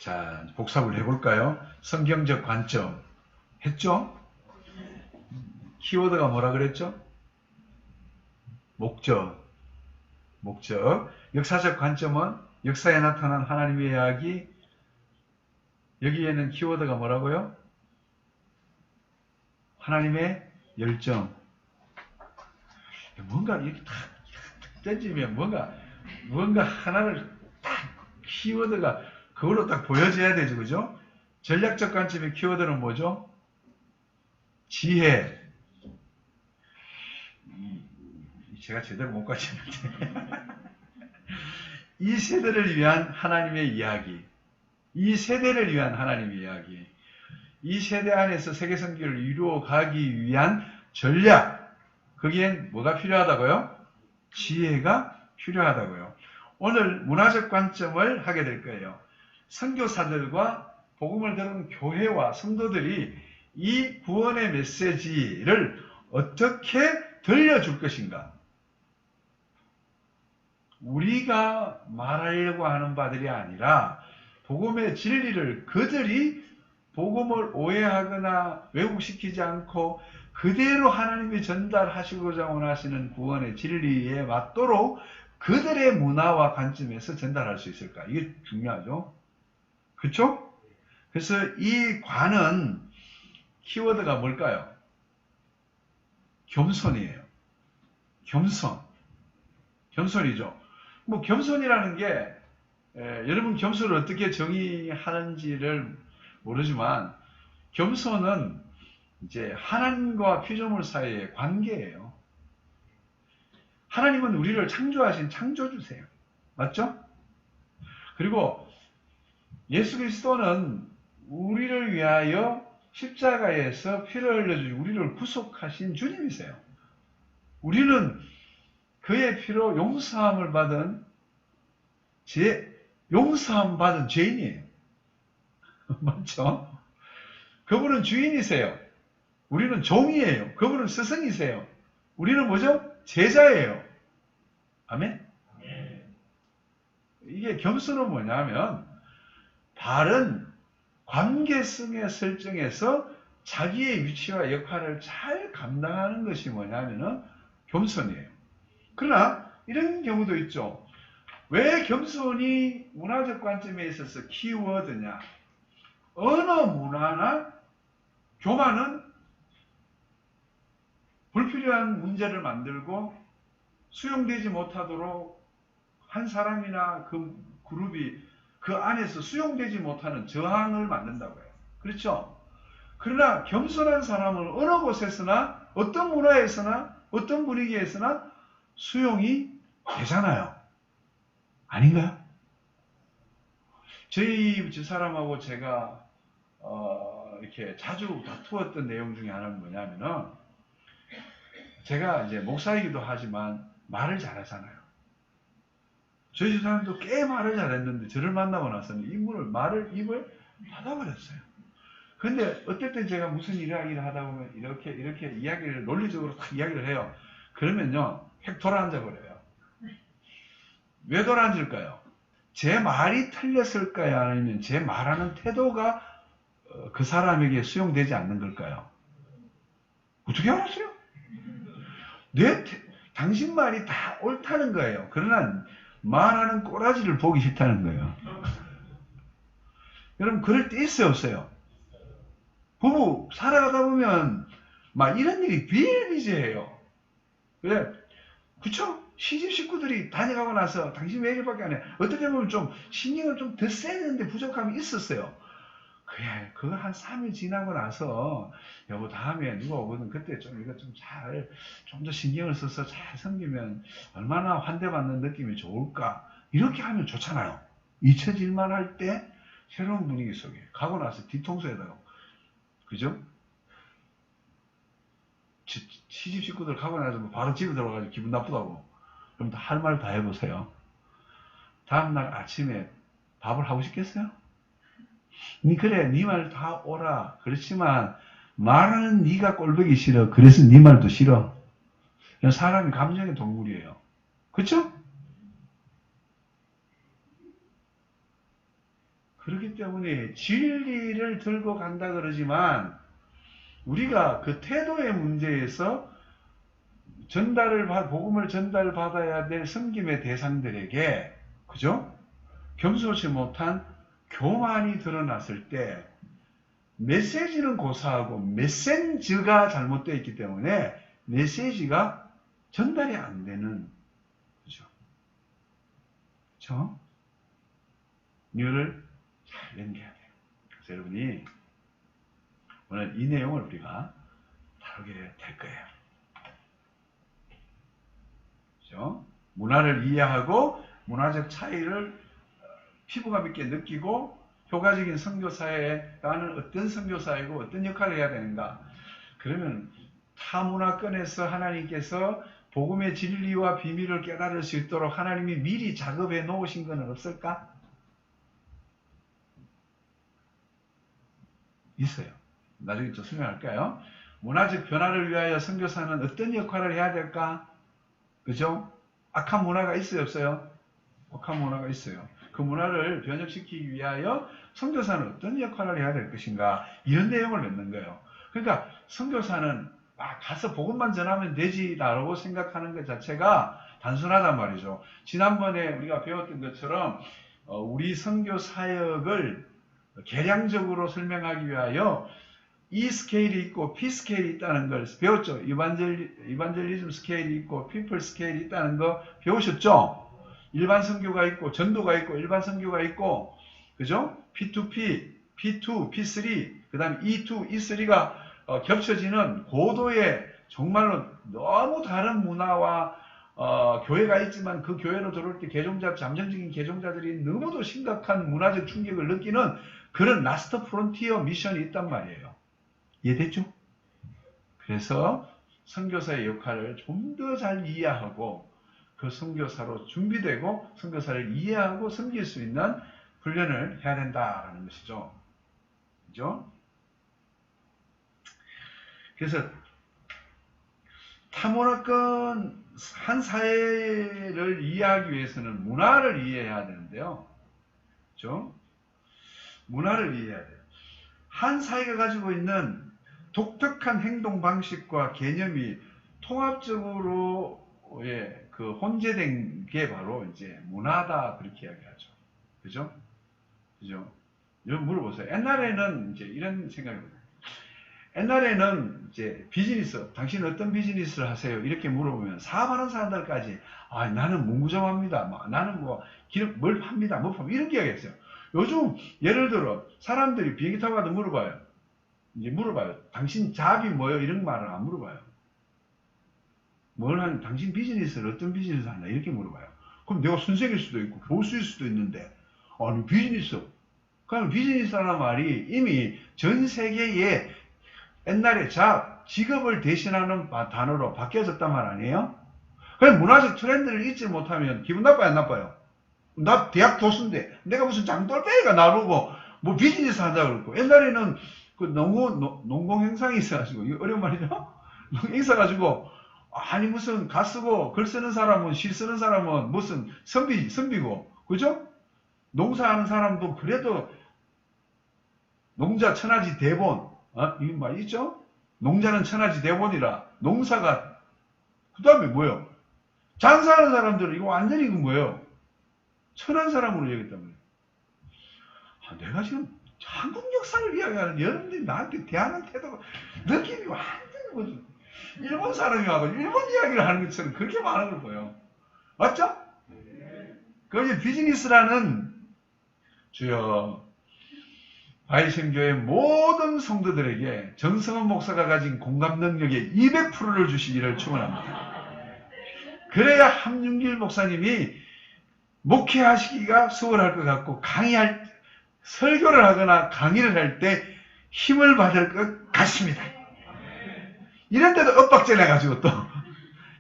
자, 복습을 해볼까요? 성경적 관점 했죠? 키워드가 뭐라 그랬죠? 목적. 역사적 관점은 역사에 나타난 하나님의 이야기. 여기에는 키워드가 뭐라고요? 하나님의 열정. 뭔가 이렇게 탁 던지면 뭔가 하나를 딱 키워드가 그걸로 딱 보여져야 되죠. 그죠? 전략적 관점의 키워드는 뭐죠? 지혜. 제가 제대로 못 가르쳤는데. 이 세대를 위한 하나님의 이야기. 이 세대를 위한 하나님의 이야기. 이 세대 안에서 세계선교를 이루어가기 위한 전략. 거기엔 뭐가 필요하다고요? 지혜가 필요하다고요. 오늘 문화적 관점을 하게 될 거예요. 선교사들과 복음을 들은 교회와 성도들이 이 구원의 메시지를 어떻게 들려줄 것인가? 우리가 말하려고 하는 바들이 아니라 복음의 진리를 그들이 복음을 오해하거나 왜곡시키지 않고 그대로 하나님이 전달하시고자 원하시는 구원의 진리에 맞도록 그들의 문화와 관점에서 전달할 수 있을까? 이게 중요하죠. 그렇죠? 그래서 이 관은 키워드가 뭘까요? 겸손이에요. 겸손이죠. 뭐 겸손이라는 게 여러분 겸손을 어떻게 정의하는지를 모르지만 겸손은 이제 하나님과 피조물 사이의 관계예요. 하나님은 우리를 창조하신 창조주세요. 맞죠? 그리고 예수 그리스도는 우리를 위하여 십자가에서 피를 흘려주시고 우리를 구속하신 주님이세요. 우리는 그의 피로 용서함을 받은 용서함 받은 죄인이에요. 맞죠? 그분은 주인이세요. 우리는 종이에요. 그분은 스승이세요. 우리는 뭐죠? 제자예요. 아멘? 이게 겸손은 뭐냐면 바른 관계성의 설정에서 자기의 위치와 역할을 잘 감당하는 것이 뭐냐면은 겸손이에요. 그러나 이런 경우도 있죠. 왜 겸손이 문화적 관점에 있어서 키워드냐? 어느 문화나 교만은 불필요한 문제를 만들고 수용되지 못하도록 한 사람이나 그 그룹이 그 안에서 수용되지 못하는 저항을 만든다고 해요. 그렇죠? 그러나 겸손한 사람은 어느 곳에서나 어떤 문화에서나 어떤 분위기에서나 수용이 되잖아요. 아닌가요? 저희 집 사람하고 제가 이렇게 자주 다투었던 내용 중에 하나는 뭐냐면은 제가 이제 목사이기도 하지만 말을 잘하잖아요. 저희 집 사람도 꽤 말을 잘했는데 저를 만나고 나서는 입을 닫아버렸어요. 근데 어떨 땐 제가 무슨 이야기를 하다 보면 이렇게 이야기를 논리적으로 딱 이야기를 해요. 그러면요 획 돌아앉아 버려요. 왜 돌아앉을까요? 제 말이 틀렸을까요? 아니면 제 말하는 태도가 그 사람에게 수용되지 않는 걸까요? 어떻게 알았어요? 당신 말이 다 옳다는 거예요. 그러나 말하는 꼬라지를 보기 싫다는 거예요. 여러분 그럴 때 있어요 없어요? 부부 살아가다 보면 막 이런 일이 비일비재해요. 그래, 그쵸? 시집 식구들이 다녀가고 나서 당신 왜 이렇게밖에 안 해? 어떻게 보면 좀 신경을 좀 더 세는데 부족함이 있었어요. 그래, 그거 한 3일 지나고 나서 여보 다음에 누가 오거든 그때 좀 이거 좀 더 신경을 써서 잘 섬기면 얼마나 환대받는 느낌이 좋을까? 이렇게 하면 좋잖아요. 잊혀질만 할 때 새로운 분위기 속에 가고 나서 뒤통수에다가 그죠? 시집 식구들 가고 나서 바로 집에 들어가서 기분 나쁘다고. 그럼 할 말 다 해보세요. 다음날 아침에 밥을 하고 싶겠어요? 그래, 네 말 다 오라. 그렇지만 말하는 네가 꼴보기 싫어. 그래서 네 말도 싫어. 사람이 감정의 동물이에요. 그쵸? 그렇기 때문에 진리를 들고 간다 그러지만 우리가 그 태도의 문제에서 복음을 전달받아야 될 섬김의 대상들에게, 그죠? 겸손치 못한 교만이 드러났을 때 메시지는 고사하고 메신저가 잘못되어 있기 때문에 메시지가 전달이 안 되는, 그죠? 그죠? 뇌를 잘 연기해야 돼요. 그래서 여러분이 오늘 이 내용을 우리가 다루게 될 거예요. 그죠? 문화를 이해하고 문화적 차이를 피부감 있게 느끼고 효과적인 선교사회라는 어떤 선교사이고 어떤 역할을 해야 되는가. 그러면 타문화권에서 하나님께서 복음의 진리와 비밀을 깨달을 수 있도록 하나님이 미리 작업해 놓으신 건 없을까? 있어요. 나중에 좀 설명할까요? 문화적 변화를 위하여 선교사는 어떤 역할을 해야 될까? 그죠? 악한 문화가 있어요, 없어요? 악한 문화가 있어요. 그 문화를 변혁시키기 위하여 선교사는 어떤 역할을 해야 될 것인가, 이런 내용을 맺는 거예요. 그러니까 선교사는 가서 복음만 전하면 되지라고 생각하는 것 자체가 단순하단 말이죠. 지난번에 우리가 배웠던 것처럼 우리 선교 사역을 계량적으로 설명하기 위하여 E 스케일이 있고 P 스케일이 있다는 걸 배웠죠. 이반젤리즘 스케일이 있고 피플 스케일이 있다는 거 배우셨죠? 일반 선교가 있고 전도가 있고 일반 선교가 있고, 그죠? P2P, P2, P3, 그 다음에 E2, E3가 겹쳐지는 고도의 정말로 너무 다른 문화와 교회가 있지만 그 교회로 들어올 때 잠정적인 개종자들이 너무도 심각한 문화적 충격을 느끼는 그런 라스트 프론티어 미션이 있단 말이에요. 이해됐죠? 그래서 선교사의 역할을 좀 더 잘 이해하고 그 선교사로 준비되고 선교사를 이해하고 섬길 수 있는 훈련을 해야 된다라는 것이죠. 그죠? 그래서 타문화권 한 사회를 이해하기 위해서는 문화를 이해해야 되는데요. 그죠? 문화를 이해해야 돼요. 한 사회가 가지고 있는 독특한 행동 방식과 개념이 통합적으로 그 혼재된 게 바로 이제 문화다, 그렇게 이야기하죠. 그죠? 그죠? 여러분 물어보세요. 옛날에는 이제 이런 생각입니다. 옛날에는 이제 비즈니스, 당신은 어떤 비즈니스를 하세요? 이렇게 물어보면 사업하는 사람들까지 나는 문구점합니다. 나는 뭘 팝니다. 뭐 팝니다. 이렇게 이야기했어요. 요즘 예를 들어 사람들이 비행기 타고 가도 물어봐요. 이제 물어봐요. 당신 잡이 뭐예요? 이런 말을 안 물어봐요. 당신 비즈니스를 어떤 비즈니스 하나? 이렇게 물어봐요. 그럼 내가 선생일 수도 있고 교수일 수도 있는데, 아니 비즈니스. 그럼 비즈니스라는 말이 이미 전 세계에 옛날에 직업을 대신하는 단어로 바뀌어졌단 말 아니에요? 그럼 문화적 트렌드를 잊지 못하면 기분 나빠요, 안 나빠요? 나 대학 교수인데 내가 무슨 장돌빼기가 나보고 뭐 비즈니스 한다고 그러고, 옛날에는 그 농공 행상이 있어가지고, 이거 어려운 말이죠? 있어가지고, 아니 무슨 가 쓰고 글 쓰는 사람은, 시 쓰는 사람은 무슨 선비고, 그죠? 농사하는 사람도 그래도 농자 천하지 대본, 이거 말 있죠? 농자는 천하지 대본이라. 농사가, 그 다음에 뭐예요? 장사하는 사람들은 이거 완전히 이거 뭐예요? 천한 사람으로 얘기했단 말이에요. 내가 지금 한국 역사를 이야기하는 여러분들이 나한테 대하는 태도가 느낌이 완전히 뭐지? 일본 사람이 와서 일본 이야기를 하는 것처럼 그렇게 많은 걸 보여요. 맞죠? 그 이제 비즈니스라는, 주여 바이생교의 모든 성도들에게 정성원 목사가 가진 공감 능력의 200%를 주시기를 축원합니다. 그래야 함윤길 목사님이 목회하시기가 수월할 것 같고 설교를 하거나 강의를 할 때 힘을 받을 것 같습니다. 이런데도 엇박질 해가지고 또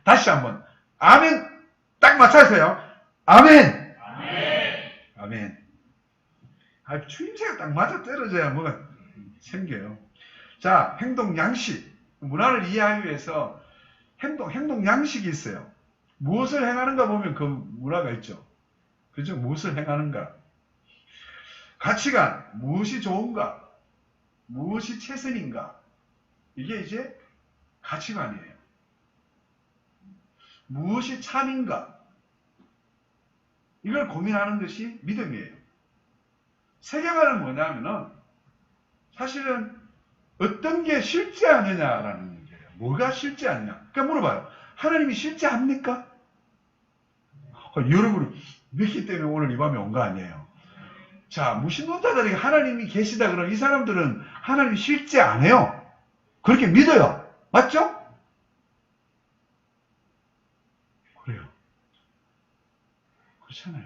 다시 한번 아멘 딱 맞춰주세요. 아멘. 아멘. 추임새가 딱 맞아 떨어져야 뭐가 생겨요. 자, 행동 양식. 문화를 이해하기 위해서 행동 양식이 있어요. 무엇을 행하는가 보면 그 문화가 있죠. 그죠? 무엇을 행하는가. 가치관, 무엇이 좋은가, 무엇이 최선인가, 이게 이제 가치관이에요. 무엇이 참인가, 이걸 고민하는 것이 믿음이에요. 세계관은 뭐냐면은 사실은 어떤 게 싫지 않느냐라는 문제예요. 뭐가 싫지 않냐. 그러니까 물어봐요. 하나님이 싫지 않습니까? 여러분 믿기 때문에 오늘 이 밤에 온 거 아니에요. 자, 무신론자들에게 하나님이 계시다 그러면 이 사람들은 하나님이 싫지 않아요. 그렇게 믿어요. 맞죠? 그래요. 그렇잖아요.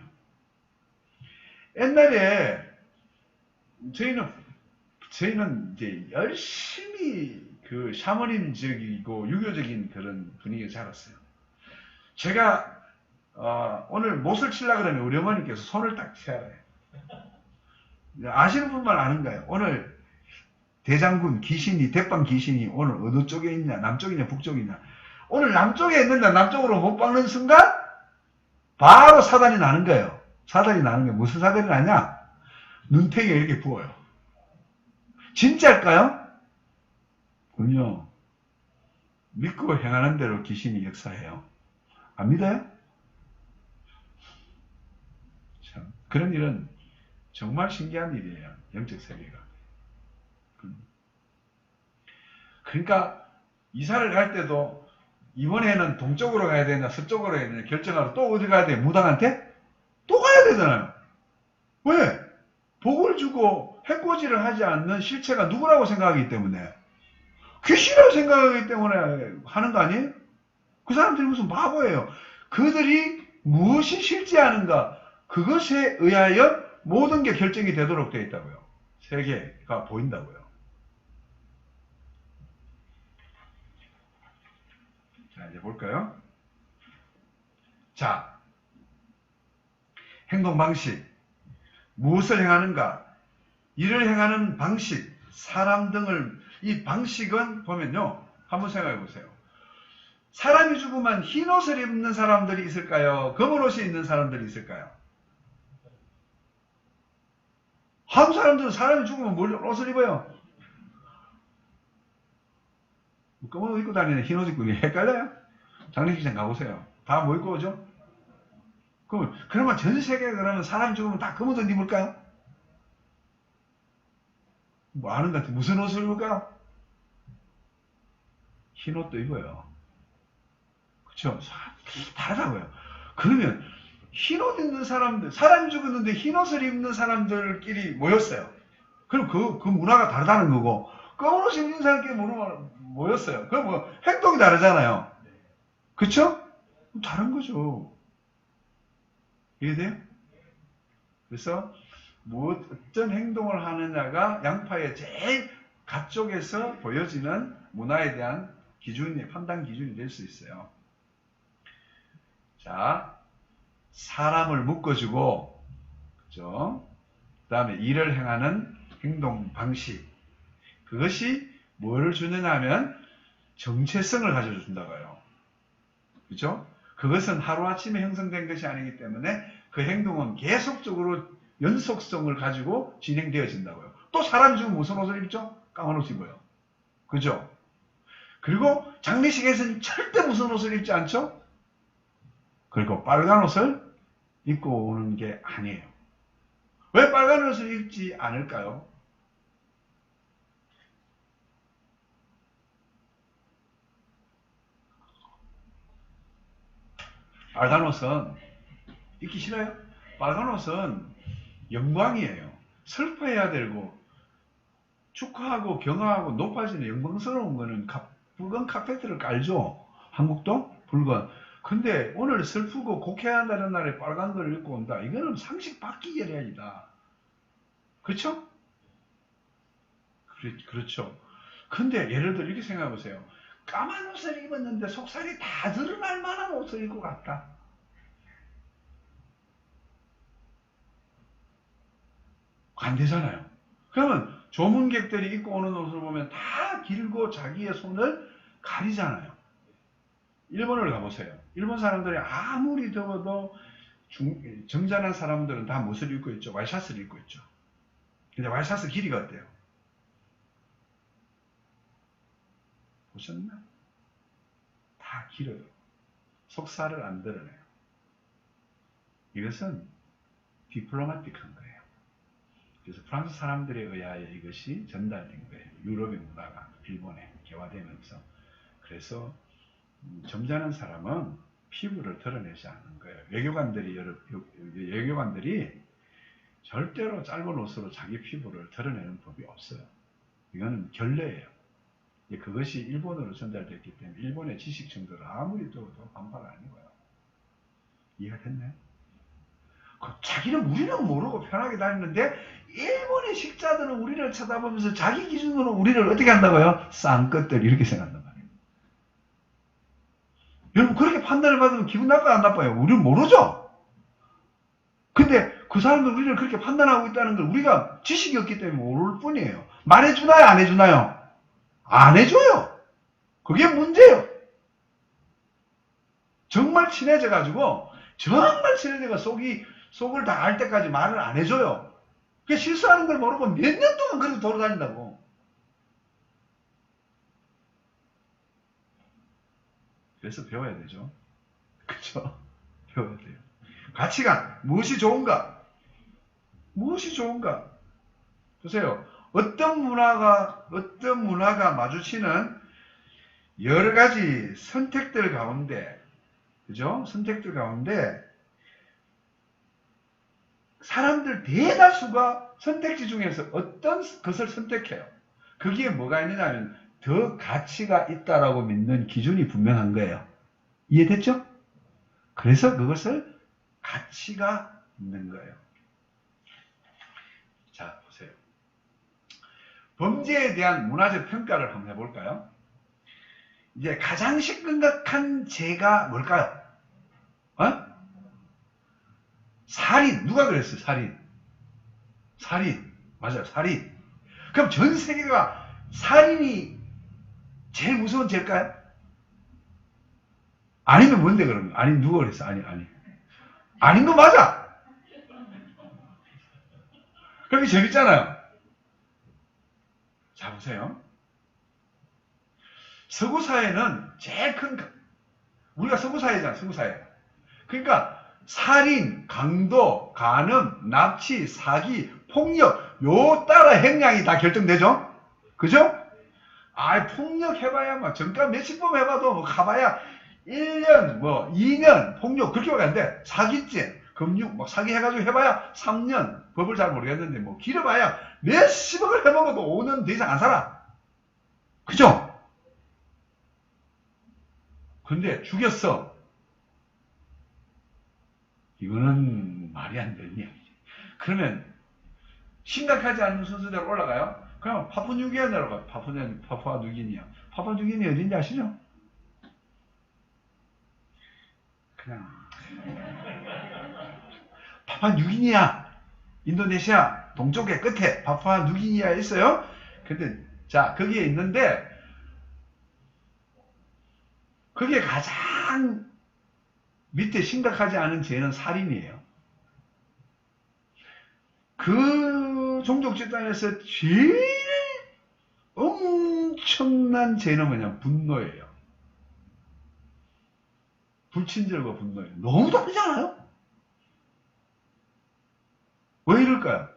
옛날에 저희는 이제 열심히 그 샤머님적이고 유교적인 그런 분위기에 자랐어요. 제가 오늘 못을 치려고 그러면 우리 어머니께서 손을 딱 치아요. 아시는 분만 아는 거예요. 오늘 대장군 귀신이, 대빵 귀신이 오늘 어느 쪽에 있냐, 남쪽이냐, 북쪽이냐. 오늘 남쪽에 있는데 남쪽으로 못 박는 순간 바로 사단이 나는 거예요. 사단이 나는 게 무슨 사단이 나냐? 눈탱이에 이렇게 부어요. 진짜일까요? 군요. 믿고 행하는 대로 귀신이 역사해요. 안 믿어요? 참, 그런 일은 정말 신기한 일이에요. 영적 세계가. 그러니까 이사를 갈 때도 이번에는 동쪽으로 가야 되나 서쪽으로 가야 되나 결정하러 또 어디 가야 돼? 무당한테? 또 가야 되잖아요. 왜? 복을 주고 해코지를 하지 않는 실체가 누구라고 생각하기 때문에, 귀신이라고 생각하기 때문에 하는 거 아니에요? 그 사람들이 무슨 바보예요. 그들이 무엇이 실제하는가, 그것에 의하여 모든 게 결정이 되도록 되어 있다고요. 세계가 보인다고요. 자, 이제 볼까요? 자, 행동 방식, 무엇을 행하는가, 일을 행하는 방식, 사람 등을, 이 방식은 보면요, 한번 생각해 보세요. 사람이 죽으면 흰 옷을 입는 사람들이 있을까요? 검은 옷이 있는 사람들이 있을까요? 한국 사람들은 사람이 죽으면 뭘 옷을 입어요? 검은 옷 입고 다니는 흰 옷 입고 헷갈려요? 장례식장 가보세요. 다 뭐 입고 오죠? 그러면 전 세계에 그러면 사람이 죽으면 다 검은 옷 입을까요? 뭐 아는 것 같아. 무슨 옷을 입을까요? 흰 옷도 입어요. 그쵸? 다르다고요. 그러면 흰 옷 입는 사람들, 사람이 죽었는데 흰 옷을 입는 사람들끼리 모였어요. 그럼 그 문화가 다르다는 거고, 검은 옷 입는 사람끼리 모였어요. 그럼 뭐 행동이 다르잖아요. 그쵸? 다른 거죠. 이해돼요? 그래서 어떤 행동을 하느냐가 양파의 제일 갓쪽에서 보여지는 문화에 대한 기준이, 판단 기준이 될 수 있어요. 자, 사람을 묶어주고, 그죠? 그 다음에 일을 행하는 행동 방식. 그것이 뭐를 주느냐 하면 정체성을 가져준다고 해요. 그죠? 그것은 하루아침에 형성된 것이 아니기 때문에 그 행동은 계속적으로 연속성을 가지고 진행되어진다고요. 또 사람이 죽으면 무슨 옷을 입죠? 까만 옷을 입어요. 그죠? 그리고 장례식에서는 절대 무슨 옷을 입지 않죠? 그리고 빨간 옷을 입고 오는 게 아니에요. 왜 빨간 옷을 입지 않을까요? 빨간 옷은 입기 싫어요? 빨간 옷은 영광이에요. 슬퍼해야 되고 축하하고 경화하고 높아지는 영광스러운 거는 붉은 카페트를 깔죠. 한국도 붉은. 근데 오늘 슬프고 곡해한다는 날에 빨간 걸 입고 온다. 이거는 상식 바뀌게 해야지다. 그렇죠? 그렇죠. 근데 예를 들어 이렇게 생각해 보세요. 까만 옷을 입었는데 속살이 다 드러날 만한 옷을 입고 갔다. 안 되잖아요. 그러면 조문객들이 입고 오는 옷을 보면 다 길고 자기의 손을 가리잖아요. 일본을 가보세요. 일본 사람들이 아무리 더워도 정전한 사람들은 다 무엇을 입고 있죠? 와이셔츠를 입고 있죠. 근데 와이셔츠 길이가 어때요? 보셨나? 다 길어요. 속살을 안 드러내요. 이것은 디플로마틱한 거예요. 그래서 프랑스 사람들에 의하여 이것이 전달된 거예요. 유럽의 문화가 일본에 개화되면서. 그래서 점잖은 사람은 피부를 드러내지 않는 거예요. 외교관들이 절대로 짧은 옷으로 자기 피부를 드러내는 법이 없어요. 이거는 결례예요. 그것이 일본어로 전달됐기 때문에 일본의 지식 정도를 아무리 또 반발 아니고요. 이해가 됐나요? 자기는 우리는 모르고 편하게 다니는데 일본의 식자들은 우리를 쳐다보면서 자기 기준으로 우리를 어떻게 한다고요? 쌍것들 이렇게 생각한단 말이에요. 여러분 그렇게 판단을 받으면 기분 나빠요? 안 나빠요? 우리는 모르죠? 근데 그 사람들 우리를 그렇게 판단하고 있다는 걸 우리가 지식이 없기 때문에 모를 뿐이에요. 말해주나요? 안 해주나요? 안 해줘요. 그게 문제예요. 정말 친해져가지고 정말 친해져가 속을 다 알 때까지 말을 안 해줘요. 그 실수하는 걸 모르고 몇 년 동안 그렇게 돌아다닌다고. 그래서 배워야 되죠. 그쵸? 배워야 돼요. 가치관, 무엇이 좋은가? 무엇이 좋은가? 보세요. 어떤 문화가 마주치는 여러 가지 선택들 가운데, 그죠? 선택들 가운데, 사람들 대다수가 선택지 중에서 어떤 것을 선택해요. 거기에 뭐가 있느냐 하면, 더 가치가 있다라고 믿는 기준이 분명한 거예요. 이해됐죠? 그래서 그것을 가치가 있는 거예요. 자, 보세요. 범죄에 대한 문화적 평가를 한번 해볼까요? 이제 가장 심각한 죄가 뭘까요? 살인. 누가 그랬어요? 살인. 맞아요. 살인. 그럼 전 세계가 살인이 제일 무서운 죄일까요? 아니면 뭔데 그러면? 아니 누가 그랬어? 아니. 아닌 거 맞아. 그렇게 재밌잖아요. 자, 보세요. 서구 사회는 제일 우리가 서구 사회잖아, 서구 사회. 그러니까 살인, 강도, 간음, 납치, 사기, 폭력 요 따라 형량이 다 결정되죠? 그죠? 폭력 해봐야 정가 몇십 번 해봐도 가봐야 1년, 2년 폭력 그렇게밖에 안 돼. 사기죄, 금융, 사기 해가지고 해봐야 3년. 법을 잘 모르겠는데 길어봐야 몇십억을 해먹어도 5년 더 이상 안 살아. 그죠? 근데 죽였어. 이거는 말이 안 되는 이야기지. 그러면 심각하지 않은 순서대로 올라가요? 그럼 파푸뉴기니아 내려가요. 파푸아뉴기니아. 파푸아뉴기니아 어딘지 아시죠? 그냥 파푸아뉴기니아, 인도네시아 동쪽의 끝에 파푸아뉴기니아에 있어요. 근데 자 거기에 있는데 그게 가장 밑에 심각하지 않은 죄는 살인이에요. 그 종족 집단에서 제일 엄청난 죄는 뭐냐? 분노예요. 불친절과 분노예요. 너무 다르지 않아요? 왜 이럴까요?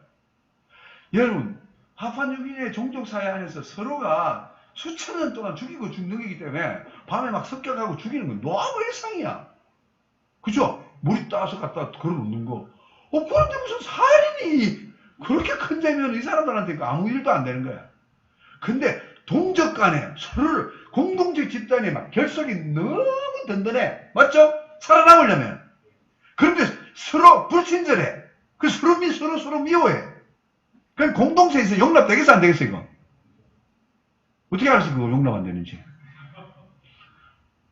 여러분, 파푸아뉴기니아의 종족사회 안에서 서로가 수천 년 동안 죽이고 죽는 거기 때문에 밤에 막 습격하고 죽이는 건 너무 일상이야. 그죠? 머리 따서 갖다 걸어놓는 거. 그런데 무슨 살인이 그렇게 큰 죄면 이 사람들한테 아무 일도 안 되는 거야. 근데 동족 간에 서로를 공동체 집단에 막 결속이 너무 든든해. 맞죠? 살아남으려면. 그런데 서로 불친절해. 서로 미워해. 그럼 공동체에서 용납되겠어 안 되겠어 이거? 어떻게 알았어 그거 용납 안 되는지?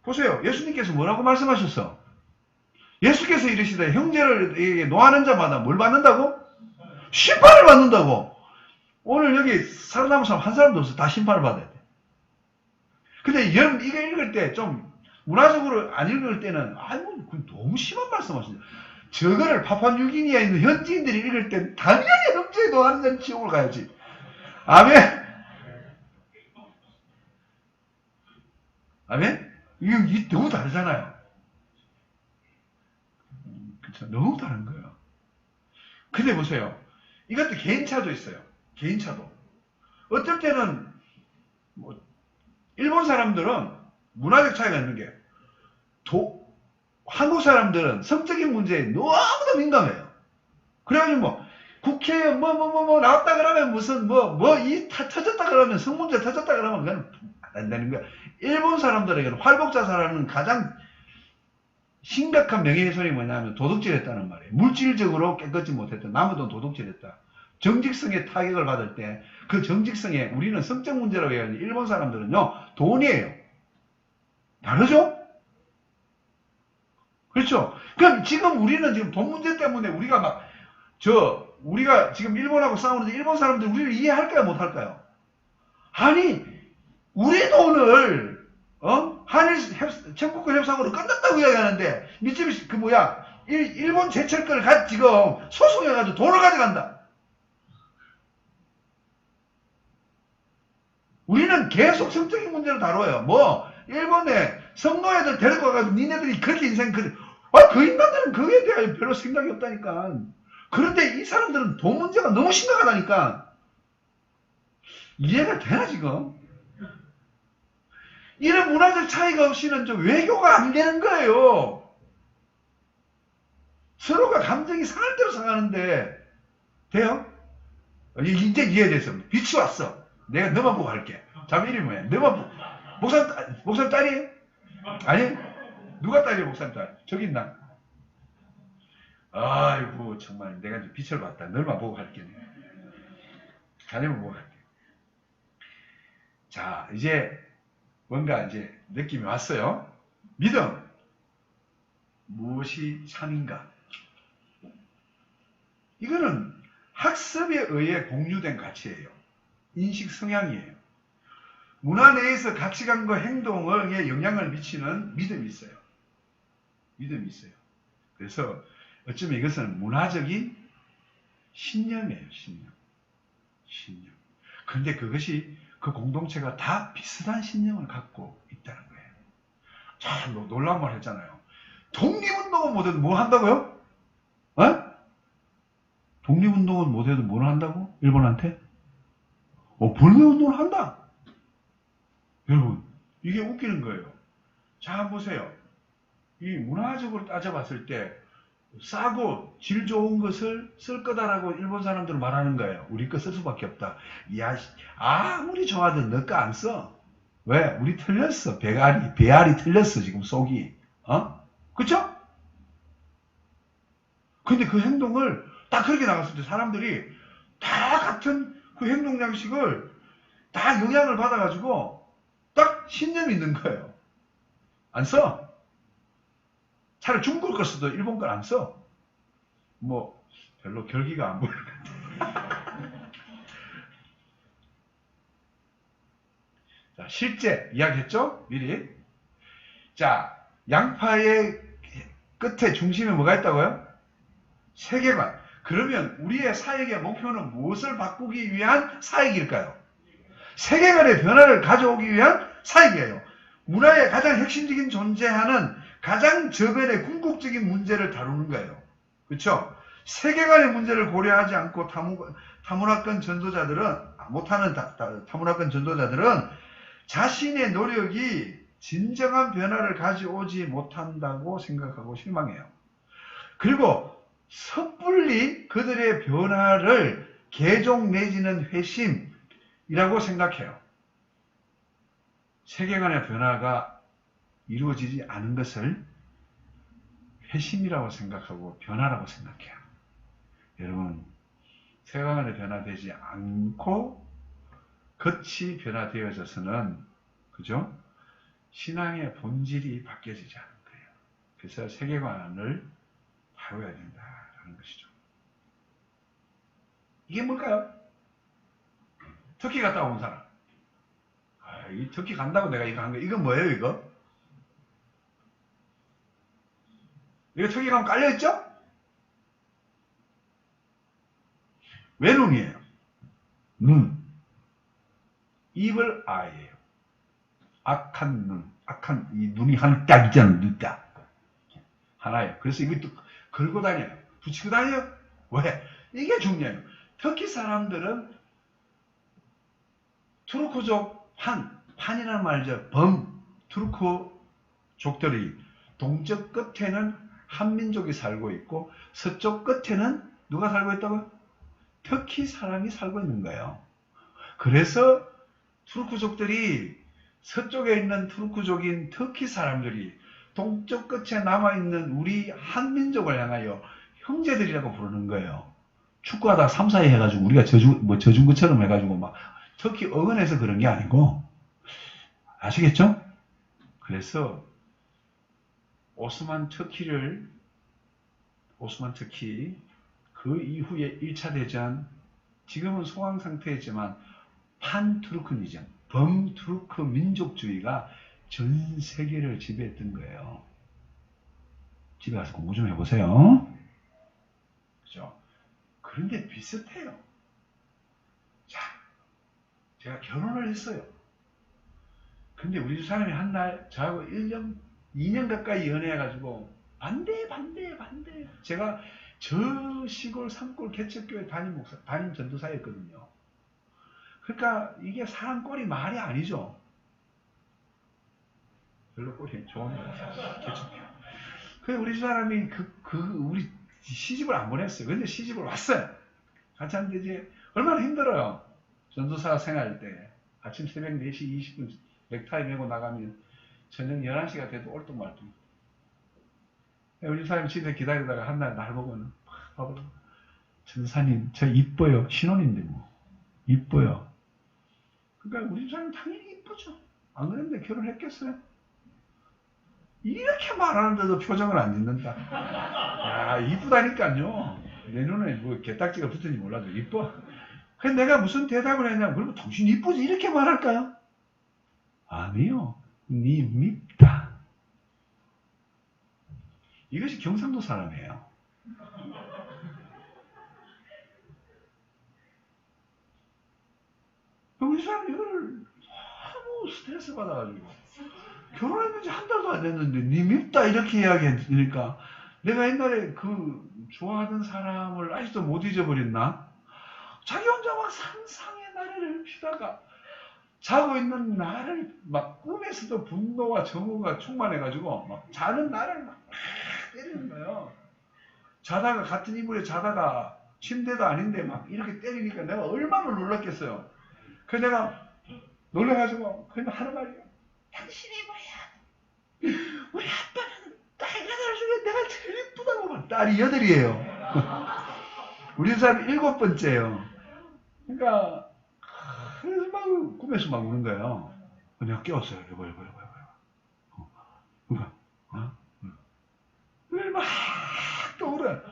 보세요. 예수님께서 뭐라고 말씀하셨어? 예수께서 이르시되 형제를 노하는 자마다 뭘 받는다고? 심판을 받는다고. 오늘 여기 살아남은 사람 한 사람도 없어. 다 심판을 받아야 돼. 근데 여러분 이거 읽을 때 좀 문화적으로 안 읽을 때는 아이고 너무 심한 말씀하시죠. 저거를 파푸아뉴기니아에 있는 현지인들이 읽을 땐 당연히 형제에 도하는 자는 지옥을 가야지. 아멘? 아멘? 이게 너무 다르잖아요. 그쵸? 너무 다른 거예요. 근데 보세요. 이것도 개인차도 있어요. 개인차도. 어떨 때는, 뭐, 일본 사람들은 문화적 차이가 있는 게, 한국 사람들은 성적인 문제에 너무나 민감해요. 그래가지고 뭐, 국회에 나왔다 그러면 무슨, 터졌다 그러면, 성문제 터졌다 그러면 그건 안 되는 거야. 일본 사람들에게는 활복자사라는 가장 심각한 명예훼손이 뭐냐면 도둑질했다는 말이에요. 물질적으로 깨끗이 못했다. 남의 돈 도둑질했다. 정직성에 타격을 받을 때 그 정직성에 우리는 성적 문제라고 해야지 일본 사람들은요 돈이에요. 다르죠? 그렇죠? 그럼 지금 우리는 지금 돈 문제 때문에 우리가 우리가 지금 일본하고 싸우는데 일본 사람들 우리를 이해할까요? 못할까요? 아니, 우리 돈을, 한일 청구권 협상으로 끝났다고 이야기하는데, 미쓰비시, 일본 제철권을 지금 소송해가지고 돈을 가져간다. 우리는 계속 성적인 문제를 다뤄요. 일본에 성노예들 데리고 와가지고 니네들이 그렇게 그 인간들은 그거에 대해 별로 생각이 없다니까. 그런데 이 사람들은 돈 문제가 너무 심각하다니까. 이해가 되나, 지금? 이런 문화적 차이가 없이는 좀 외교가 안 되는 거예요. 서로가 감정이 상할 대로 상하는데, 돼요? 이제 이해됐어. 빛이 왔어. 내가 너만 보고 할게. 자매 이름이 뭐야? 너만 목사님 딸이에요? 아니? 누가 딸이에요, 목사님 딸? 저기 있나? 아이고, 정말 내가 이제 빛을 봤다. 너만 보고 할게. 자네만 보고 할게. 자, 이제 뭔가 이제 느낌이 왔어요. 믿음. 무엇이 참인가? 이거는 학습에 의해 공유된 가치예요. 인식 성향이에요. 문화 내에서 가치관과 행동에 영향을 미치는 믿음이 있어요. 믿음이 있어요. 그래서 어쩌면 이것은 문화적인 신념이에요. 신념. 그런데 그것이 그 공동체가 다 비슷한 신념을 갖고 있다는 거예요. 참 놀라운 말 했잖아요. 독립운동은 못해도 뭐 한다고요? 독립운동은 못해도 뭘 한다고? 일본한테? 불매운동을 한다. 여러분, 이게 웃기는 거예요. 자, 보세요. 이 문화적으로 따져봤을 때 싸고 질 좋은 것을 쓸 거다라고 일본 사람들은 말하는 거예요. 우리 거 쓸 수밖에 없다. 야, 아무리 좋아도 너 거 안 써. 왜? 우리 틀렸어. 배알이 틀렸어. 지금 속이. 그쵸? 근데 그 행동을 딱 그렇게 나갔을 때 사람들이 다 같은 그 행동 양식을 다 영향을 받아가지고 딱 신념이 있는 거예요. 안 써. 차라리 중국 걸 써도 일본 걸 안 써. 별로 결기가 안 보이는 것 같아요. 자, 실제 이야기했죠? 미리. 자, 양파의 끝에 중심에 뭐가 있다고요? 세계관. 그러면 우리의 사역의 목표는 무엇을 바꾸기 위한 사역일까요? 세계관의 변화를 가져오기 위한 사역이에요. 문화의 가장 핵심적인 존재하는 가장 저변의 궁극적인 문제를 다루는 거예요. 그렇죠? 세계관의 문제를 고려하지 않고 타문화권 전도자들은 못하는 타문화권 전도자들은 자신의 노력이 진정한 변화를 가져오지 못한다고 생각하고 실망해요. 그리고 섣불리 그들의 변화를 개종 내지는 회심이라고 생각해요. 세계관의 변화가 이루어지지 않은 것을 회심이라고 생각하고 변화라고 생각해요. 여러분, 세계관의 변화되지 않고 겉이 변화되어져서는, 그죠? 신앙의 본질이 바뀌어지지 않은 거예요. 그래서 세계관을 다뤄야 된다라는 것이죠. 이게 뭘까요? 터키 갔다 온 사람. 이 터키 간다고 내가 이거 한 거, 이건 뭐예요, 이거? 이거 터키 가면 깔려있죠? 왜 눈이에요? 눈. 입을 아예요. 악한 눈. 악한 이 눈이 하나 딱 있잖아요. 눈 딱. 하나예요. 그래서 이거 또 걸고 다녀요. 붙이고 다녀요. 왜? 이게 중요해요. 터키 사람들은 투르크족 판이라는 말이죠. 투르크족들이 동쪽 끝에는 한민족이 살고 있고 서쪽 끝에는 누가 살고 있다고요? 터키 사람이 살고 있는 거예요. 그래서 투르크족들이 서쪽에 있는 투르크족인 터키 사람들이 동쪽 끝에 남아있는 우리 한민족을 향하여 형제들이라고 부르는 거예요. 축구하다 3-4위 해가지고 우리가 져준 것처럼 해가지고 막 터키 어근에서 그런 게 아니고 아시겠죠? 그래서 오스만 터키 그 이후에 1차 대전 지금은 소강 상태이지만 판투르크니즘 범투르크 민족주의가 전 세계를 지배했던 거예요. 집에 가서 공부 좀 해보세요. 그죠? 그런데 비슷해요. 자, 제가 결혼을 했어요. 근데 우리 집 사람이 한 날 저하고 1년, 2년 가까이 연애해가지고 반대. 제가 저 시골 산골 개척교회 담임 전도사였거든요. 그러니까 이게 사람 꼴이 말이 아니죠. 별로 꼴이 좋은 개척교회. 그래서 우리 집 사람이 우리 시집을 안 보냈어요. 근데 시집을 왔어요. 같이 하는데 이제 얼마나 힘들어요. 전도사 생활 때. 아침 새벽 4시 20분 넥타이 메고 나가면 저녁 11시가 돼도 얼뚱말뚱. 우리 사람이 집에 기다리다가 한날 날 보고는 전사님 저 이뻐요. 신혼인데 뭐 이뻐요. 그러니까 우리 사람이 당연히 이쁘죠. 안 그랬는데 결혼했겠어요? 이렇게 말하는데도 표정을 안 짓는다. 야, 이쁘다니까요. 내 눈에 뭐 개딱지가 붙은지 몰라도 이뻐. 그래서 내가 무슨 대답을 했냐면, 그러면 당신 이쁘지? 이렇게 말할까요? 아니요. 니 밉다. 이것이 경상도 사람이에요. 우리 사람 이걸 너무 스트레스 받아가지고. 결혼했는 지 한 달도 안 됐는데 니 밉다 이렇게 이야기하니까 내가 옛날에 그 좋아하던 사람을 아직도 못 잊어버렸나? 자기 혼자 막 상상의 나래를 피다가 자고 있는 나를 막 꿈에서도 분노와 정오가 충만해가지고 막 자는 나를 막 때리는 거예요. 자다가 같은 이불에 자다가 침대도 아닌데 막 이렇게 때리니까 내가 얼마나 놀랐겠어요. 그래서 내가 놀라가지고 그냥 하는 말이에요. 당신이 뭐야? 우리 아빠는 딸 중에 내가 제일 이쁘다고 막 딸이 8이에요. 우리 사람이 7번째예요. 그러니까 그래서 막 꿈에서 막 우는 거예요. 내가 깨웠어요. 여보. 그러니까 막 떠오르.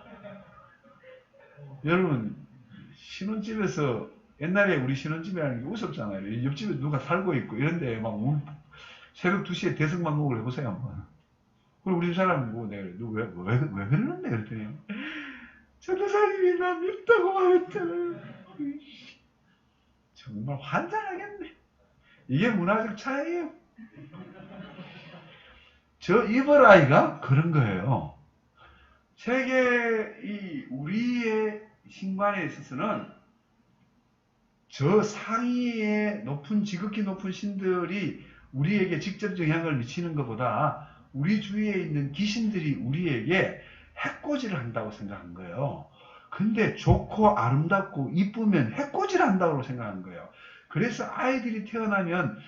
여러분 신혼집에서 옛날에 우리 신혼집이라는 게 웃었잖아요. 옆집에 누가 살고 있고 이런데 막 새벽 2시에 대성방송을 해보세요 한번. 그리고 우리 사람이 뭐 내가 왜 그러는데 그랬더니 전도사님이 나 밉다고 말했잖아요. 정말 환장하겠네. 이게 문화적 차이예요. 저 이벌아이가 그런 거예요. 세계 우리의 신관에 있어서는 저 상위의 지극히 높은 신들이 우리에게 직접 영향을 미치는 것보다 우리 주위에 있는 귀신들이 우리에게 해코지를 한다고 생각한 거예요. 근데 좋고 아름답고 이쁘면 해코지를 한다고 생각한 거예요. 그래서 아이들이 태어나면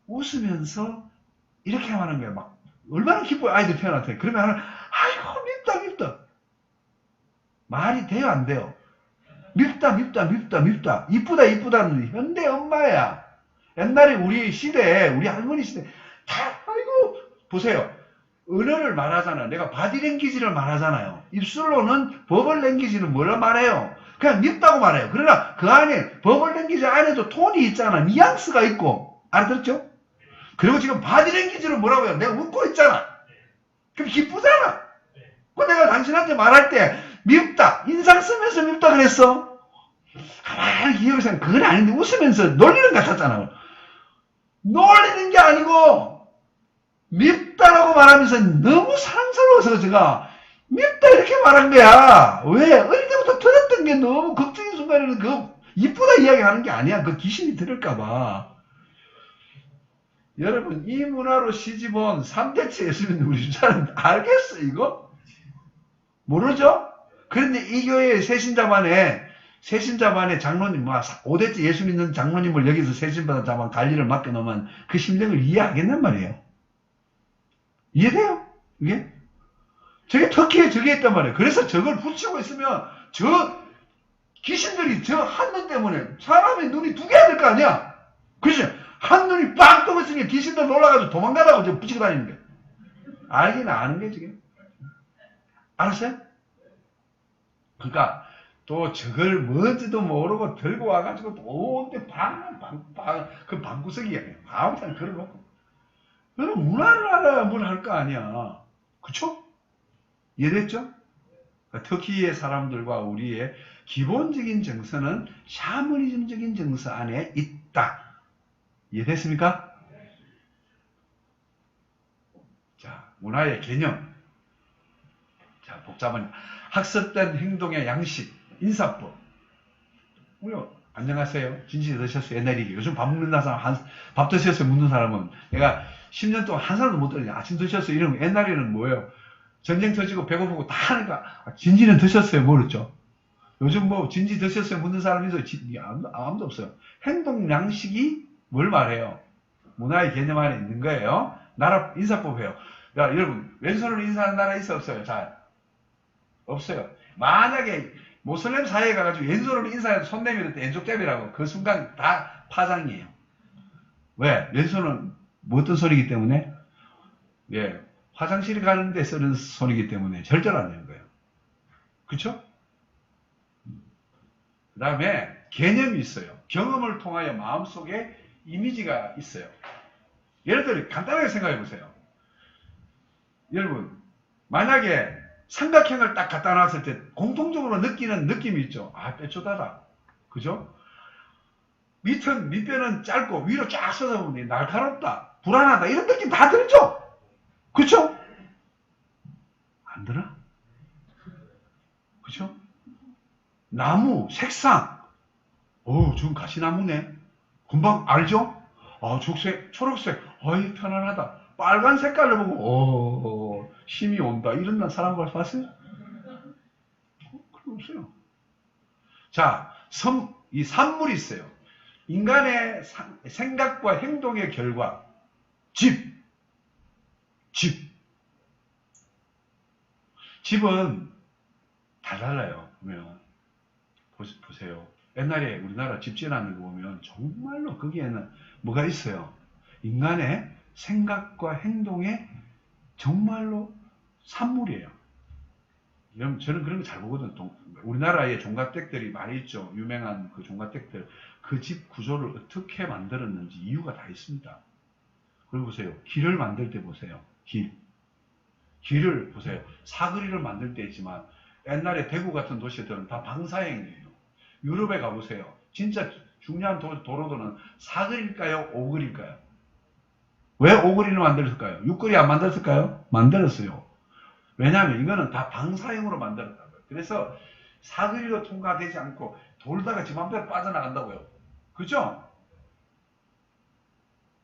웃으면서 이렇게 하는 거예요. 막 얼마나 기뻐요. 아이들 태어났을 때. 그러면 하나 아이고 밉다. 말이 돼요 안 돼요? 밉다. 이쁘다는 현대 엄마야. 옛날에 우리 시대에 우리 할머니 시대 다 아이고 보세요. 언어를 말하잖아. 내가 바디랭귀지를 말하잖아요. 입술로는 버벌랭귀지는 뭐라 말해요? 그냥 밉다고 말해요. 그러나 그 안에 버벌랭귀지 안에도 톤이 있잖아. 뉘앙스가 있고. 알아들었죠? 그리고 지금 바디랭귀지로 뭐라고 해요? 내가 웃고 있잖아. 그럼 기쁘잖아. 그 내가 당신한테 말할 때 밉다. 인상 쓰면서 밉다 그랬어. 가만히 기억해서 그건 아닌데 웃으면서 놀리는 것 같았잖아. 놀리는 게 아니고 밉다라고 말하면서 너무 사랑스러워서 제가 밉다 이렇게 말한 거야. 왜? 어릴 때부터 들었던 게 너무 걱정인 순간에는 그 이쁘다 이야기하는 게 아니야. 그 귀신이 들을까봐. 여러분 이 문화로 시집온 3대째 예수 믿는 우리 주자는 알겠어 이거? 모르죠? 그런데 이 교회의 세신자반의 장로님, 5대째 예수 믿는 장로님을 여기서 세신자반 관리를 맡겨놓으면 그 심정을 이해하겠단 말이에요. 이해돼요? 이게? 저게 터키에 저게 있단 말이에요. 그래서 저걸 붙이고 있으면 저 귀신들이 저 한눈 때문에 사람의 눈이 두 개야 될 거 아니야? 그죠? 한눈이 빵 뜨고 있으니까 귀신들 놀라가지고 도망가라고 저 붙이고 다니는 거야. 알긴 아는 게 지금. 알았어요? 그러니까 또 저걸 뭔지도 모르고 들고 와가지고 또 온데 그 방구석이야. 아무튼 걸어놓고. 그럼 문화를 알아야 뭘 할 거 아니야. 그쵸? 이해됐죠? 터키의 사람들과 우리의 기본적인 정서는 샤머니즘적인 정서 안에 있다. 이해됐습니까? 자, 문화의 개념. 자, 복잡한 학습된 행동의 양식, 인사법. 안녕하세요. 진지 드셨어요? 옛날에 요즘 밥 먹는 사람, 밥 드셨어요? 묻는 사람은 내가 10년 동안 한 사람도 못 들었냐. 아침 드셨어요? 이런 거. 옛날에는 뭐예요? 전쟁 터지고 배고프고 다 하니까 진지는 드셨어요? 모르죠? 요즘 뭐 진지 드셨어요? 묻는 사람이 있어요? 아무도 없어요. 행동 양식이 뭘 말해요? 문화의 개념 안에 있는 거예요. 나라 인사법이에요. 야, 여러분, 왼손으로 인사하는 나라 있어 없어요? 잘 없어요. 만약에 모슬렘 사회에 가가지고 왼손으로 인사해도 손 내밀을 때 왼쪽잡이라고 그 순간 다 파장이에요. 왜? 왼손은 뭐 어떤 소리이기 때문에? 예, 화장실 가는데 쓰는 손이기 때문에 절대로 안 되는 거예요. 그쵸? 그 다음에 개념이 있어요. 경험을 통하여 마음속에 이미지가 있어요. 예를 들어 간단하게 생각해 보세요. 여러분 만약에 삼각형을 딱 갖다 놨을 때 공통적으로 느끼는 느낌이 있죠. 아, 뾰족하다. 그죠? 밑변은 짧고 위로 쫙 쏟아보니 날카롭다. 불안하다. 이런 느낌 다 들죠? 그쵸? 안 들어? 그쵸? 나무, 색상. 저건 가시나무네. 금방 알죠? 족색, 초록색. 어이, 편안하다. 빨간 색깔을 보고, 힘이 온다. 이런 사람을 봤어요? 그런 거 없어요. 자, 이 산물이 있어요. 인간의 생각과 행동의 결과. 집은 다 달라요. 보면. 보세요. 옛날에 우리나라 집 지어놨는 거 보면 정말로 거기에는 뭐가 있어요? 인간의 생각과 행동의 정말로 산물이에요. 저는 그런 거 잘 보거든. 우리나라에 종갓댁들이 많이 있죠. 유명한 그 종갓댁들. 그 집 구조를 어떻게 만들었는지 이유가 다 있습니다. 그리고 보세요. 길을 만들 때 보세요. 길을 보세요. 사거리를 만들 때 있지만 옛날에 대구 같은 도시들은 다 방사형이에요. 유럽에 가보세요. 진짜 중요한 도로들은 사거리일까요? 오거리일까요? 왜 오거리를 만들었을까요? 육거리 안 만들었을까요? 만들었어요. 왜냐하면 이거는 다 방사형으로 만들었다고요. 그래서 사거리로 통과되지 않고 돌다가 지 맘대로 빠져나간다고요. 그죠?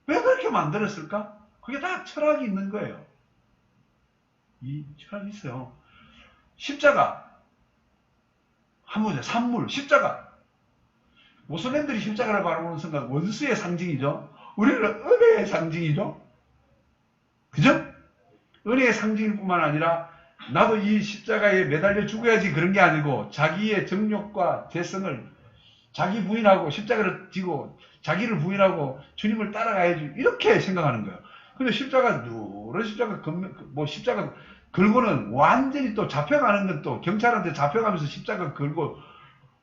왜 그렇게 만들었을까? 그게 다 철학이 있는 거예요. 이 철학이 있어요. 십자가. 한번 보세요. 산물, 십자가. 모슬렘들이 십자가를 바라보는 순간 원수의 상징이죠. 우리는 은혜의 상징이죠. 그죠? 은혜의 상징일 뿐만 아니라 나도 이 십자가에 매달려 죽어야지 그런 게 아니고 자기의 정욕과 재성을 자기 부인하고 십자가를 지고 자기를 부인하고 주님을 따라가야지 이렇게 생각하는 거예요. 근데 십자가 십자가 걸고는 완전히 또 잡혀가는 건 또 경찰한테 잡혀가면서 십자가 걸고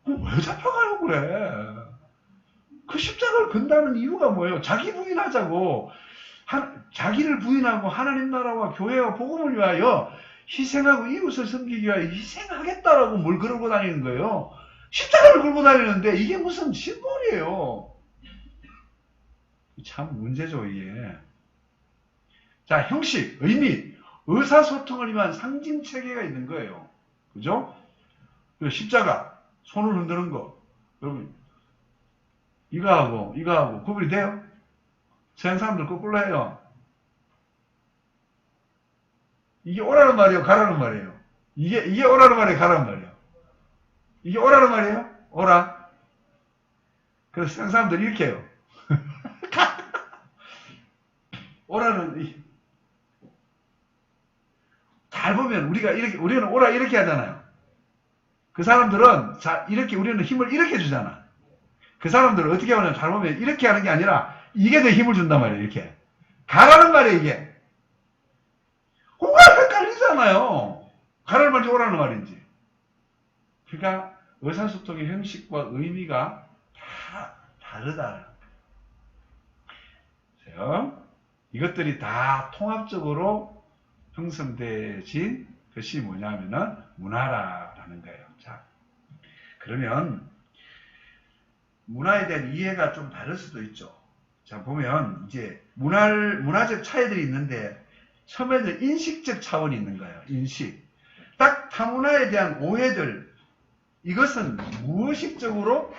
왜 잡혀가려고 그래? 그 십자가를 건다는 이유가 뭐예요? 자기 부인하자고. 자기를 부인하고 하나님 나라와 교회와 복음을 위하여 희생하고 이웃을 섬기기 위하여 희생하겠다라고 뭘 그러고 다니는 거예요. 십자가를 끌고 다니는데 이게 무슨 심볼이에요. 참 문제죠, 이게. 자, 형식, 의미, 의사소통을 위한 상징 체계가 있는 거예요. 그죠? 십자가, 손을 흔드는 거. 여러분, 이거하고 구분이 돼요? 서양 사람들 거꾸로 해요. 이게 오라는 말이에요, 가라는 말이에요. 이게 오라는 말이에요, 가라는 말이에요. 이게 오라는 말이에요? 오라. 그래서 서양 사람들이 이렇게 해요. 오라는, 잘 보면 우리는 오라 이렇게 하잖아요. 그 사람들은, 이렇게 우리는 힘을 이렇게 주잖아. 그 사람들은 어떻게 하냐면 잘 보면 이렇게 하는 게 아니라 이게 더 힘을 준단 말이에요, 이렇게. 가라는 말이에요, 이게. 뭔가 헷갈리잖아요. 가라는 말인지 오라는 말인지. 그러니까 의사소통의 형식과 의미가 다 다르다. 이것들이 다 통합적으로 형성되어진 것이 뭐냐면은 문화라는 거예요. 자, 그러면 문화에 대한 이해가 좀 다를 수도 있죠. 자, 보면 이제 문화적 차이들이 있는데 처음에는 인식적 차원이 있는 거예요. 인식. 딱 타문화에 대한 오해들, 이것은 무의식적으로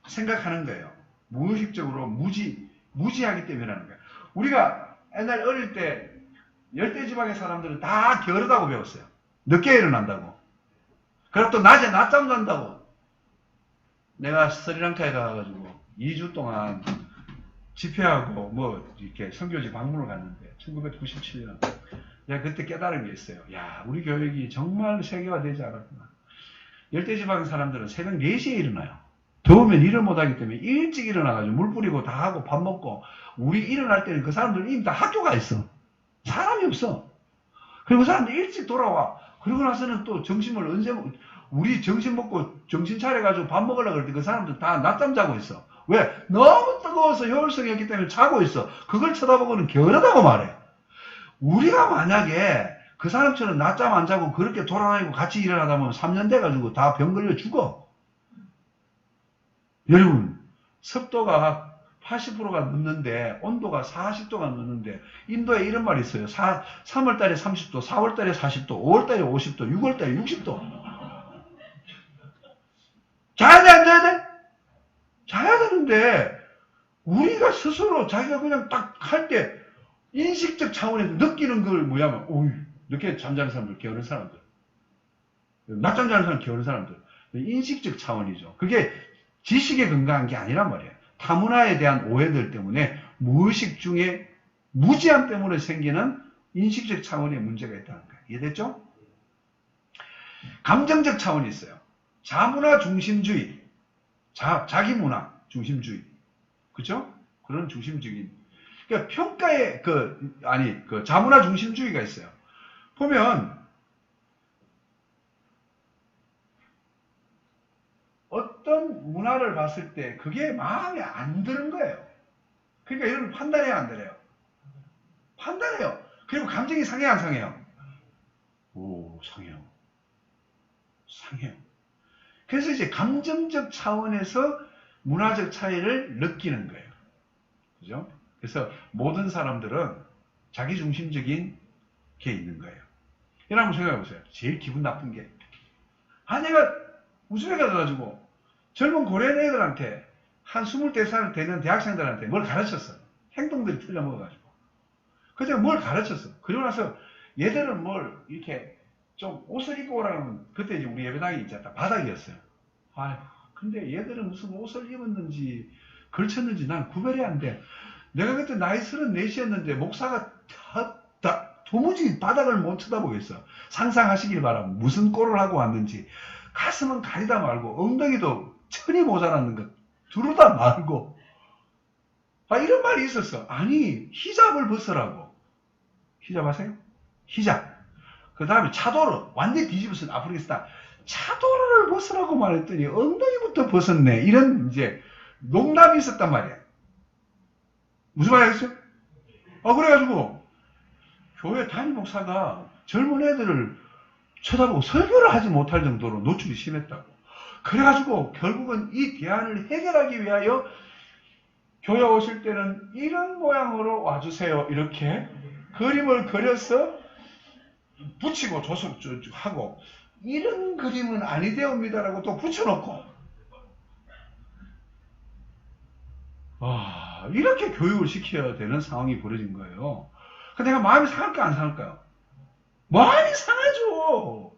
생각하는 거예요. 무의식적으로 무지하기 때문에 하는 거예요. 우리가 옛날 어릴 때 열대지방의 사람들은 다 게으르다고 배웠어요. 늦게 일어난다고. 그리고 또 낮에 낮잠 잔다고. 내가 스리랑카에 가가지고 2주 동안 집회하고 뭐 이렇게 선교지 방문을 갔는데 1997년 내가 그때 깨달은 게 있어요. 야, 우리 교육이 정말 세계화되지 않았구나. 열대지방 사람들은 새벽 4시에 일어나요. 더우면 일을 못하기 때문에 일찍 일어나가지고 물 뿌리고 다 하고 밥 먹고, 우리 일어날 때는 그 사람들은 이미 다 학교가 있어. 사람이 없어. 그리고 그 사람들 일찍 돌아와. 그러고 나서는 또 점심을 우리 점심 먹고 정신 차려가지고 밥 먹으려고 그럴 때 그 사람들 다 낮잠 자고 있어. 왜? 너무 뜨거워서 효율성이 없기 때문에 자고 있어. 그걸 쳐다보고는 게으르다고 말해. 우리가 만약에 그 사람처럼 낮잠 안 자고 그렇게 돌아다니고 같이 일어나다 보면 3년 돼가지고 다 병 걸려 죽어. 여러분, 습도가 80%가 넘는데 온도가 40도가 넘는데, 인도에 이런 말이 있어요. 3월달에 30도, 4월달에 40도, 5월달에 50도, 6월달에 60도. 자야 돼, 안 자야 돼? 자야 되는데 우리가 스스로 자기가 그냥 딱 할 때 인식적 차원에서 느끼는 걸 뭐냐면, 오이, 늦게 잠자는 사람들, 게으른 사람들, 낮잠 자는 사람, 게으른 사람들. 인식적 차원이죠. 그게 지식에 근거한 게 아니란 말이에요. 타문화에 대한 오해들 때문에 무의식 중에 무지함 때문에 생기는 인식적 차원의 문제가 있다는 거예요. 이해됐죠? 감정적 차원이 있어요. 자문화 중심주의, 자기 문화 중심주의, 그죠? 그런 중심적인, 그러니까 평가의 자문화 중심주의가 있어요. 보면 어떤 문화를 봤을 때 그게 마음에 안 드는 거예요. 그러니까 여러분 판단해야 안 되래요. 판단해요. 그리고 감정이 상해요, 안 상해요? 오, 상해요. 상해요. 그래서 이제 감정적 차원에서 문화적 차이를 느끼는 거예요. 그죠? 그래서 모든 사람들은 자기중심적인 게 있는 거예요. 여러분 한번 생각해 보세요. 제일 기분 나쁜 게, 내가 우즈벡에 가가지고 젊은 고려인 애들한테, 한 24살 되는 대학생들한테 뭘 가르쳤어. 행동들이 틀려먹어가지고. 그때 뭘 가르쳤어. 그러고 나서 얘들은 뭘 이렇게 좀 옷을 입고 오라는, 그때 이제 우리 예배당이 있잖아. 바닥이었어요. 근데 얘들은 무슨 옷을 입었는지 걸쳤는지 난 구별이 안 돼. 내가 그때 나이 34이었는데 목사가 도무지 바닥을 못 쳐다보겠어. 상상하시길 바랍니다. 무슨 꼴을 하고 왔는지. 가슴은 가리다 말고 엉덩이도 천이 모자라는 것 두르다 말고. 이런 말이 있었어. 아니, 히잡을 벗으라고. 히잡 아세요? 히잡. 그 다음에 차도를 완전히 뒤집어서 아프리스탄 차도를 벗으라고 말했더니 엉덩이부터 벗었네. 이런 이제 농담이 있었단 말이야. 무슨 말 하겠어요? 그래가지고 교회 담임 목사가 젊은 애들을 쳐다보고 설교를 하지 못할 정도로 노출이 심했다고. 그래가지고 결국은 이 대안을 해결하기 위하여 교회 오실 때는 이런 모양으로 와주세요. 이렇게 그림을 그려서 붙이고 하고, 이런 그림은 아니되옵니다라고 또 붙여놓고, 이렇게 교육을 시켜야 되는 상황이 벌어진 거예요. 근데 내가 마음이 상할까 안 상할까요? 마음이 상하죠.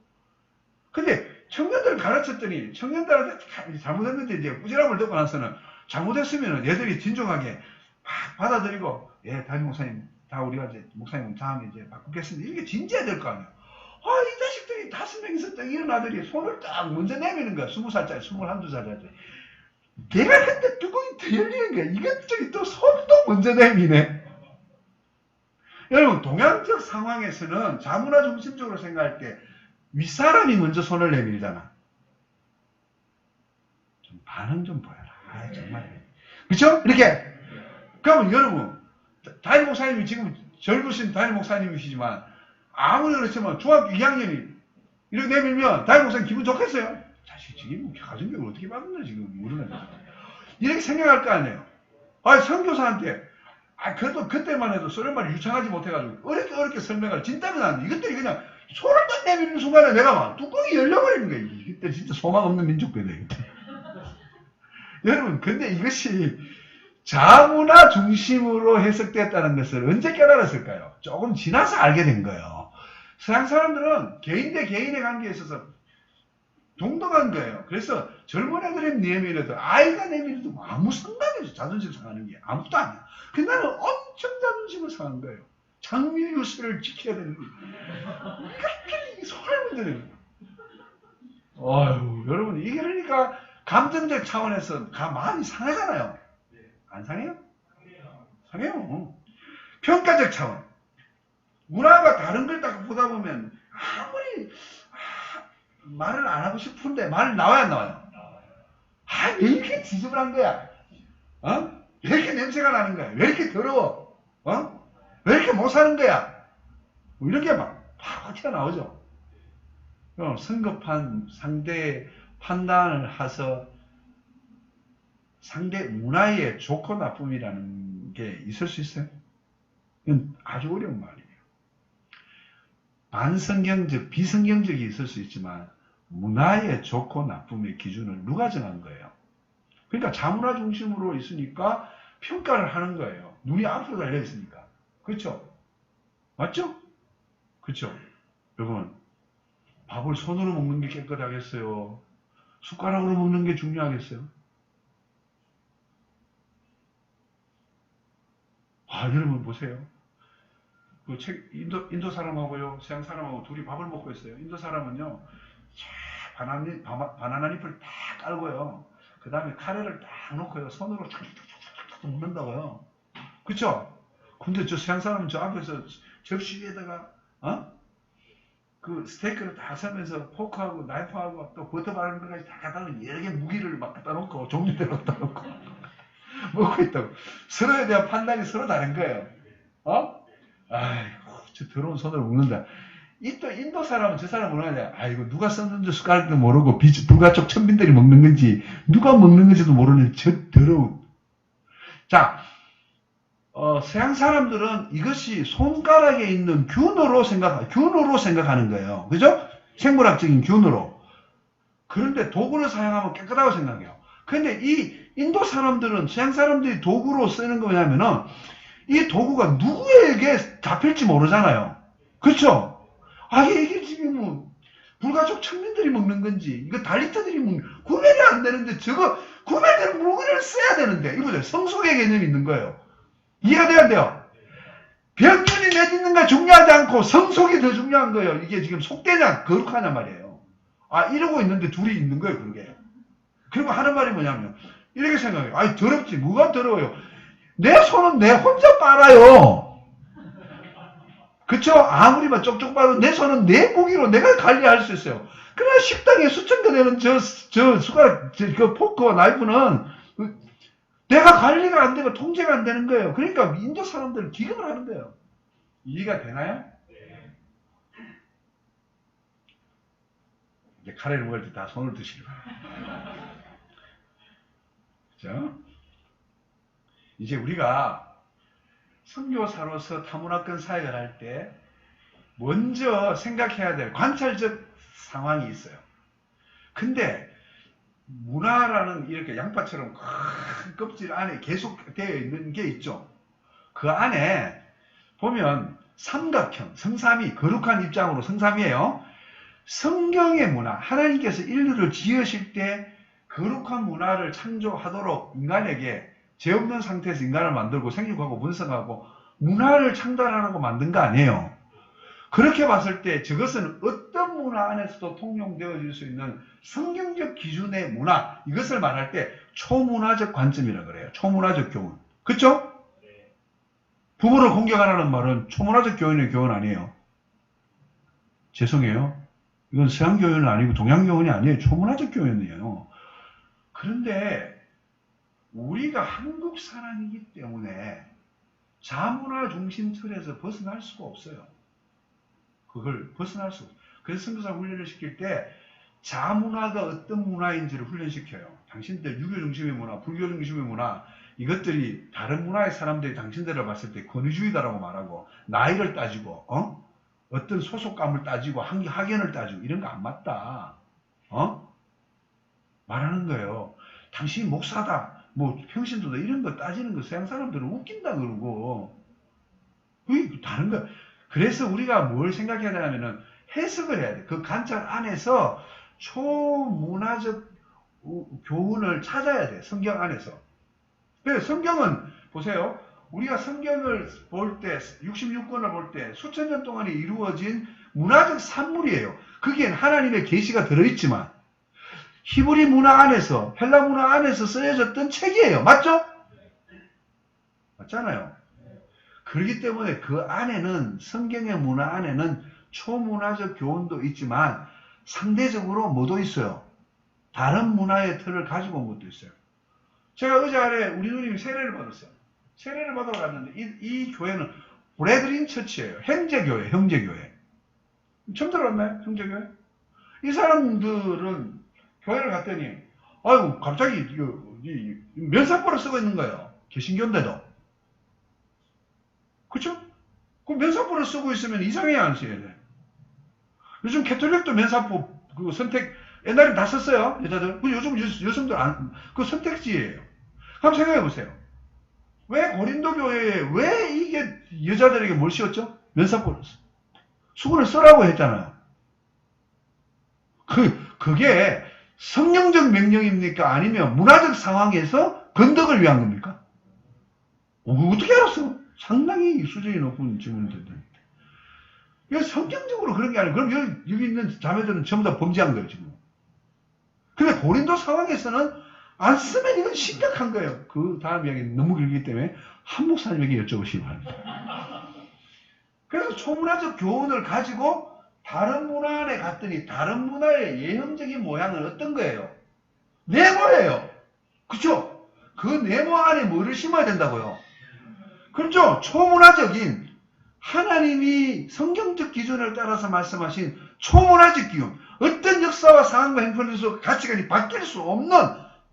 근데 청년들을 가르쳤더니 청년들한테 잘못했는데 이제 꾸지람을 듣고 나서는 잘못했으면 얘들이 진정하게 막 받아들이고, 예, 담임 목사님, 다 우리가 이제 목사님 다음에 이제 바꾸겠습니다. 이게 진지해야 될 거 아니에요. 이 자식들이 5명 있었던 이런 아들이 손을 딱 먼저 내미는 거야. 20살짜리, 21~22살짜리. 걔가 근데 뚜껑이 더 열리는 거야. 이것저기 또 손도 먼저 내미네. 여러분, 동양적 상황에서는 자문화 중심적으로 생각할 때 윗사람이 먼저 손을 내밀잖아. 좀 반응 좀 보여라. 정말. 그쵸? 이렇게. 그러면 여러분, 담임 목사님이 지금 젊으신 담임 목사님이시지만, 아무리 그렇지만 중학교 2학년이 이렇게 내밀면 담임 목사님 기분 좋겠어요? 자식, 지금 가정교육을 어떻게 받는다, 지금. 모르겠네. 이렇게 생각할 거 아니에요. 선교사한테, 그래도 그때만 해도 소련말이 유창하지 못해가지고, 어렵게 설명을 진땀이 나는데, 이것들이 그냥 손을 딱 내미는 순간에 내가 막 뚜껑이 열려버리는 거예요. 이때 진짜 소망 없는 민족배네. 여러분, 근데 이것이 자문화 중심으로 해석됐다는 것을 언제 깨달았을까요? 조금 지나서 알게 된 거예요. 서양 사람들은 개인 대 개인의 관계에 있어서 동등한 거예요. 그래서 젊은 애들이 내밀어도, 아이가 내밀어도 아무 상관이 없어. 자존심 상하는 게 아무것도 아니야. 근데 나는 엄청 자존심을 상한 거예요. 장미 유세를 지켜야 되는 거예요. 이렇게 손을 문드는 거예요. 여러분, 이게 그러니까 감정적 차원에서 마음이 상하잖아요. 안 상해요? 상해요. 평가적 차원. 문화가 다른 걸 딱 보다 보면 아무리 말을 안 하고 싶은데 말을 나와야 안 나와요. 왜 이렇게 지저분한 거야? 왜 이렇게 냄새가 나는 거야? 왜 이렇게 더러워? 왜 이렇게 못 사는 거야? 이렇게 막 튀어나오죠. 그럼 성급한 상대의 판단을 해서 상대 문화의 좋고 나쁨이라는 게 있을 수 있어요? 이건 아주 어려운 말이에요. 반성경적, 비성경적이 있을 수 있지만 문화의 좋고 나쁨의 기준을 누가 정한 거예요? 그러니까 자문화 중심으로 있으니까 평가를 하는 거예요. 눈이 앞으로 달려 있으니까. 그렇죠? 맞죠? 그렇죠? 여러분, 밥을 손으로 먹는 게 깨끗하겠어요? 숟가락으로 먹는 게 중요하겠어요? 여러분 보세요. 인도 사람하고요, 서양 사람하고 둘이 밥을 먹고 있어요. 인도 사람은요, 바나나 잎을 딱 깔고요. 그 다음에 카레를 딱 놓고요. 손으로 탁탁탁탁 먹는다고요. 그쵸? 근데 저 서양 사람은 저 앞에서 접시 위에다가, 그 스테이크를 다 서면서 포크하고 나이프하고 또 버터 바르는 것까지 다 갖다 놓고 여러 개 무기를 막 갖다 놓고 종류대로 갖다 놓고 먹고 있다고. 서로에 대한 판단이 서로 다른 거예요. 아이고, 저 더러운 손으로 먹는다. 또 인도 사람은 저 사람 뭐라 하냐. 아이고, 누가 썼는지 숟가락도 모르고 불가촉 천민들이 먹는 건지 누가 먹는 건지도 모르는 저 더러운. 자, 서양 사람들은 이것이 손가락에 있는 균으로 생각하는 거예요. 그죠? 생물학적인 균으로. 그런데 도구를 사용하면 깨끗하다고 생각해요. 그런데 이 인도 사람들은, 서양 사람들이 도구로 쓰는 거 뭐냐면은, 이 도구가 누구에게 잡힐지 모르잖아요. 그렇죠? 이게 지금 뭐 불가촉 천민들이 먹는 건지, 이거 달리트들이 먹는, 구별이 안 되는데, 저거 구별되는 무기를 써야 되는데, 이거죠. 성숙의 개념이 있는 거예요. 이해가 돼야 돼요. 병균이 맺있는가 중요하지 않고 성속이 더 중요한 거예요. 이게 지금 속되냐 거룩하냐 말이에요. 이러고 있는데 둘이 있는 거예요. 그게. 그리고 하는 말이 뭐냐면 이렇게 생각해요. 더럽지. 뭐가 더러워요. 내 손은 내 혼자 빨아요. 그쵸? 아무리 막 쪽쪽 빨아도 내 손은 내 무기로 내가 관리할 수 있어요. 그러나 식당에 수천 개 되는 저 숟가락, 그 포크와 나이프는 내가 관리가 안 되고 통제가 안 되는 거예요. 그러니까 인도 사람들은 기금을 하는 거예요. 이해가 되나요? 카레를 먹을 때 다 손을 드시려고. 그죠? 이제 우리가 선교사로서 타문화권 사역을 할 때 먼저 생각해야 될 관찰적 상황이 있어요. 근데 문화라는 이렇게 양파처럼 큰 껍질 안에 계속 되어 있는 게 있죠. 그 안에 보면 삼각형, 성삼위, 거룩한 입장으로 성삼위예요. 성경의 문화, 하나님께서 인류를 지으실 때 거룩한 문화를 창조하도록 인간에게 죄 없는 상태에서 인간을 만들고 생육하고 분성하고 문화를 창달하라고 만든 거 아니에요. 그렇게 봤을 때 저것은 어떤 문화 안에서도 통용되어질 수 있는 성경적 기준의 문화, 이것을 말할 때 초문화적 관점이라고 그래요. 초문화적 교훈. 그렇죠? 부모를 공격하라는 말은 초문화적 교훈의 교훈 아니에요. 죄송해요. 이건 서양 교훈은 아니고 동양 교훈이 아니에요. 초문화적 교훈이에요. 그런데 우리가 한국 사람이기 때문에 자문화 중심 틀에서 벗어날 수가 없어요. 그걸 벗어날 수 없어요. 그래서 선교사 훈련을 시킬 때 자문화가 어떤 문화인지를 훈련시켜요. 당신들 유교 중심의 문화, 불교 중심의 문화, 이것들이 다른 문화의 사람들이 당신들을 봤을 때 권위주의다라고 말하고 나이를 따지고 어떤 소속감을 따지고 학연을 따지고 이런 거 안 맞다. 말하는 거예요. 당신이 목사다, 뭐 평신도다 이런 거 따지는 거 서양 사람들은 웃긴다 그러고 다른 거. 그래서 우리가 뭘 생각해야 되냐면은 해석을 해야 돼. 그 관찰 안에서 초문화적 교훈을 찾아야 돼. 성경 안에서. 그래서 성경은 보세요. 우리가 성경을 볼 때 66권을 볼 때 수천 년 동안에 이루어진 문화적 산물이에요. 거기엔 하나님의 계시가 들어있지만 히브리 문화 안에서 헬라 문화 안에서 쓰여졌던 책이에요. 맞죠? 맞잖아요. 그렇기 때문에 그 안에는 성경의 문화 안에는 초문화적 교훈도 있지만 상대적으로 뭐도 있어요. 다른 문화의 틀을 가지고 온 것도 있어요. 제가 어제 아래 우리 누님이 세례를 받았어요. 세례를 받으러 갔는데 이 교회는 브레드린 처치예요. 형제교회, 형제교회. 처음 들어봤나요? 형제교회? 이 사람들은 교회를 갔더니 아이고 갑자기 면사포를 쓰고 있는 거예요. 개신교인데도. 그쵸? 그 면사포를 쓰고 있으면 이상해야 안 써야 돼. 요즘 캐톨릭도 면사포 그 선택 옛날엔 다 썼어요. 여자들. 요즘 여성들 그 선택지예요. 한번 생각해 보세요. 왜 고린도 교회에 왜 이게 여자들에게 뭘 씌웠죠? 면사포를 수건을 쓰라고 했잖아요. 그게 성령적 명령입니까? 아니면 문화적 상황에서 건덕을 위한 겁니까? 어떻게 알았어? 상당히 수준이 높은 질문인데. 이거 성경적으로 그런 게 아니에요. 그럼 여기 있는 자매들은 전부 다 범죄한 거예요, 지금. 근데 고린도 상황에서는 안 쓰면 이건 심각한 거예요. 그 다음 이야기 너무 길기 때문에 한 목사님에게 여쭤보시기 바랍니다. 그래서 초문화적 교훈을 가지고 다른 문화 안에 갔더니 다른 문화의 예형적인 모양은 어떤 거예요? 네모예요. 그쵸? 그 네모 안에 뭐를 심어야 된다고요? 그렇죠? 초문화적인 하나님이 성경적 기준을 따라서 말씀하신 초문화적 기준, 어떤 역사와 상황과 형편에서 가치관이 바뀔 수 없는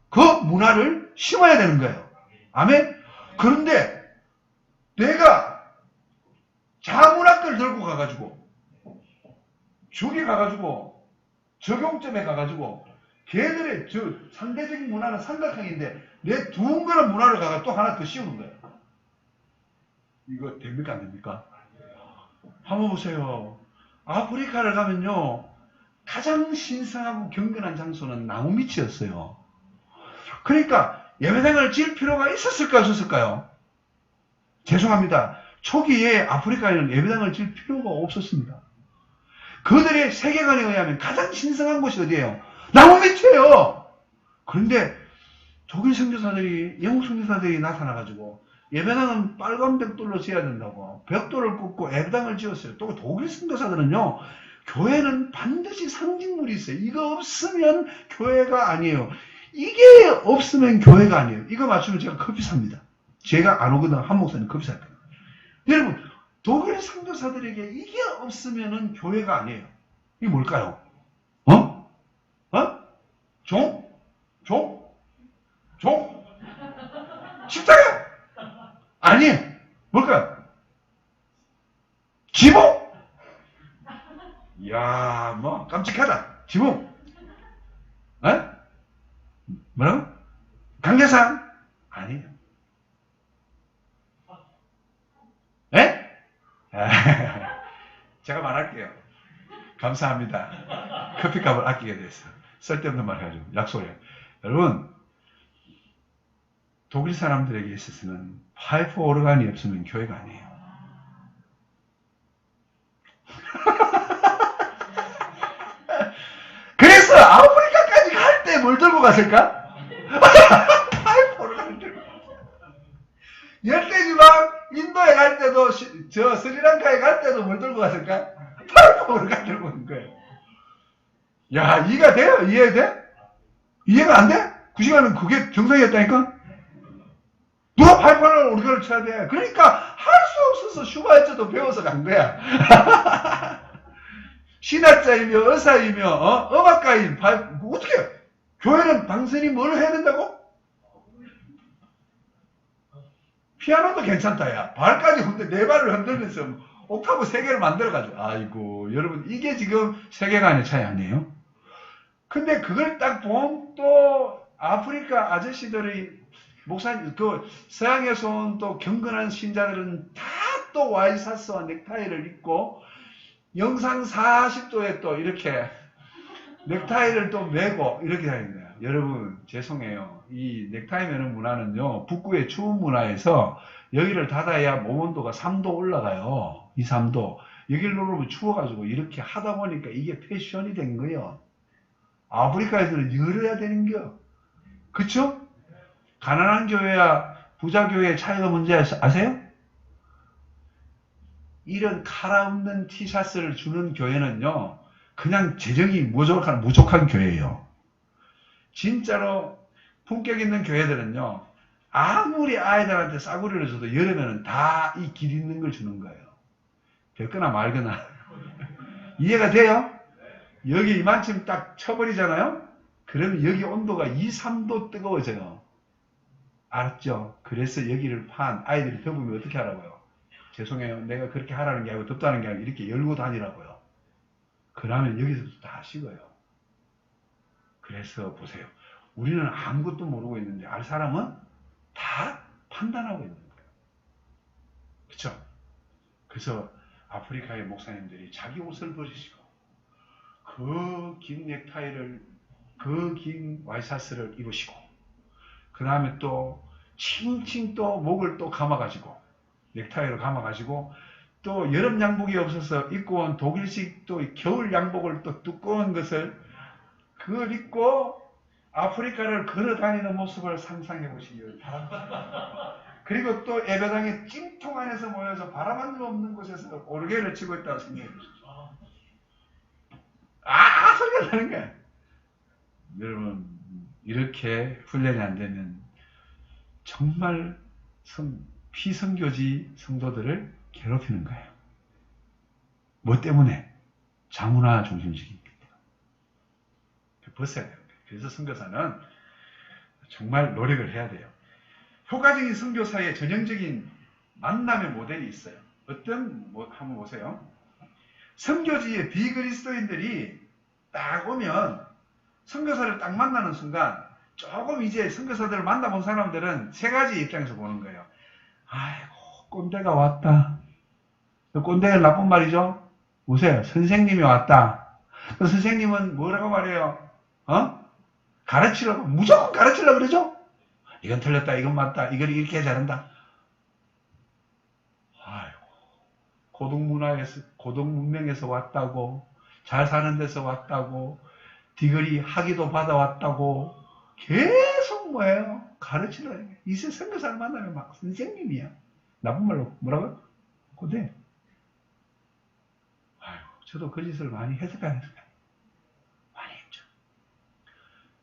그 문화를 심어야 되는 거예요. 아멘? 그런데 내가 자문학을 들고 가가지고 저기 가가지고 적용점에 가가지고 걔들의 저 상대적인 문화는 삼각형인데 내 둥그런 문화를 가가 또 하나 더 씌우는 거예요. 이거 됩니까 안 됩니까? 한번 보세요. 아프리카를 가면요 가장 신성하고 경건한 장소는 나무밑이었어요. 그러니까 예배당을 지을 필요가 있었을까요? 없었을까요? 죄송합니다. 초기에 아프리카에는 예배당을 지을 필요가 없었습니다. 그들의 세계관에 의하면 가장 신성한 곳이 어디예요? 나무밑이에요. 그런데 독일 선교사들이, 영국 선교사들이 나타나가지고 예배당은 빨간 벽돌로 지어야 된다고 벽돌을 꽂고 예배당을 지었어요. 또 독일 선교사들은요, 교회는 반드시 상징물이 있어요. 이거 없으면 교회가 아니에요. 이게 없으면 교회가 아니에요. 이거 맞추면 제가 커피 삽니다. 제가 안 오거든 한 목사님 커피 살 거예요. 여러분, 독일 선교사들에게 이게 없으면은 교회가 아니에요. 이게 뭘까요? 종? 종? 종? 십자가? 아니에요. 뭘까요? 지붕? 이야, 뭐, 깜찍하다. 지붕? 에? 뭐라고? 강대상? 아니에요. 에? 제가 말할게요. 감사합니다. 커피값을 아끼게 됐어. 쓸데없는 말 해가지고. 약속해요. 여러분, 독일 사람들에게 있어서는 파이프 오르간이 없으면 교회가 아니에요. 그래서 아프리카까지 갈 때 뭘 들고 갔을까? 파이프 오르간을 들고. 열대지방 인도에 갈 때도 저 스리랑카에 갈 때도 뭘 들고 갔을까? 파이프 오르간 들고 온 거예요. 야, 이해가 돼요? 이해돼? 이해가 안 돼? 그 시간은 그게 정상이었다니까? 누가 파이프를 오르간을 쳐야 돼? 그러니까 할 수 없어서 슈바이처도 배워서 간 거야. 신학자이며 의사이며 음악가인 파이프 어떻게 해? 교회는 당신이 뭘 해야 된다고? 피아노도 괜찮다 야. 발까지 네 발을 흔들면서 옥타브 3개를 만들어가지고 아이고 여러분 이게 지금 세계관의 차이 아니에요? 근데 그걸 딱 보면 또 아프리카 아저씨들이 목사님 그 서양에서 온 또 경건한 신자들은 다 또 와이셔츠와 넥타이를 입고 영상 40도에 또 이렇게 넥타이를 또 메고 이렇게 다니는 거예요. 여러분 죄송해요. 이 넥타이 매는 문화는요. 북구의 추운 문화에서 여기를 닫아야 몸 온도가 3도 올라가요. 2, 3도. 여기를 누르면 추워가지고 이렇게 하다 보니까 이게 패션이 된 거예요. 아프리카에서는 열어야 되는 거. 그쵸? 가난한 교회와 부자 교회의 차이가 뭔지 아세요? 이런 카라 없는 티셔츠를 주는 교회는요. 그냥 재정이 부족한 교회예요. 진짜로 품격 있는 교회들은요. 아무리 아이들한테 싸구려를 줘도 여름에는 다 이 길 있는 걸 주는 거예요. 됐거나 말거나. 이해가 돼요? 여기 이만큼 딱 쳐버리잖아요? 그러면 여기 온도가 2, 3도 뜨거워져요. 알았죠? 그래서 여기를 판 아이들이 덮으면 어떻게 하라고요? 죄송해요. 내가 그렇게 하라는 게 아니고 덥다는 게 아니고 이렇게 열고 다니라고요. 그러면 여기서도 다 식어요. 그래서 보세요. 우리는 아무것도 모르고 있는데 알 사람은 다 판단하고 있는 거예요. 그렇죠? 그래서 아프리카의 목사님들이 자기 옷을 버리시고 그 긴 넥타이를 그 긴 와이셔츠를 입으시고 그 다음에 또 칭칭 또 목을 또 감아가지고 넥타이로 감아가지고 또 여름 양복이 없어서 입고 온 독일식 또 겨울 양복을 또 두꺼운 것을 그걸 입고 아프리카를 걸어다니는 모습을 상상해 보시기 바랍니다. 그리고 또 예배당에 찜통 안에서 모여서 바람 한 점 없는 곳에서 오르게를 치고 있다고 생각해 보십시오. 소리가 나는 거야. 여러분 이렇게 훈련이 안 되면 정말 피선교지 성도들을 괴롭히는 거예요. 뭐 때문에? 자문화 중심적인 거예요. 벗어야 돼요. 그래서 선교사는 정말 노력을 해야 돼요. 효과적인 선교사의 전형적인 만남의 모델이 있어요. 한번 보세요. 선교지의 비그리스도인들이 딱 오면 선교사를 딱 만나는 순간 조금 이제 선교사들을 만나본 사람들은 세 가지 입장에서 보는 거예요. 아이고 꼰대가 왔다. 꼰대는 나쁜 말이죠. 보세요. 선생님이 왔다. 그 선생님은 뭐라고 말해요? 가르치라고 무조건 가르치려고 그러죠. 이건 틀렸다. 이건 맞다. 이걸 이렇게 잘한다. 아이고 고등문화에서 고등문명에서 왔다고 잘 사는 데서 왔다고 디그리 학위도 받아왔다고 계속 뭐예요? 가르치려고. 이세 선교사를 만나면 막 선생님이야. 나쁜 말로 뭐라고요? 꼰대. 아이고 저도 그 짓을 많이 했을까 많이 했죠.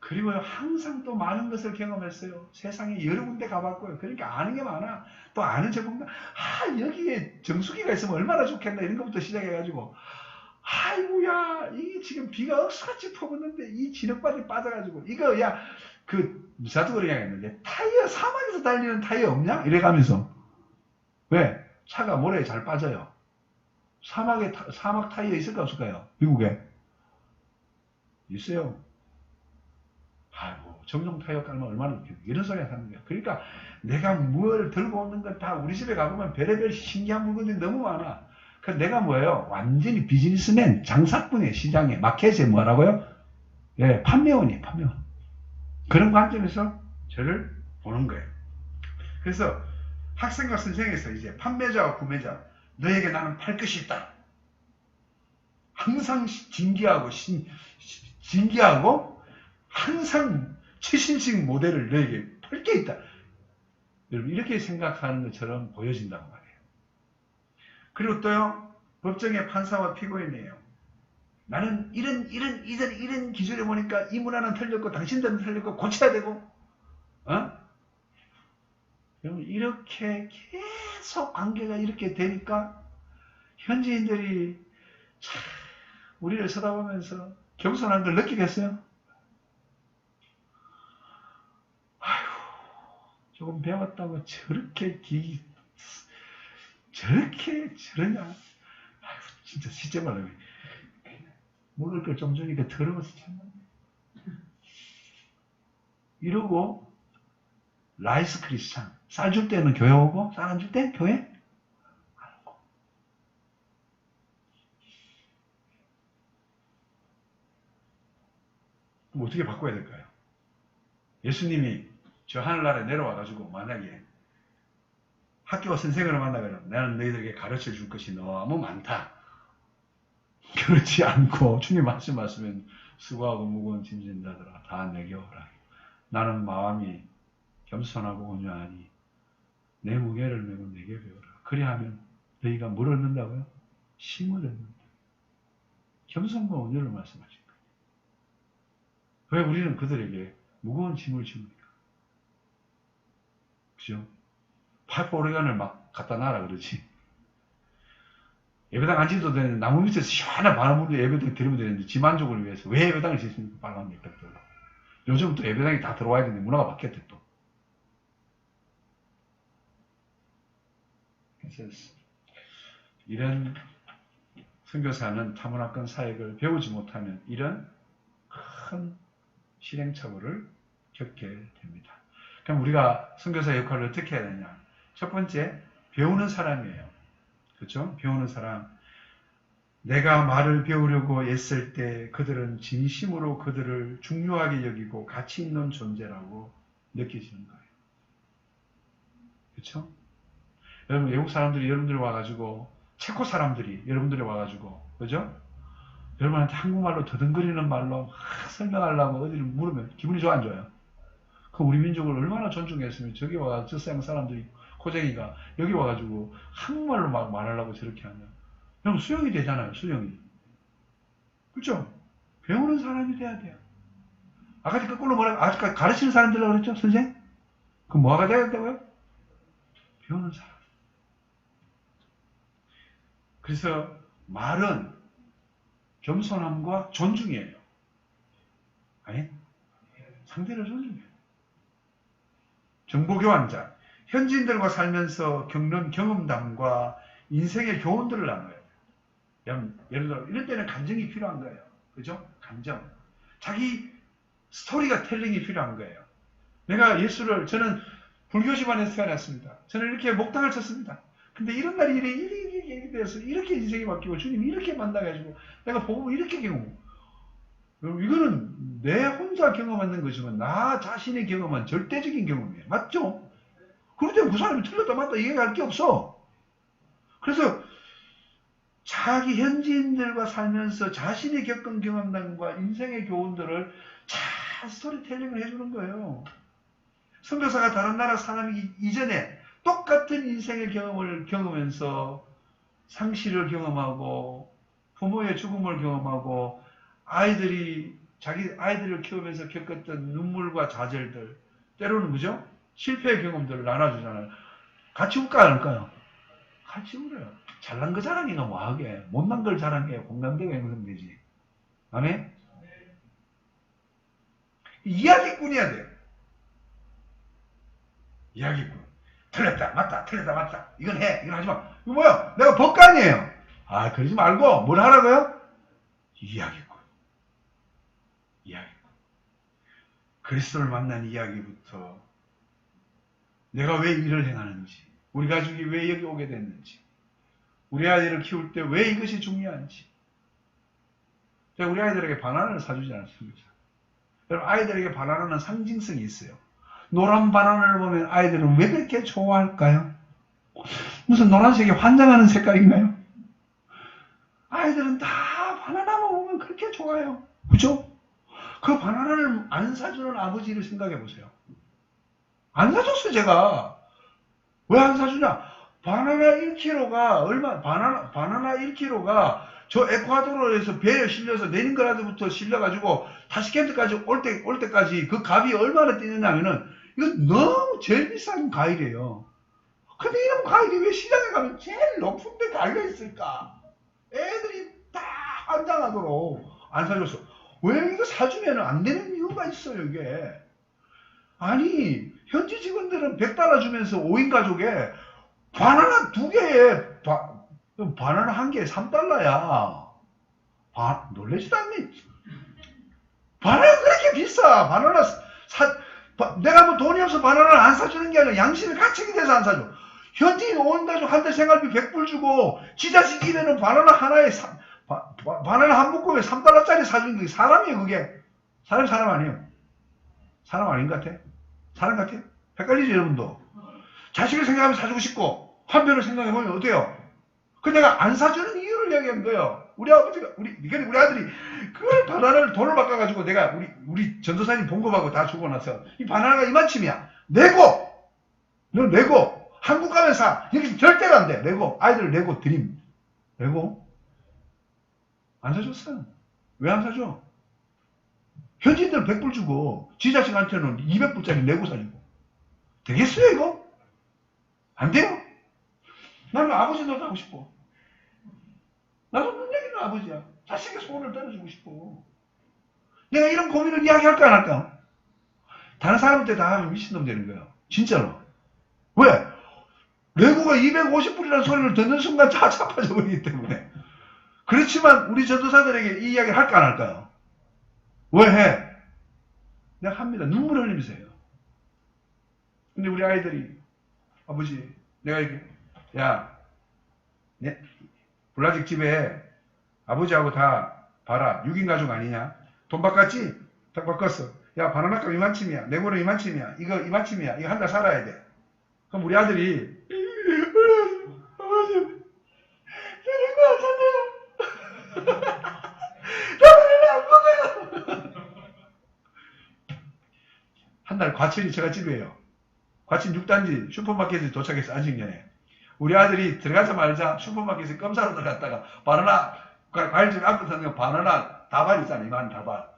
그리고 항상 또 많은 것을 경험했어요. 세상에 여러 군데 가봤고요. 그러니까 아는 게 많아. 또 아는 제품들 여기에 정수기가 있으면 얼마나 좋겠나 이런 것부터 시작해가지고 아이고야, 이게 지금 비가 억수같이 퍼붓는데 이 진흙바닥에 빠져가지고 이거 야 그 무사도 그러냐겠는데 타이어 사막에서 달리는 타이어 없냐? 이래가면서 왜? 차가 모래에 잘 빠져요. 사막 타이어 있을까 없을까요? 미국에 있어요. 아이고 정동 타이어 깔면 얼마나 웃겨. 이런 소리가 하는 거야. 그러니까 내가 뭘 들고 오는 건 다 우리 집에 가보면 별의별 신기한 물건들이 너무 많아. 그 내가 뭐예요? 완전히 비즈니스맨, 장사꾼의 시장에 마켓에 뭐라고요? 예, 판매원이에요, 판매원. 그런 관점에서 저를 보는 거예요. 그래서 학생과 선생에서 이제 판매자와 구매자, 너에게 나는 팔 것이 있다. 항상 진기하고 항상 최신식 모델을 너에게 팔 게 있다. 여러분 이렇게 생각하는 것처럼 보여진다고 말이에요. 그리고 또요, 법정의 판사와 피고인이에요. 나는 이런 기준에 보니까 이 문화는 틀렸고 당신들은 틀렸고 고쳐야 되고, 여러분 이렇게 계속 관계가 이렇게 되니까 현지인들이 참 우리를 쳐다보면서 겸손한 걸 느끼겠어요? 아휴, 조금 배웠다고 저렇게 저러냐? 아휴, 진짜 진짜 말로 먹을 걸 좀 주니까 더러워서 참나. 이러고 라이스 크리스찬 쌀 줄 때는 교회 오고 쌀 안 줄 때 교회 안 오고. 그럼 어떻게 바꿔야 될까요? 예수님이 저 하늘나라에 내려와가지고 만약에 학교 선생으로 만나면 나는 너희들에게 가르쳐 줄 것이 너무 많다. 그렇지 않고 주님 말씀하시면 수고하고 무거운 짐 진자들아 다 내게 오라. 나는 마음이 겸손하고 온유하니 내 무게를 메고 내게 배우라. 그리하면 너희가 뭘 얻는다고요? 힘을 얻는다. 겸손과 온유를 말씀하신 거예요. 왜 우리는 그들에게 무거운 짐을 줍니까? 그죠? 파이프 오레간을 막 갖다 놔라 그러지. 예배당 앉지도 되는데 나무 밑에서 시원한 바람으로 예배당 들으면 되는데 지 만족을 위해서 왜 예배당을 짓습니까? 빨간 예배당. 요즘 또 예배당이 다 들어와야 되는데 문화가 바뀌었대 또. 그래서 이런 선교사는 타문화권 사역을 배우지 못하면 이런 큰 실행착오를 겪게 됩니다. 그럼 우리가 선교사 역할을 어떻게 해야 되냐? 첫 번째, 배우는 사람이에요. 그렇죠? 배우는 사람. 내가 말을 배우려고 애쓸 때 그들은 진심으로 그들을 중요하게 여기고 가치 있는 존재라고 느끼시는 거예요. 그렇죠? 여러분 외국 사람들이 여러분들이 와가지고 체코 사람들이 여러분들이 와가지고 그죠? 여러분한테 한국말로 더듬거리는 말로 설명하려고 어디를 물으면 기분이 좋아 안 좋아요? 그 우리 민족을 얼마나 존중했으면 저기 와가지고 저 서양 사람들이 고쟁이가 여기 와가지고 한국말로 막 말하려고 저렇게 하면 여러분 수용이 되잖아요. 수용이. 그렇죠? 배우는 사람이 돼야 돼요. 아까 거꾸로 뭐라고 아까 가르치는 사람들이라고 그랬죠? 선생? 그럼 뭐가 돼야 된다고요? 배우는 사람. 그래서 말은 겸손함과 존중이에요. 아니? 상대를 존중해요. 정보교환자. 현지인들과 살면서 겪는 경험담과 인생의 교훈들을 나눠요. 예를 들어 이럴 때는 감정이 필요한 거예요. 그죠? 감정. 자기 스토리가 텔링이 필요한 거예요. 저는 불교 집안에서 태어났습니다. 저는 이렇게 목당을 쳤습니다. 근데 이런 날이 이렇게 돼서 이렇게 인생이 바뀌고 주님이 이렇게 만나가지고 내가 보고 이렇게 경험. 이거는 내 혼자 경험하는 것이면 나 자신의 경험은 절대적인 경험이에요. 맞죠? 그럴 때는 그 사람이 틀렸다 맞다 얘기할 게 없어. 그래서 자기 현지인들과 살면서 자신이 겪은 경험담과 인생의 교훈들을 잘 스토리텔링을 해주는 거예요. 선교사가 다른 나라 사람이기 이전에 똑같은 인생의 경험을 경험하면서 상실을 경험하고 부모의 죽음을 경험하고 자기 아이들을 키우면서 겪었던 눈물과 좌절들 때로는 그죠? 실패의 경험들을 나눠주잖아요. 같이 울까요? 안 울까요? 같이 울어요. 잘난 거 자랑이가 뭐하게. 못난 걸 자랑해야 공감대가 형성되지. 아멘? 이야기꾼이어야 돼요. 이야기꾼. 틀렸다, 맞다, 틀렸다, 맞다. 이건 해, 이건 하지 마. 이거 뭐야? 내가 법관이에요. 아, 그러지 말고, 뭘 하라고요? 이야기꾼. 이야기꾼. 그리스도를 만난 이야기부터 내가 왜 일을 행하는지, 우리 가족이 왜 여기 오게 됐는지, 우리 아이들을 키울 때 왜 이것이 중요한지. 제가 우리 아이들에게 바나나를 사주지 않습니다. 여러분, 아이들에게 바나나는 상징성이 있어요. 노란 바나나를 보면 아이들은 왜 그렇게 좋아할까요? 무슨 노란색이 환장하는 색깔인가요? 아이들은 다 바나나만 보면 그렇게 좋아해요. 그죠? 그 바나나를 안 사주는 아버지를 생각해 보세요. 안 사줬어요, 제가. 왜 안 사주냐? 바나나 1kg가 바나나 1kg가 저 에콰도르에서 배에 실려서 레닌그라드부터 실려가지고 타시켄트까지 올 때까지 그 값이 얼마나 뛰느냐면은 이거 너무 제일 비싼 과일이에요. 근데 이런 과일이 왜 시장에 가면 제일 높은 데 달려있을까? 애들이 다 환장하도록 안 사줬어. 왜 이거 사주면 안 되는 이유가 있어요, 이게. 아니, 현지 직원들은 $100 주면서 5인 가족에 바나나 2개에, 바나나 1개에 $3야. 놀라지도 않니? 바나나 그렇게 비싸. 바나나 내가 뭐 돈이 없어 바나나를 안 사주는 게 아니라 양심이 가책이 돼서 안 사줘. 현지인 5인 가족 한 달 생활비 100불 주고 지 자식 입에는 바나나 하나에 바나나 한 묶음에 $3짜리 사주는 게 사람이에요, 그게. 사람 아니에요. 사람 아닌 것 같아? 사람 같아? 헷갈리지, 여러분도? 자식을 생각하면 사주고 싶고, 한편을 생각해보면 어때요? 그 내가 안 사주는 이유를 이야기한 거예요. 우리 아버지가, 우리 아들이, 그걸 바나나를 돈을 바꿔가지고 내가 우리 전도사님 봉급하고 다 주고 나서, 이 바나나가 이만큼이야. 내고! 너 내고! 한국 가면 사! 여기 절대로 안 돼! 내고! 아이들 내고 드림. 내고? 안 사줬어. 왜 안 사줘? 현지인들은 100불 주고 지 자식한테는 200불짜리 내고 사주고. 되겠어요, 이거? 안 돼요? 나는 아버지 노릇하고 싶어. 나도 능력 있는 아버지야. 자식의 소원을 들어주고 싶어. 내가 이런 고민을 이야기할까 안 할까? 다른 사람한테 다 하면 미친놈 되는 거야. 진짜로. 왜? 레고가 250불이라는 소리를 듣는 순간 다 자빠져 버리기 때문에. 그렇지만 우리 전도사들에게 이 이야기를 할까 안 할까요? 왜 해? 내가 합니다. 눈물 흘리면서 해요. 근데 우리 아이들이, 아버지, 내가 이렇게, 야, 불라직 집에 아버지하고 다 봐라. 6인 가족 아니냐? 돈 바꿨지? 다 바꿨어. 야, 바나나 값 이만큼이야. 내고는 이만큼이야. 이거 이만큼이야. 이거 한 달 살아야 돼. 그럼 우리 아들이, 아버지, 이런 거 안 산대요. 나 바나나 안 먹어요. 한 달 과천이 제가 집이에요. 과천 6단지 슈퍼마켓에 도착해서 앉은 전에 우리 아들이 들어가자마자 슈퍼마켓에 껌사로 들어갔다가 바나나 과일집 앞에 서는 바나나 다발 있잖아. 이만 다발.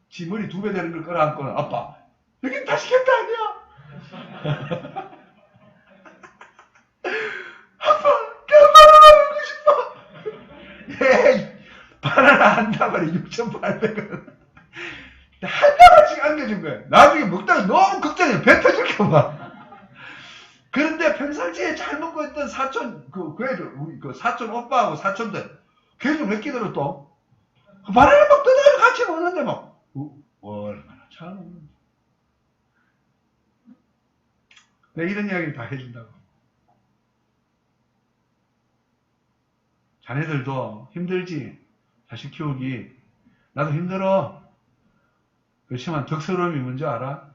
지 머리 2배 되는 걸 끌어안고는 아빠 여긴 타시켄트 아니야. 아빠 나 바나나 먹고 싶어. 에이 바나나 한 다발에 6,800원. 한 다발씩 안겨준 거예요. 나중에 먹다가 너무 걱정해. 배 터질까봐. 그런데 평상시에 잘 먹고 있던 사촌, 우리 사촌 오빠하고 사촌들, 걔들 몇 끼들어 또? 바나나 막 뜯어가지고 같이 먹는데 막, 얼마나 잘 먹는데. 내가 이런 이야기를 다 해준다고. 자네들도 힘들지? 자식 키우기. 나도 힘들어. 그렇지만 덕스러움이 뭔지 알아?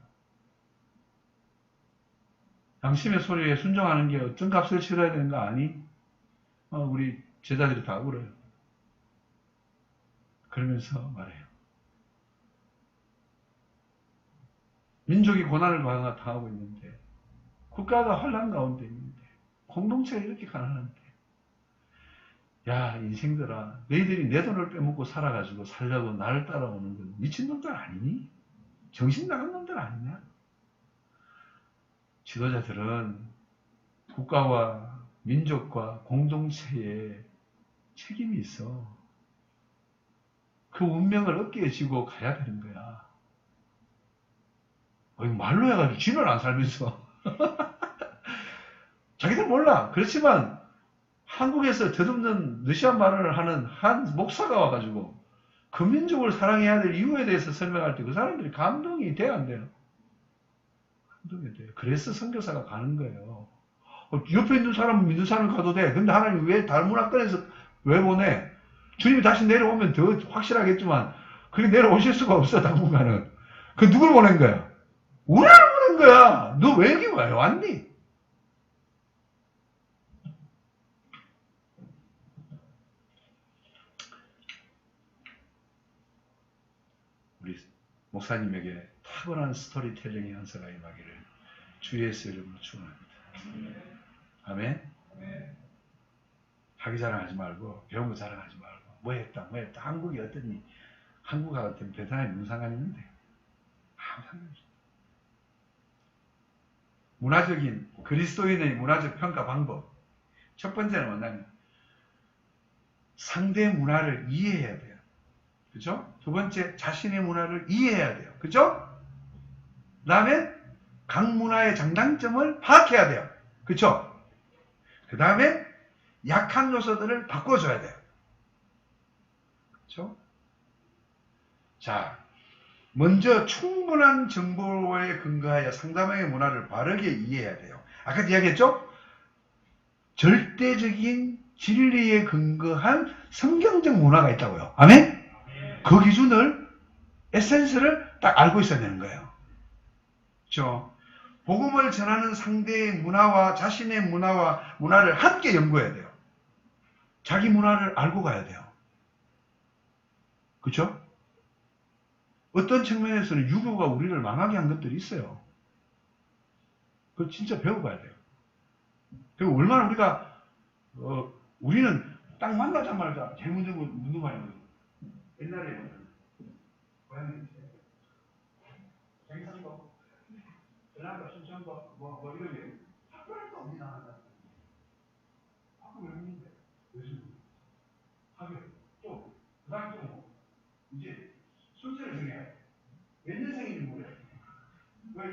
양심의 소리에 순종하는 게 어떤 값을 치러야 되는 거 아니? 우리 제자들이 다 울어요. 그러면서 말해요. 민족이 고난을 당하고 있는데, 국가가 혼란 가운데 있는데, 공동체가 이렇게 가난한데, 야, 인생들아, 너희들이 내 돈을 빼먹고 살아가지고 살려고 나를 따라오는 건 미친놈들 아니니? 정신 나간 놈들 아니냐? 지도자들은 국가와 민족과 공동체에 책임이 있어. 그 운명을 어깨에 지고 가야 되는 거야. 말로 해가지고 지는 안 살면서. 자기들 몰라. 그렇지만 한국에서 더듬는 느시안 말을 하는 한 목사가 와가지고 그 민족을 사랑해야 될 이유에 대해서 설명할 때 그 사람들이 감동이 돼야 안 돼요. 감동이 돼요. 그래서 선교사가 가는 거예요. 옆에 있는 사람은 믿는 사람 가도 돼. 근데 하나님 왜 다른 문화권에서 왜 보내? 주님이 다시 내려오면 더 확실하겠지만 그렇게 내려오실 수가 없어 당분간은. 그 누굴 보낸 거야? 우리를 보낸 거야. 너 왜 여기 왜 왔니? 우리 목사님에게 탁월한 스토리텔링의 연서가 임하기를 주 예수 이름으로 축원합니다. 아멘. 자기 자랑하지 말고 배운 거 자랑하지 말고 뭐 했다 한국이 어떠니? 한국과 같은 베트남에 무슨 상관이 있는데? 아무 상관이 없어. 문화적인 그리스도인의 문화적 평가 방법. 첫 번째는 뭐냐면 상대 문화를 이해해야 돼요. 그죠? 두 번째 자신의 문화를 이해해야 돼요. 그죠? 그 다음에 각 문화의 장단점을 파악해야 돼요. 그쵸? 그 다음에 약한 요소들을 바꿔줘야 돼요. 그쵸? 자, 먼저 충분한 정보에 근거하여 상대방의 문화를 바르게 이해해야 돼요. 아까 이야기했죠? 절대적인 진리에 근거한 성경적 문화가 있다고요. 아멘? 그 기준을, 에센스를 딱 알고 있어야 되는 거예요. 그렇죠? 복음을 전하는 상대의 문화와 자신의 문화를 함께 연구해야 돼요. 자기 문화를 알고 가야 돼요. 그렇죠? 어떤 측면에서는 유교가 우리를 망하게 한 것들이 있어요. 그거 진짜 배워가야 돼요. 그리고 얼마나 우리는 딱 만나자마자 제일 먼저 묻는 말이거든요. 옛날에 고향이 경상도, 전라도, 순천도 뭐 이런 학교를 또 어디 나간다. 학교 왜 묻는데? 학교 또 그다음 또 이제 순서를 정해야 돼. 몇 년생인지 모르겠어.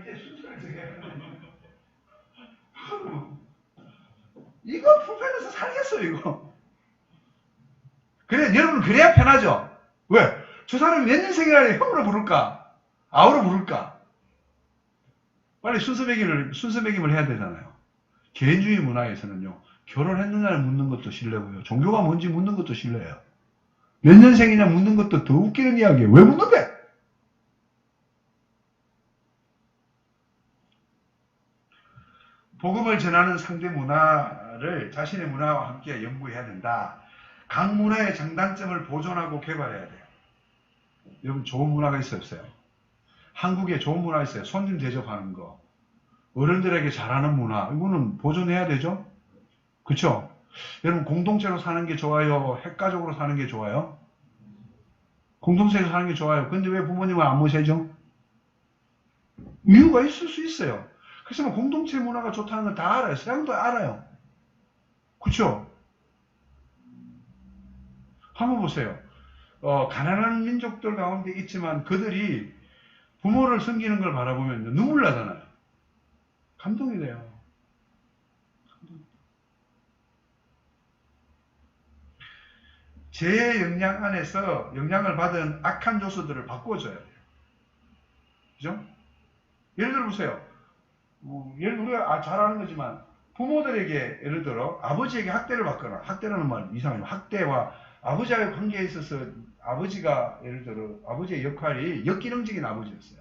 이제 순서를 정해야 돼. 이거 불편해서 살겠어 이거. 그래 여러분 그래야 편하죠. 왜? 저 사람이 몇 년생이라니 형으로 부를까? 아우로 부를까? 빨리 순서 매김을 해야 되잖아요. 개인주의 문화에서는요. 결혼했느냐를 묻는 것도 실례고요. 종교가 뭔지 묻는 것도 실례예요. 몇 년생이냐 묻는 것도 더 웃기는 이야기예요. 왜 묻는데? 복음을 전하는 상대 문화를 자신의 문화와 함께 연구해야 된다. 각 문화의 장단점을 보존하고 개발해야 돼요. 여러분 좋은 문화가 있어요, 없어요? 한국에 좋은 문화가 있어요. 손님 대접하는 거. 어른들에게 잘하는 문화. 이거는 보존해야 되죠? 그쵸? 여러분 공동체로 사는 게 좋아요? 핵가족으로 사는 게 좋아요? 공동체에서 사는 게 좋아요. 근데 왜 부모님을 안 모셔죠? 이유가 있을 수 있어요. 그래서 공동체 문화가 좋다는 건 다 알아요. 서양도 알아요. 그쵸? 한번 보세요. 가난한 민족들 가운데 있지만 그들이 부모를 섬기는 걸 바라보면 눈물 나잖아요. 감동이 돼요. 제 역량 안에서 영향을 받은 악한 요소들을 바꿔줘야 돼요. 그죠? 예를 들어 보세요. 우리가 잘 아는 거지만 부모들에게 예를 들어 아버지에게 학대를 받거나 학대라는 말 이상해요. 학대와 아버지와의 관계에 있어서 아버지가 예를 들어 아버지의 역할이 역기능적인 아버지였어요.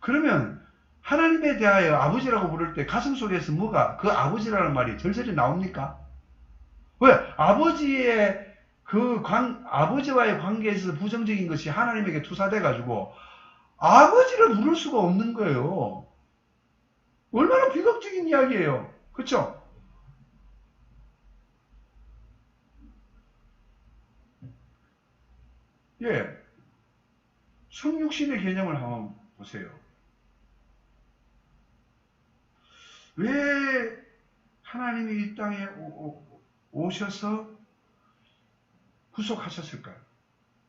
그러면 하나님에 대하여 아버지라고 부를 때 가슴 속에서 뭐가 그 아버지라는 말이 절절히 나옵니까? 왜? 아버지와의 관계에서 부정적인 것이 하나님에게 투사돼가지고 아버지를 부를 수가 없는 거예요. 얼마나 비극적인 이야기예요. 그쵸? 예. 성육신의 개념을 한번 보세요. 왜 하나님이 이 땅에 오셔서 구속하셨을까요?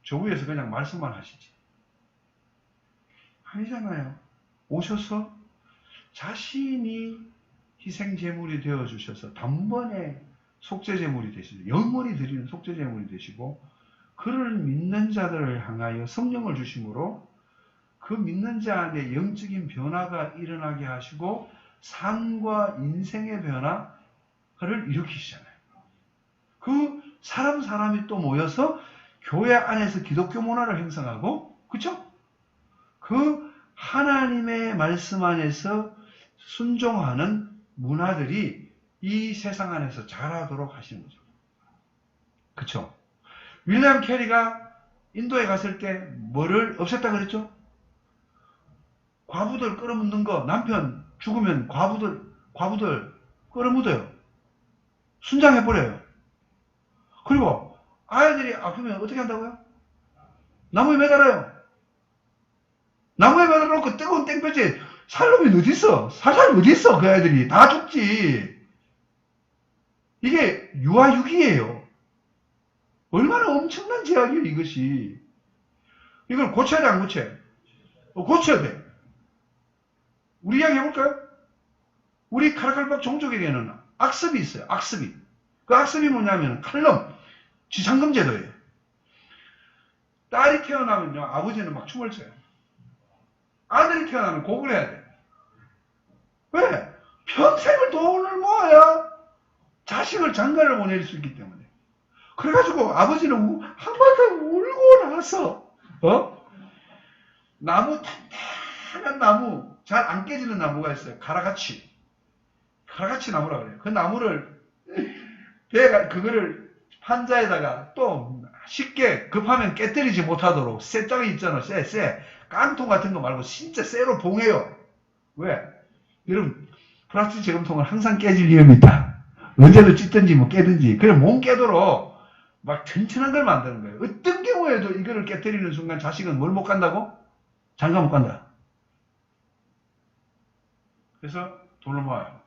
저 위에서 그냥 말씀만 하시지. 아니잖아요. 오셔서 자신이 희생제물이 되어주셔서 단번에 속죄제물이 되시고 영원히 드리는 속죄제물이 되시고 그를 믿는 자들을 향하여 성령을 주심으로 그 믿는 자 안에 영적인 변화가 일어나게 하시고 삶과 인생의 변화를 일으키시잖아요. 그 사람이 또 모여서 교회 안에서 기독교 문화를 형성하고 그쵸? 그 하나님의 말씀 안에서 순종하는 문화들이 이 세상 안에서 자라도록 하시는 거죠. 그쵸? 윌리엄 캐리가 인도에 갔을 때 뭐를 없앴다 그랬죠? 과부들 끌어묻는 거, 남편 죽으면 과부들 끌어묻어요. 순장해버려요. 그리고 아이들이 아프면 어떻게 한다고요? 나무에 매달아요. 나무에 매달아놓고 뜨거운 땡볕에 살 놈이 어딨어? 살 사람이 어딨어? 그 아이들이 다 죽지. 이게 유아육이에요. 얼마나 엄청난 제약이에요, 이것이. 이걸 고쳐야 돼, 안 고쳐야 돼? 고쳐야 돼. 우리 이야기 해볼까요? 우리 카라칼박 종족에게는 악습이 있어요, 악습이. 그 악습이 뭐냐면 칼럼, 지상금 제도예요. 딸이 태어나면요, 아버지는 막 춤을 춰요. 아들이 태어나면 곡을 해야 돼. 왜? 평생을 돈을 모아야 자식을 장가를 보낼 수 있기 때문에. 그래가지고 아버지는 한바탕 울고 나서 나무 탄탄한 나무 잘 안 깨지는 나무가 있어요. 가라가치 나무라고 그래요. 그 나무를 그거를 판자에다가 또 쉽게 급하면 깨뜨리지 못하도록 쇠장이 있잖아. 쇠 깡통 같은 거 말고 진짜 쇠로 봉해요. 왜? 여러분 플라스틱 재검통은 항상 깨질 위험이 있다. 언제도 찢든지 뭐 깨든지. 그래 못 깨도록 막 튼튼한 걸 만드는 거예요. 어떤 경우에도 이거를 깨뜨리는 순간 자식은 뭘 못 간다고? 장가 못 간다. 그래서 돈을 모아요.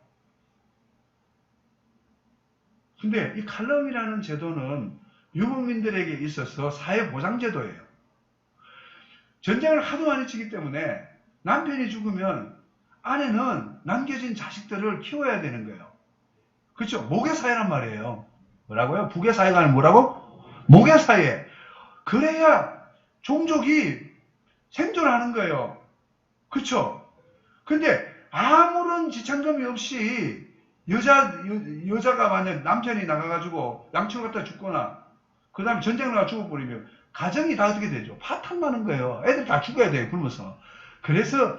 근데 이 칼럼이라는 제도는 유목민들에게 있어서 사회보장제도예요. 전쟁을 하도 많이 치기 때문에 남편이 죽으면 아내는 남겨진 자식들을 키워야 되는 거예요. 그렇죠? 모계사회란 말이에요. 뭐라고요? 부계사회가 아니라 뭐라고? 모계사회. 그래야 종족이 생존하는 거예요. 그렇죠? 근데 아무런 지참금이 없이 여자가 만약 남편이 나가가지고 양치를 갖다 죽거나 그 다음에 전쟁을 나가 죽어버리면 가정이 다 어떻게 되죠? 파탄 나는 거예요. 애들 다 죽어야 돼요. 굶어서. 그래서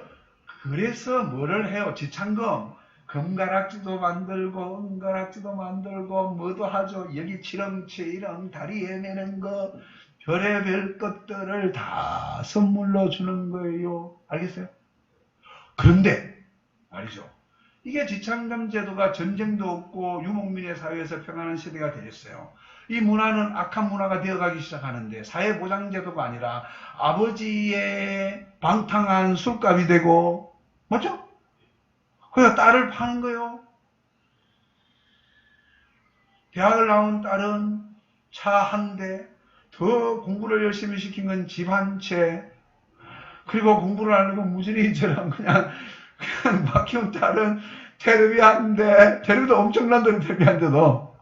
뭐를 해요? 지참금. 금가락지도 만들고 은가락지도 만들고 뭐도 하죠. 여기 치렁치렁 다리에 매는 거 별의별 것들을 다 선물로 주는 거예요. 알겠어요? 그런데 말이죠. 이게 지참금 제도가 전쟁도 없고 유목민의 사회에서 평안한 시대가 되겠어요. 이 문화는 악한 문화가 되어가기 시작하는데 사회보장제도가 아니라 아버지의 방탕한 술값이 되고 맞죠? 그래서 딸을 파는 거요. 대학을 나온 딸은 차 한 대, 더 공부를 열심히 시킨 건 집 한 채, 그리고 공부를 안 하고 무지리처럼 그냥 막 키운 딸은 테레비 한 대, 테레비도 엄청난 데는 테레비 한 대도.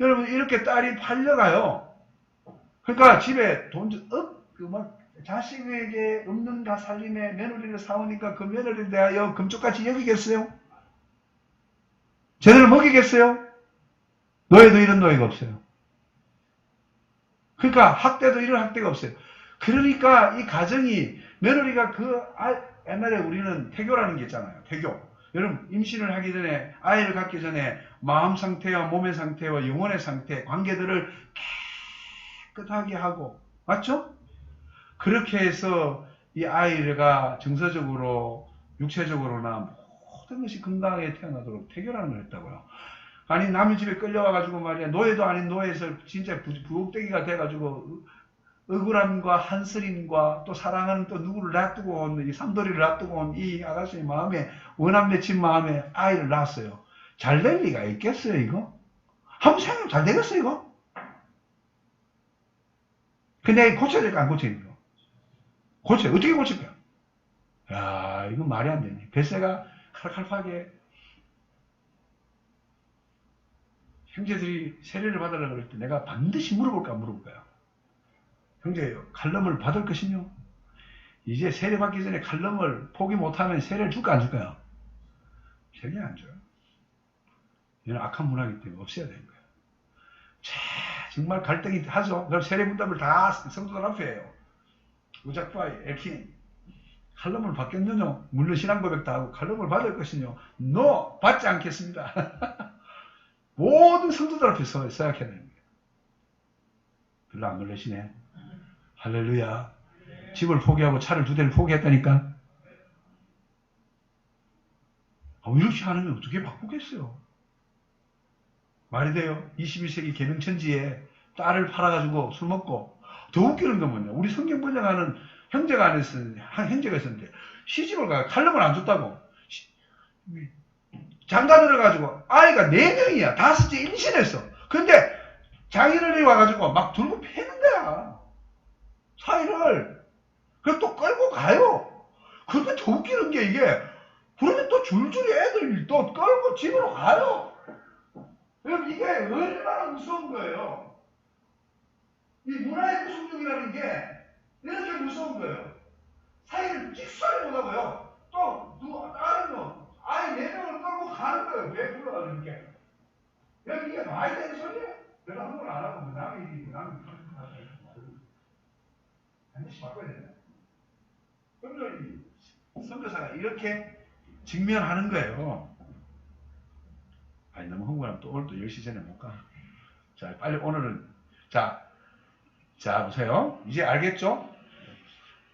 여러분, 이렇게 딸이 팔려가요. 그러니까 집에 돈, 자식에게 없는 가 살림에 며느리를 사오니까 그 며느리에 대하여 금쪽같이 여기겠어요? 제대로 먹이겠어요? 노예도 이런 노예가 없어요. 그러니까 학대도 이런 학대가 없어요. 그러니까 이 가정이 며느리가 옛날에 우리는 태교라는 게 있잖아요. 태교. 여러분 임신을 하기 전에 아이를 갖기 전에 마음 상태와 몸의 상태와 영혼의 상태 관계들을 깨끗하게 하고 맞죠? 그렇게 해서 이 아이가 정서적으로 육체적으로나 모든 것이 건강하게 태어나도록 태교라는 걸 했다고요. 아니 남의 집에 끌려와가지고 말이야 노예도 아닌 노예에서 진짜 부엌대기가 돼가지고 억울함과 한스림과 또 사랑하는 또 누구를 놔두고 온 이 삼돌이를 놔두고 온 이 아가씨의 마음에 원한 맺힌 마음에 아이를 낳았어요. 잘 될 리가 있겠어요, 이거? 한번 생각해보면 잘 되겠어, 이거? 근데 고쳐야 될까, 안 고쳐야 될까? 고쳐요. 어떻게 고칠까요? 야, 이거 말이 안 되네. 뱃새가 칼칼하게 형제들이 세례를 받으려고 그럴 때 내가 반드시 물어볼까, 안 물어볼까요? 형제, 칼럼을 받을 것이며, 이제 세례 받기 전에 칼럼을 포기 못하면 세례를 줄까, 안 줄까요? 세례 안 줘요. 이건 악한 문화이기 때문에 없애야 되는 거예요. 정말 갈등이 하죠. 그럼 세례 문답을 다 성도들 앞에 해요. 우작파이, 엘킨. 칼럼을 받겠느냐? 물론 신앙 고백도 하고 칼럼을 받을 것이냐? No! 받지 않겠습니다. 모든 성도들 앞에서 생각해야 되는 거예요. 별로 안 놀라시네. 할렐루야. 집을 포기하고 차를 2대를 포기했다니까. 이렇게 하면 어떻게 바꾸겠어요? 말이 돼요? 21세기 계명천지에 딸을 팔아가지고 술 먹고. 더 웃기는 건 뭐냐? 우리 성경 번역하는 형제가 있었는데 시집을 가요. 칼럼을 안 줬다고. 장가 들어가지고 아이가 4명이야. 5째 임신했어. 근데 장인어른이 와가지고 막 들고 패는 거야. 사이를. 그래서 또 끌고 가요. 근데 더 웃기는 게 이게 그러면 또 줄줄이 애들 또 끌고 집으로 가요. 그럼 이게 얼마나 무서운 거예요. 이 문화의 구속력이라는 게 이렇게 무서운 거예요. 사이를 직설이 못하고요. 또 다른 아이 4명을 끌고 가는 거예요. 왜 불러가 이렇게. 여기 이게 말이 되는 소리야. 내가 한 번 안 하고 남의 일이고 남의 반드시 바꿔야 된다. 그러면 선교사가 이렇게 직면하는 거예요. 아니 너무 흥분하면 또 오늘 또 10시 전에 못 가. 자 빨리 오늘은 자 보세요. 이제 알겠죠?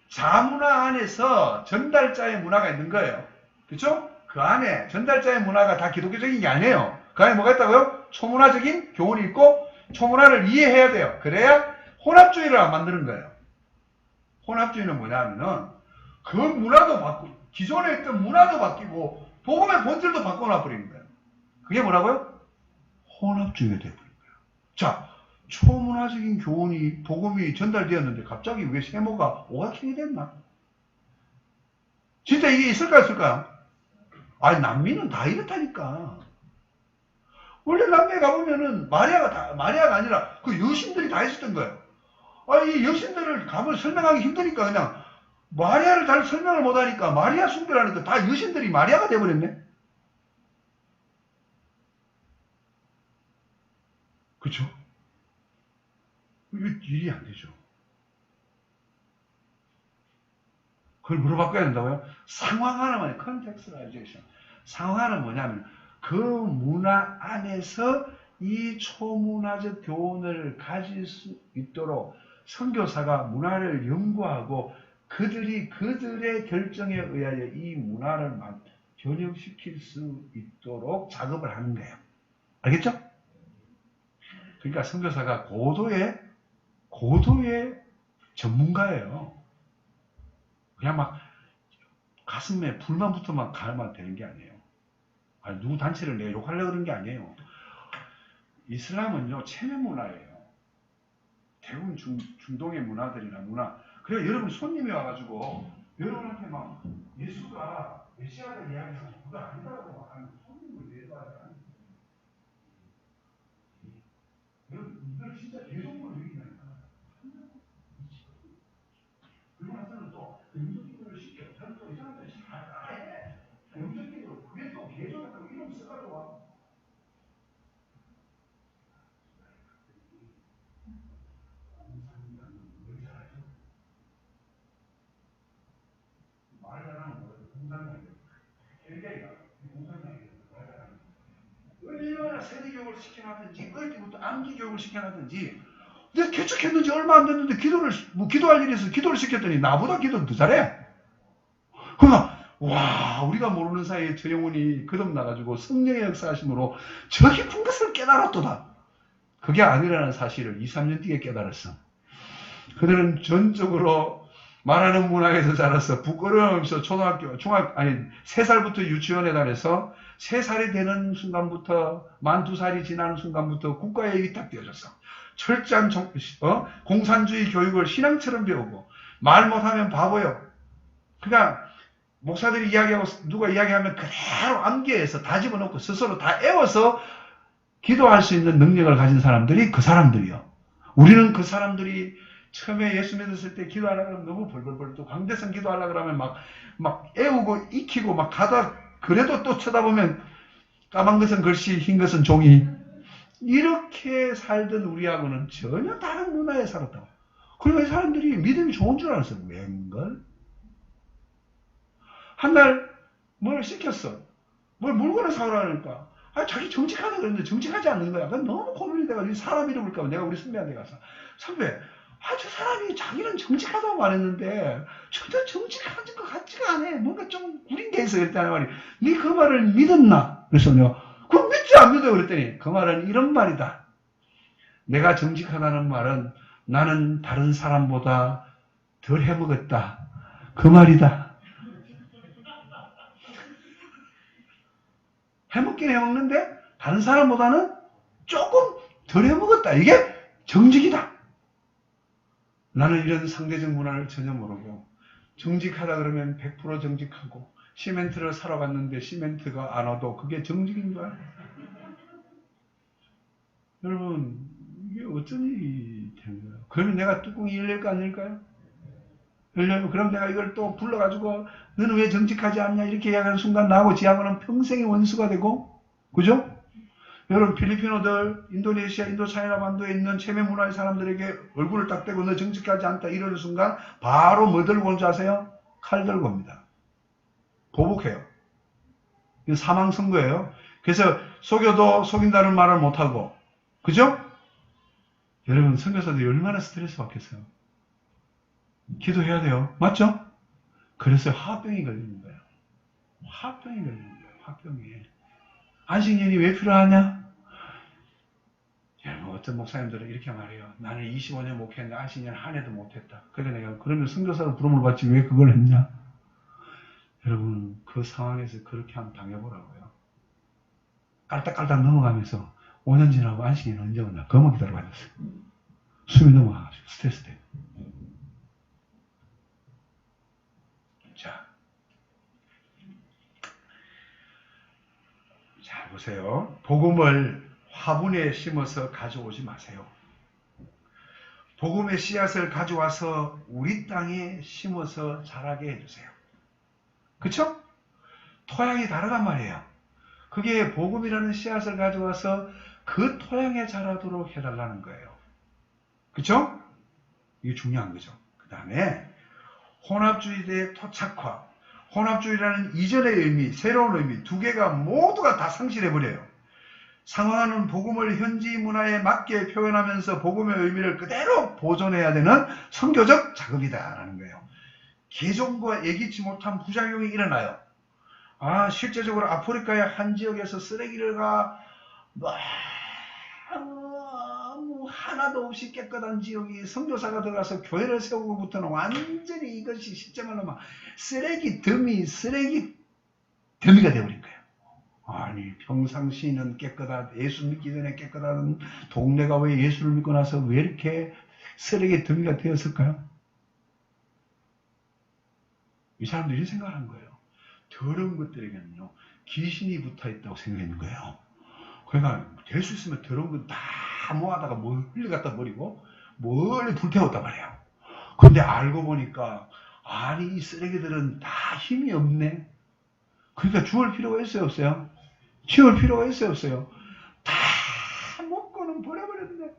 자문화 안에서 전달자의 문화가 있는 거예요. 그렇죠? 그 안에 전달자의 문화가 다 기독교적인 게 아니에요. 그 안에 뭐가 있다고요? 초문화적인 교훈이 있고 초문화를 이해해야 돼요. 그래야 혼합주의를 안 만드는 거예요. 혼합주의는 뭐냐면은 그 문화도 바꾸고 기존에 있던 문화도 바뀌고 복음의 본질도 바꿔놔 버리는 거예요. 그게 뭐라고요? 혼합주의가 되어버린 거예요. 자, 초문화적인 교훈이 복음이 전달되었는데 갑자기 왜 세모가 오각형이 됐나? 진짜 이게 있을까요? 없을까요? 아니 남미는 다 이렇다니까. 원래 남미에 가보면은 마리아가 아니라 그 여신들이 다 있었던 거예요. 이 여신들을 가면 설명하기 힘드니까 그냥 마리아를 잘 설명을 못하니까 마리아 숭배라니까 다 여신들이 마리아가 돼버렸네. 그쵸? 이거 일이 안 되죠. 그걸 물어바꿔야 된다고요? 상황 하나만의 컨텍스트라이제이션. 상황은 뭐냐면 그 문화 안에서 이 초문화적 교훈을 가질 수 있도록 선교사가 문화를 연구하고 그들이 그들의 결정에 의하여 이 문화를 변형시킬 수 있도록 작업을 하는 거예요. 알겠죠? 그러니까 선교사가 고도의 전문가예요. 그냥 막 가슴에 불만 붙어만 가면 되는 게 아니에요. 아니, 누구 단체를 내가 욕하려고 그런 게 아니에요. 이슬람은요, 체면 문화예요. 대부분 중동의 문화들이나 문화. 그래서 여러분 손님이 와가지고 여러분한테 막 예수가 메시아다 이야기하면 그거 아니다고 하는 손님을 내봐야 하는 거예요. 여러분, 이걸 진짜 대동으로 얘기하니까. 그리고 나서는 또 영적기도를 시켜. 저는 또 이 사람들이 잘 따라해. 영적기도로 그게 또 개조했다고 이름 써가지고 와. 말을 안 하면 뭐예요? 공산당이에요. 일개가 공산당이에요. 말을 안 하면. 얼마나 세대교육을 시켜놨든지, 어디부터 암기교육을 시켜놨든지, 내가 개척했는지 얼마 안 됐는데 기도할 일이 있어서 기도를 시켰더니 나보다 기도를 더 잘해. 그러니까, 와, 우리가 모르는 사이에 저 영혼이 거듭나가지고 성령의 역사하심으로 저 깊은 것을 깨달았도다. 그게 아니라는 사실을 2, 3년 뒤에 깨달았어. 그들은 전적으로 말하는 문화에서 자라서 부끄러움에서 초등학교, 3살부터 유치원에 다녀서 3살이 되는 순간부터, 만 2살이 지나는 순간부터 국가에 위탁되어졌어. 철저한 공산주의 교육을 신앙처럼 배우고, 말 못하면 바보요. 그러니까, 목사들이 이야기하고, 누가 이야기하면 그대로 암기해서 다 집어넣고 스스로 다 애워서 기도할 수 있는 능력을 가진 사람들이 그 사람들이요. 우리는 그 사람들이 처음에 예수 믿었을 때 기도하려고 하면 너무 벌벌벌 또 강대성 기도하려고 그러면 막 애우고 익히고 막 가다 그래도 또 쳐다보면 까만 것은 글씨, 흰 것은 종이. 이렇게 살던 우리하고는 전혀 다른 문화에 살았다고. 그리고 이 사람들이 믿음이 좋은 줄 알았어요. 웬걸? 한 날 뭘 시켰어. 뭘 물건을 사오라니까. 자기 정직하다 그랬는데 정직하지 않는 거야. 그건 너무 고민이 돼가지고 사람 이름을 까고 내가 우리 선배한테 가서 선배, 저 사람이 자기는 정직하다고 말했는데 전혀 정직한 것 같지가 않아. 뭔가 좀 구린 게 있어. 그랬다는 말이. 네 그 말을 믿었나? 그래서 내가 그럼 믿지 안 믿어? 그랬더니 그 말은 이런 말이다. 내가 정직하다는 말은 나는 다른 사람보다 덜 해먹었다. 그 말이다. 해먹긴 해먹는데 다른 사람보다는 조금 덜 해먹었다. 이게 정직이다. 나는 이런 상대적 문화를 전혀 모르고 정직하다 그러면 100% 정직하고 시멘트를 사러 갔는데 시멘트가 안 와도 그게 정직인 거야. 여러분 이게 어쩐 일이 되는 거예요. 그러면 내가 뚜껑이 열릴까 안 열릴까요? 열려요. 그럼 내가 이걸 또 불러가지고 너는 왜 정직하지 않냐 이렇게 이야기하는 순간 나하고 지하고는 평생의 원수가 되고, 그죠? 여러분 필리핀어들, 인도네시아, 인도차이나 반도에 있는 체메 문화의 사람들에게 얼굴을 딱 대고 너 정직하지 않다 이러는 순간 바로 뭐 들고 온 줄 아세요? 칼 들고 옵니다. 보복해요. 이거 사망 선고예요. 그래서 속여도 속인다는 말을 못하고, 그죠? 여러분 선교사들이 얼마나 스트레스 받겠어요. 기도해야 돼요. 맞죠? 그래서 화병이 걸리는 거예요. 화병이 걸리는 거예요. 화병이. 안식년이 왜 필요하냐? 여러분 어떤 목사님들은 이렇게 말해요. 나는 25년 목회했는데 안식년 한 해도 못했다. 그래 내가 그러면 선교사로 부름을 받지 왜 그걸 했냐? 여러분 그 상황에서 그렇게 한번 당해보라고요. 깔딱깔딱 넘어가면서 5년 지나고 안식년 언제 오냐? 그것만 기다리고 앉았어요. 숨이 넘어가가지고 스트레스 때문에. 자, 보세요. 복음을 화분에 심어서 가져오지 마세요. 복음의 씨앗을 가져와서 우리 땅에 심어서 자라게 해주세요. 그쵸? 토양이 다르단 말이에요. 그게 복음이라는 씨앗을 가져와서 그 토양에 자라도록 해달라는 거예요. 그쵸? 이게 중요한 거죠. 그 다음에 혼합주의의 토착화. 혼합주의라는 이전의 의미, 새로운 의미 두 개가 모두가 다 상실해버려요. 상황하는 복음을 현지 문화에 맞게 표현하면서 복음의 의미를 그대로 보존해야 되는 선교적 작업이다라는 거예요. 개종과 예기치 못한 부작용이 일어나요. 실제적으로 아프리카의 한 지역에서 쓰레기를 하나도 없이 깨끗한 지역이 선교사가 들어가서 교회를 세우고부터는 완전히 이것이 실제 말로 막 쓰레기 더미가 되어버린 거예요. 아니 평상시는 깨끗한 예수 믿기 전에 깨끗한 동네가 왜 예수를 믿고 나서 왜 이렇게 쓰레기 더미가 되었을까요? 이 사람들이 이런 생각을 한 거예요. 더러운 것들에게는요 귀신이 붙어있다고 생각했는 거예요. 그러니까 될 수 있으면 더러운 건 다 모아다가 멀리 갖다 버리고 멀리 불태웠단 말이에요. 근데 알고 보니까 이 쓰레기들은 다 힘이 없네. 그러니까 주울 필요가 있어요 없어요? 치울 필요가 있어요 없어요? 다 먹고는 버려버렸네.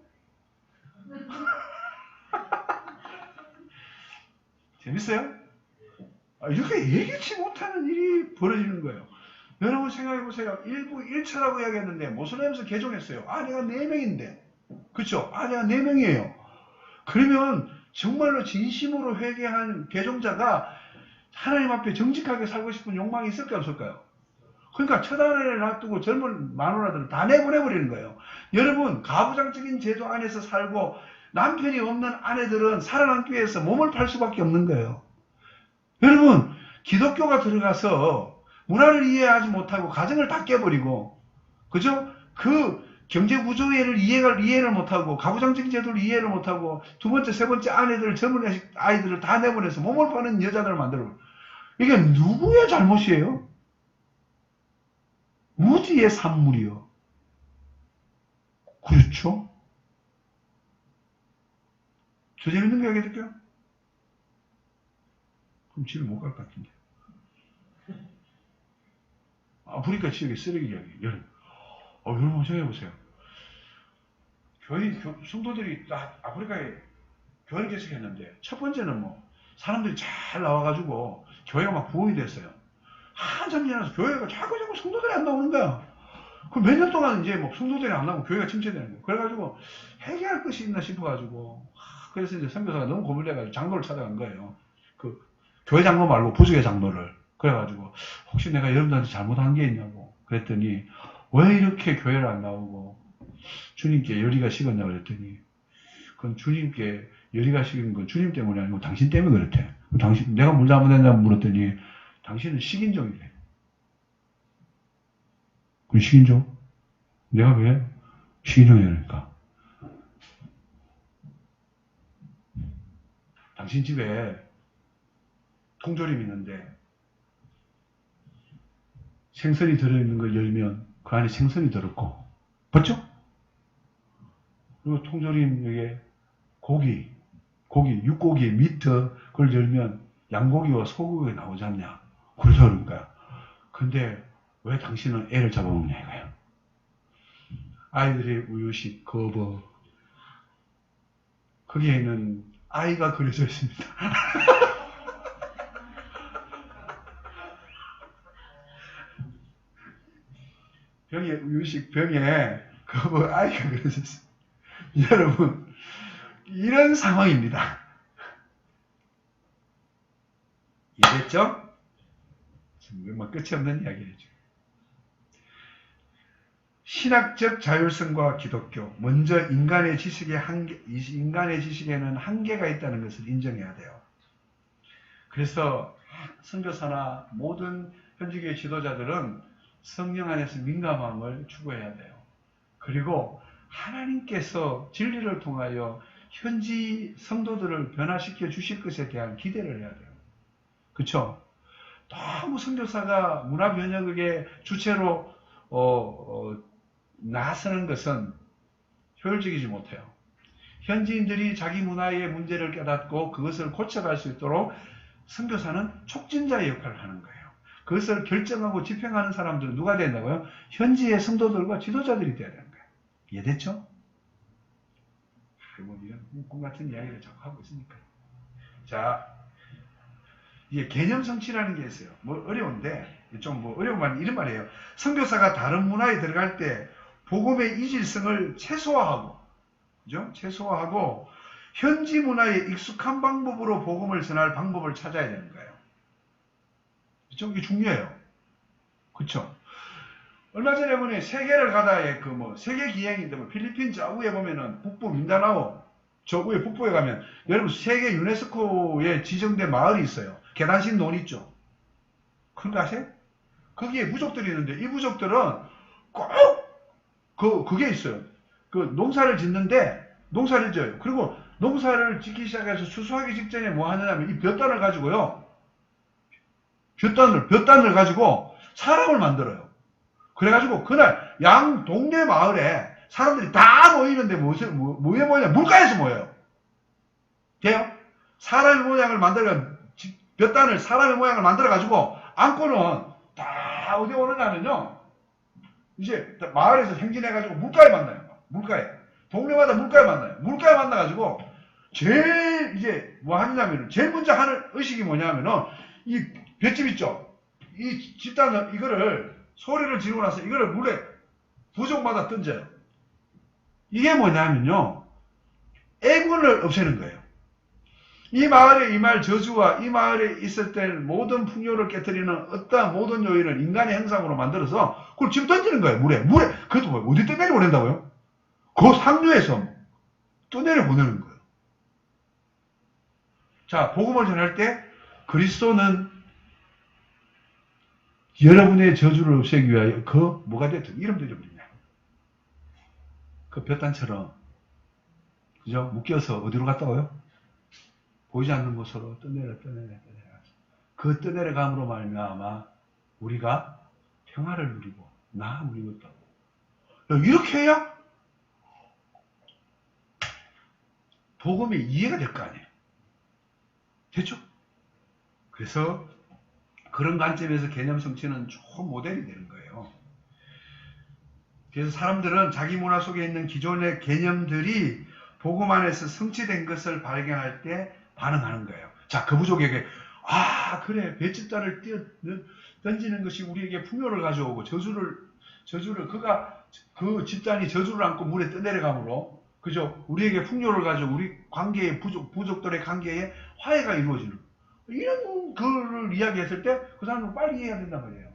재밌어요? 이렇게 예기치 못하는 일이 벌어지는 거예요. 여러분 생각해보세요. 일부 1차라고 이야기했는데 모슬렘에서 개종했어요. 내가 4명인데. 그쵸? 내가 4명이에요. 그러면 정말로 진심으로 회개한 개종자가 하나님 앞에 정직하게 살고 싶은 욕망이 있을까요 없을까요? 그러니까 처단을 놔두고 젊은 마누라들을 다 내보내버리는 거예요. 여러분 가부장적인 제도 안에서 살고 남편이 없는 아내들은 살아남기 위해서 몸을 팔 수밖에 없는 거예요. 여러분, 기독교가 들어가서 문화를 이해하지 못하고 가정을 다 깨버리고, 그죠? 그 경제구조를 이해를 못하고, 가부장적 제도를 이해를 못하고, 두 번째, 세 번째 아내들, 젊은 아이들을 다 내보내서 몸을 파는 여자들을 만들어. 이게 누구의 잘못이에요? 우리의 산물이요. 그렇죠? 저 재밌는 거 얘기해드릴게요. 그럼 집에 못 갈 것 같은데. 아프리카 지역의 쓰레기 이야기. 여러분 생각해보세요. 성도들이 딱 아프리카에 교회를 개척했는데, 첫 번째는 사람들이 잘 나와가지고 교회가 막 부흥이 됐어요. 한참 지나서 교회가 자꾸 성도들이 안 나오는 거야. 그럼 몇 년 동안 이제 성도들이 안 나오고 교회가 침체되는 거야. 그래가지고 해결할 것이 있나 싶어가지고, 그래서 이제 선교사가 너무 고민돼가지고 장로를 찾아간 거예요. 그 교회 장로 말고 부족의 장로를. 그래가지고 혹시 내가 여러분들한테 잘못한 게 있냐고 그랬더니, 왜 이렇게 교회를 안 나오고 주님께 열의가 식었냐고 그랬더니, 그건 주님께 열의가 식은 건 주님 때문이 아니고 당신 때문에 그렇대. 내가 뭘 잘못했냐고 물었더니, 당신은 식인종이래. 그 식인종? 내가 왜 식인종이라니까? 당신 집에 통조림이 있는데 생선이 들어있는 걸 열면 그 안에 생선이 들었고, 맞죠? 그리고 통조림에 고기, 육고기, 미트, 그걸 열면 양고기와 소고기가 나오지 않냐? 그래서 그런 거야. 근데 왜 당신은 애를 잡아먹냐 이거야. 아이들의 우유식, 거버. 거기에는 아이가 그려져 있습니다. 우유식 병에 거버 아이가 그려져 있습니다. 여러분, 이런 상황입니다. 이해됐죠? 지금 끝이 없는 이야기죠. 신학적 자율성과 기독교. 먼저 인간의 지식에는 한계가 있다는 것을 인정해야 돼요. 그래서 선교사나 모든 현지교회 지도자들은 성령 안에서 민감함을 추구해야 돼요. 그리고 하나님께서 진리를 통하여 현지 성도들을 변화시켜 주실 것에 대한 기대를 해야 돼요. 그렇죠? 너무 선교사가 문화 변혁의 주체로 나서는 것은 효율적이지 못해요. 현지인들이 자기 문화의 문제를 깨닫고 그것을 고쳐갈 수 있도록 선교사는 촉진자의 역할을 하는 거예요. 그것을 결정하고 집행하는 사람들은 누가 된다고요? 현지의 성도들과 지도자들이 돼야 되는 거예요. 이해됐죠? 이런 꿈 같은 이야기를 자꾸 하고 있으니까. 자, 이게 개념 성취라는 게 있어요. 어려운데, 어려운 말, 이런 말이에요. 선교사가 다른 문화에 들어갈 때, 복음의 이질성을 최소화하고, 그죠? 최소화하고, 현지 문화에 익숙한 방법으로 복음을 전할 방법을 찾아야 되는 거예요. 그죠? 이게 중요해요. 그쵸? 얼마 전에 보니 세계를 가다에 세계 기행인데 필리핀 저 위에 보면은 북부 민다나오 저 위에 북부에 가면 여러분 세계 유네스코에 지정된 마을이 있어요. 계단식 논 있죠. 그런 거 아세요? 거기에 부족들이 있는데 이 부족들은 꼭 그게 있어요. 그 농사를 짓는데 농사를 져요. 그리고 농사를 짓기 시작해서 추수하기 직전에 뭐 하느냐면 이 볕단을 가지고요. 볕단을 가지고 사람을 만들어요. 그래가지고 그날 양 동네 마을에 사람들이 다 모이는데 뭐에 모이냐? 물가에서 모여요. 돼요? 사람의 모양을 볕단을 사람의 모양을 만들어가지고 안고는 다 어디 오느냐면요. 이제 마을에서 행진해가지고 물가에 만나요. 물가에. 동네마다 물가에 만나요. 물가에 만나가지고 제일 이제 뭐 하느냐면은 제일 먼저 하는 의식이 뭐냐면은 이 볏짚 있죠? 이 집단을 이거를 소리를 지르고 나서 이거를 물에 부족마다 던져요. 이게 뭐냐면요. 애군을 없애는 거예요. 이 마을에 임할 저주와 이 마을에 있을 때 모든 풍요를 깨뜨리는 어떠한 모든 요인을 인간의 형상으로 만들어서 그걸 집어 던지는 거예요. 물에. 그것도 어디 떠내려 보낸다고요? 그 상류에서 떠내려 보내는 거예요. 자, 복음을 전할 때 그리스도는 여러분의 저주를 없애기 위하여 그 뭐가 됐든 이름 들여버리냐. 그 볕단처럼 그죠? 묶여서 어디로 갔다 와요? 보이지 않는 곳으로 떠내려. 그 떠내려감으로 말미암아 우리가 평화를 누리고 나음을 누렸다고. 이렇게 해야 복음이 이해가 될 거 아니에요. 됐죠? 그래서 그런 관점에서 개념 성취는 좋은 모델이 되는 거예요. 그래서 사람들은 자기 문화 속에 있는 기존의 개념들이 복음 안에서 성취된 것을 발견할 때 반응하는 거예요. 자, 그 부족에게 그래, 배집단을 던지는 것이 우리에게 풍요를 가져오고 저주를 그 집단이 저주를 안고 물에 떠내려가므로 그죠? 우리에게 풍요를 가져오고 우리 관계의 부족들의 관계에 화해가 이루어지는 이런 거를 이야기했을 때 그 사람은 빨리 이해해야 된단 말이에요.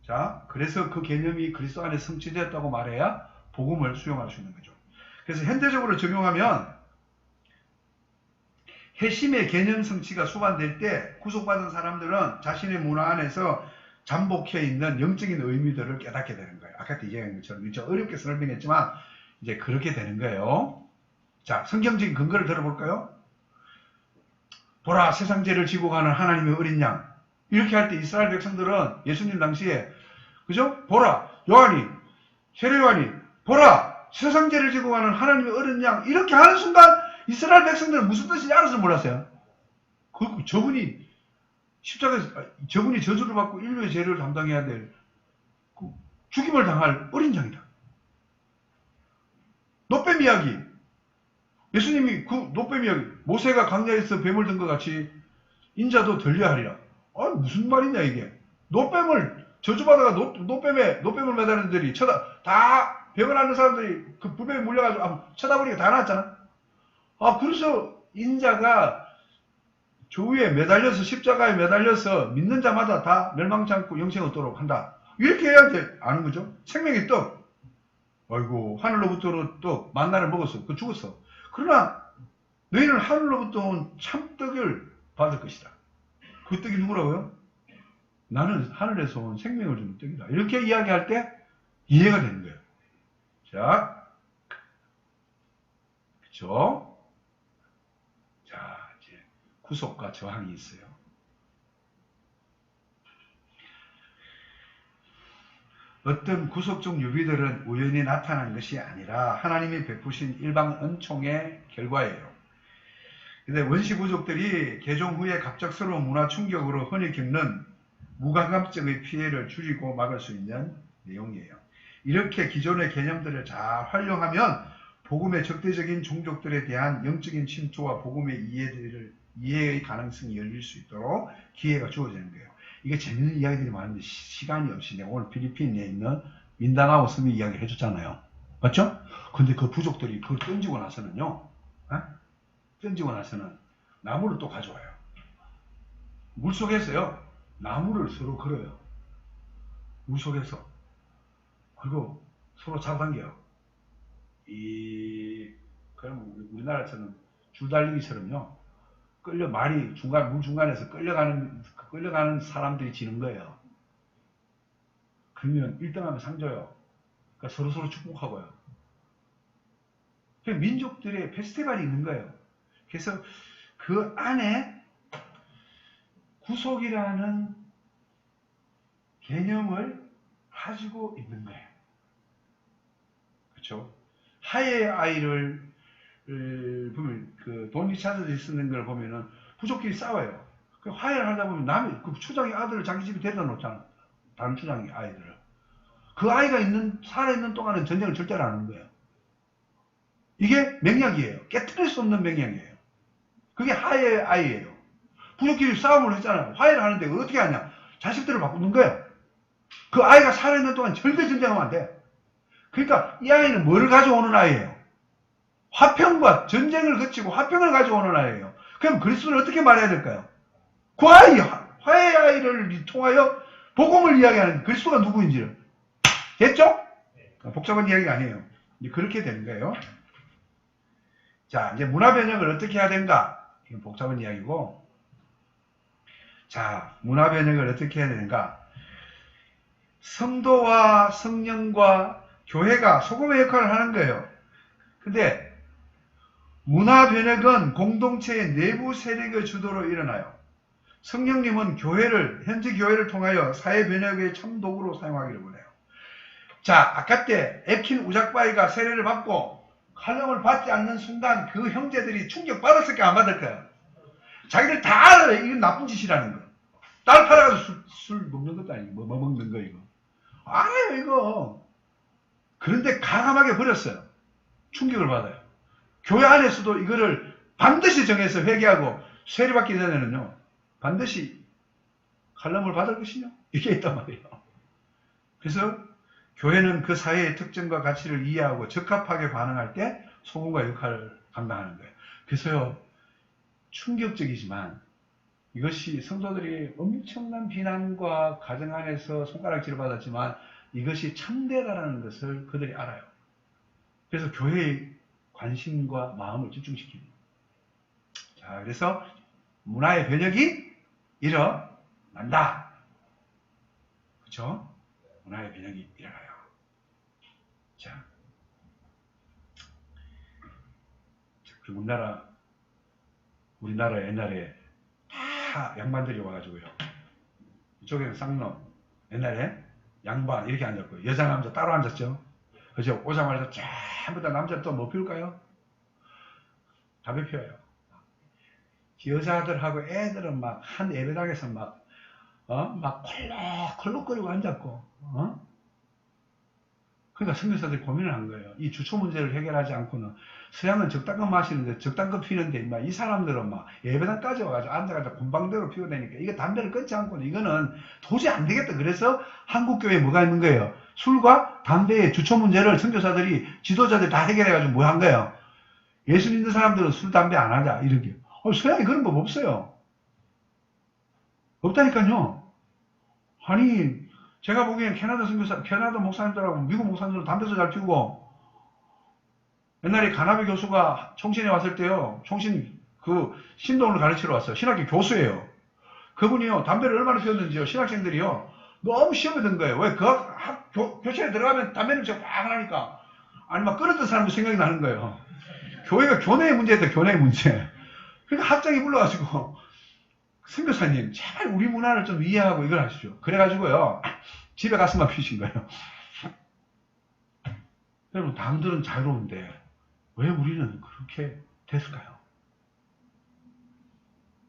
자, 그래서 그 개념이 그리스도 안에 성취되었다고 말해야 복음을 수용할 수 있는 거죠. 그래서 현대적으로 적용하면 핵심의 개념 성취가 수반될 때 구속받은 사람들은 자신의 문화 안에서 잠복해 있는 영적인 의미들을 깨닫게 되는 거예요. 아까 얘기한 것처럼 좀 어렵게 설명했지만 이제 그렇게 되는 거예요. 자, 성경적인 근거를 들어볼까요? 보라, 세상 죄를 지고 가는 하나님의 어린 양. 이렇게 할 때 이스라엘 백성들은 예수님 당시에 그죠? 보라, 세례 요한이 보라, 세상 죄를 지고 가는 하나님의 어린 양. 이렇게 하는 순간 이스라엘 백성들은 무슨 뜻인지 알아서 몰랐어요. 저분이 저분이 저주를 받고 인류의 죄를 담당해야 될 죽임을 당할 어린 양이다. 노뱀 이야기. 예수님이 그 노뱀 이야기. 모세가 광야에서 뱀을 든 것 같이 인자도 들려하리라. 무슨 말이냐 이게. 노뱀을 저주받아가 노뱀을 매다는 들이 다 병을 앓는 사람들이 그 불뱀에 물려가지고 쳐다보니까 다 나왔잖아. 그래서 인자가 조위에 매달려서 십자가에 매달려서 믿는 자마다 다 멸망치 않고 영생을 얻도록 한다. 이렇게 해야 돼. 아는 거죠? 생명의 떡. 아이고, 하늘로부터 떡, 만나를 먹었어. 그 죽었어. 그러나 너희는 하늘로부터 온 참떡을 받을 것이다. 그 떡이 누구라고요? 나는 하늘에서 온 생명을 주는 떡이다. 이렇게 이야기할 때 이해가 되는 거예요. 자, 그쵸? 자, 이제 구속과 저항이 있어요. 어떤 구속적 유비들은 우연히 나타난 것이 아니라 하나님이 베푸신 일방 은총의 결과예요. 근데 원시 부족들이 개종 후에 갑작스러운 문화 충격으로 흔히 겪는 무감각적의 피해를 줄이고 막을 수 있는 내용이에요. 이렇게 기존의 개념들을 잘 활용하면 복음의 적대적인 종족들에 대한 영적인 침투와 복음의 이해의 가능성이 열릴 수 있도록 기회가 주어지는 거예요. 이게 재밌는 이야기들이 많은데 시간이 없이 내가 오늘 필리핀에 있는 민다나오 섬 이야기 해줬잖아요. 맞죠? 근데 그 부족들이 그걸 던지고 나서는요. 던지고 나서는 나무를 또 가져와요. 물속에서요. 나무를 서로 걸어요. 물속에서. 그리고 서로 잡아당겨요. 그럼 우리나라처럼 줄달리기처럼요. 말이 물 중간에서 끌려가는 사람들이 지는 거예요. 그러면 1등하면 상 줘요. 그러니까 서로 축복하고요. 민족들의 페스티벌이 있는 거예요. 그래서 그 안에 구속이라는 개념을 가지고 있는 거예요. 그렇죠? 하의 아이를 보면 돈 리차드에 쓰는 걸 보면은 부족끼리 싸워요. 화해를 하다 보면 그 추장의 아들을 자기 집에 데려다 놓잖아. 다른 추장의 아이들을. 그 아이가 살아있는 동안은 전쟁을 절대로 안 하는 거예요. 이게 맹약이에요. 깨트릴 수 없는 맹약이에요. 그게 하의 아이예요. 부족끼리 싸움을 했잖아요. 화해를 하는데 어떻게 하냐? 자식들을 바꾸는 거예요. 그 아이가 살아있는 동안 절대 전쟁하면 안 돼. 그러니까 이 아이는 뭐를 가져오는 아이예요? 화평과 전쟁을 거치고 화평을 가져오는 아이예요. 그럼 그리스도는 어떻게 말해야 될까요? 그 아이, 화해의 아이를 통하여 복음을 이야기하는 그리스도가 누구인지를. 됐죠? 복잡한 이야기가 아니에요. 이제 그렇게 되는 거예요. 자, 이제 문화 변형을 어떻게 해야 되는가? 이건 복잡한 이야기고. 자, 문화 변혁을 어떻게 해야 되는가? 성도와 성령과 교회가 소금의 역할을 하는 거예요. 근데 문화 변혁은 공동체의 내부 세력의 주도로 일어나요. 성령님은 현지 교회를 통하여 사회 변혁의 참 도구로 사용하기를 원해요. 자, 아까 때 에킨 우작바이가 세례를 받고 칼럼을 받지 않는 순간 그 형제들이 충격받았을까 안 받을까요? 자기들 다 알아요. 이건 나쁜 짓이라는 거. 딸 팔아가지고 술 먹는 것도 아니고 뭐 먹는 거 이거. 알아요 이거. 그런데 가감하게 버렸어요. 충격을 받아요. 교회 안에서도 이거를 반드시 정해서 회개하고 세례받기 전에는요. 반드시 칼럼을 받을 것이냐? 이게 있단 말이에요. 그래서 교회는 그 사회의 특징과 가치를 이해하고 적합하게 반응할 때 소금과 역할을 감당하는 거예요. 그래서요. 충격적이지만 이것이 성도들이 엄청난 비난과 가정 안에서 손가락질을 받았지만 이것이 참되다라는 것을 그들이 알아요. 그래서 교회의 관심과 마음을 집중시킵니다. 자, 그래서 문화의 변혁이 일어난다. 그렇죠? 문화의 변혁이 일어나요. 자, 우리나라 옛날에 다 양반들이 와가지고요. 이쪽에는 쌍놈, 옛날에 양반 이렇게 앉았고 여자 남자 따로 앉았죠. 그죠? 오자마자 전부 다 남자 또 뭐 피울까요? 담배 피워요. 여자들하고 애들은 막 한 예배당에서 막 콜록콜록거리고 앉았고, 그러니까 선교사들이 고민을 한 거예요. 이 주초 문제를 해결하지 않고는 서양은 적당껏 마시는데 적당껏 피는데 이 사람들은 막 예배당까지 와가지고 앉아가지고 곰방대로 피워대니까 이거 담배를 끊지 않고는 이거는 도저히 안 되겠다. 그래서 한국교회에 뭐가 있는 거예요? 술과 담배의 주초 문제를 선교사들이 지도자들이 다 해결해가지고 뭐 한 거예요? 예수 믿는 사람들은 술, 담배 안 하자. 이렇게. 서양에 그런 법 없어요. 없다니까요. 아니, 제가 보기엔 캐나다 목사님들하고 미국 목사님들은 담배도 잘 피우고, 옛날에 가나베 교수가 총신에 왔을 때요, 총신 신동을 가르치러 왔어요. 신학교 교수예요. 그분이요, 담배를 얼마나 피웠는지요, 신학생들이요, 너무 시험에 든 거예요. 왜? 교실에 들어가면 담배 냄새가 막 나니까, 아니, 막 끊었던 사람도 생각이 나는 거예요. 교회가 교내의 문제였다, 교내의 문제. 그러니까 학장이 불러가지고, 선교사님, 제발 우리 문화를 좀 이해하고 이걸 하시죠. 그래가지고요, 집에 가서만 피신 거예요. 여러분, 남들은 자유로운데, 왜 우리는 그렇게 됐을까요?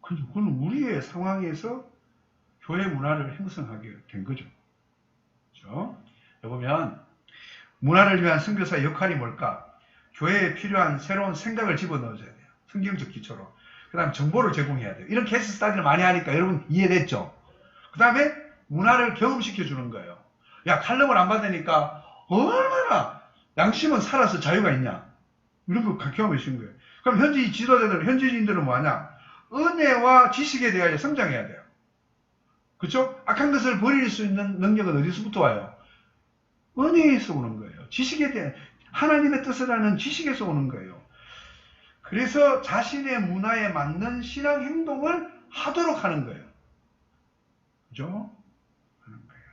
그건 우리의 상황에서 교회 문화를 형성하게 된 거죠. 그렇죠? 보면, 문화를 위한 선교사의 역할이 뭘까? 교회에 필요한 새로운 생각을 집어넣어줘야 돼요. 성경적 기초로. 그 다음에 정보를 제공해야 돼요. 이런 케이스 스타디를 많이 하니까 여러분 이해됐죠? 그 다음에 문화를 경험시켜 주는 거예요. 야, 칼럼을 안 받으니까 얼마나 양심은 살아서 자유가 있냐? 이런 거 경험해 주는 거예요. 그럼 현지 지도자들, 현지인들은 뭐하냐? 은혜와 지식에 대하여 성장해야 돼요. 그렇죠? 악한 것을 버릴 수 있는 능력은 어디서부터 와요? 은혜에서 오는 거예요. 지식에 대한 하나님의 뜻을 아는 지식에서 오는 거예요. 그래서 자신의 문화에 맞는 신앙 행동을 하도록 하는 거예요. 그죠? 하는 거예요.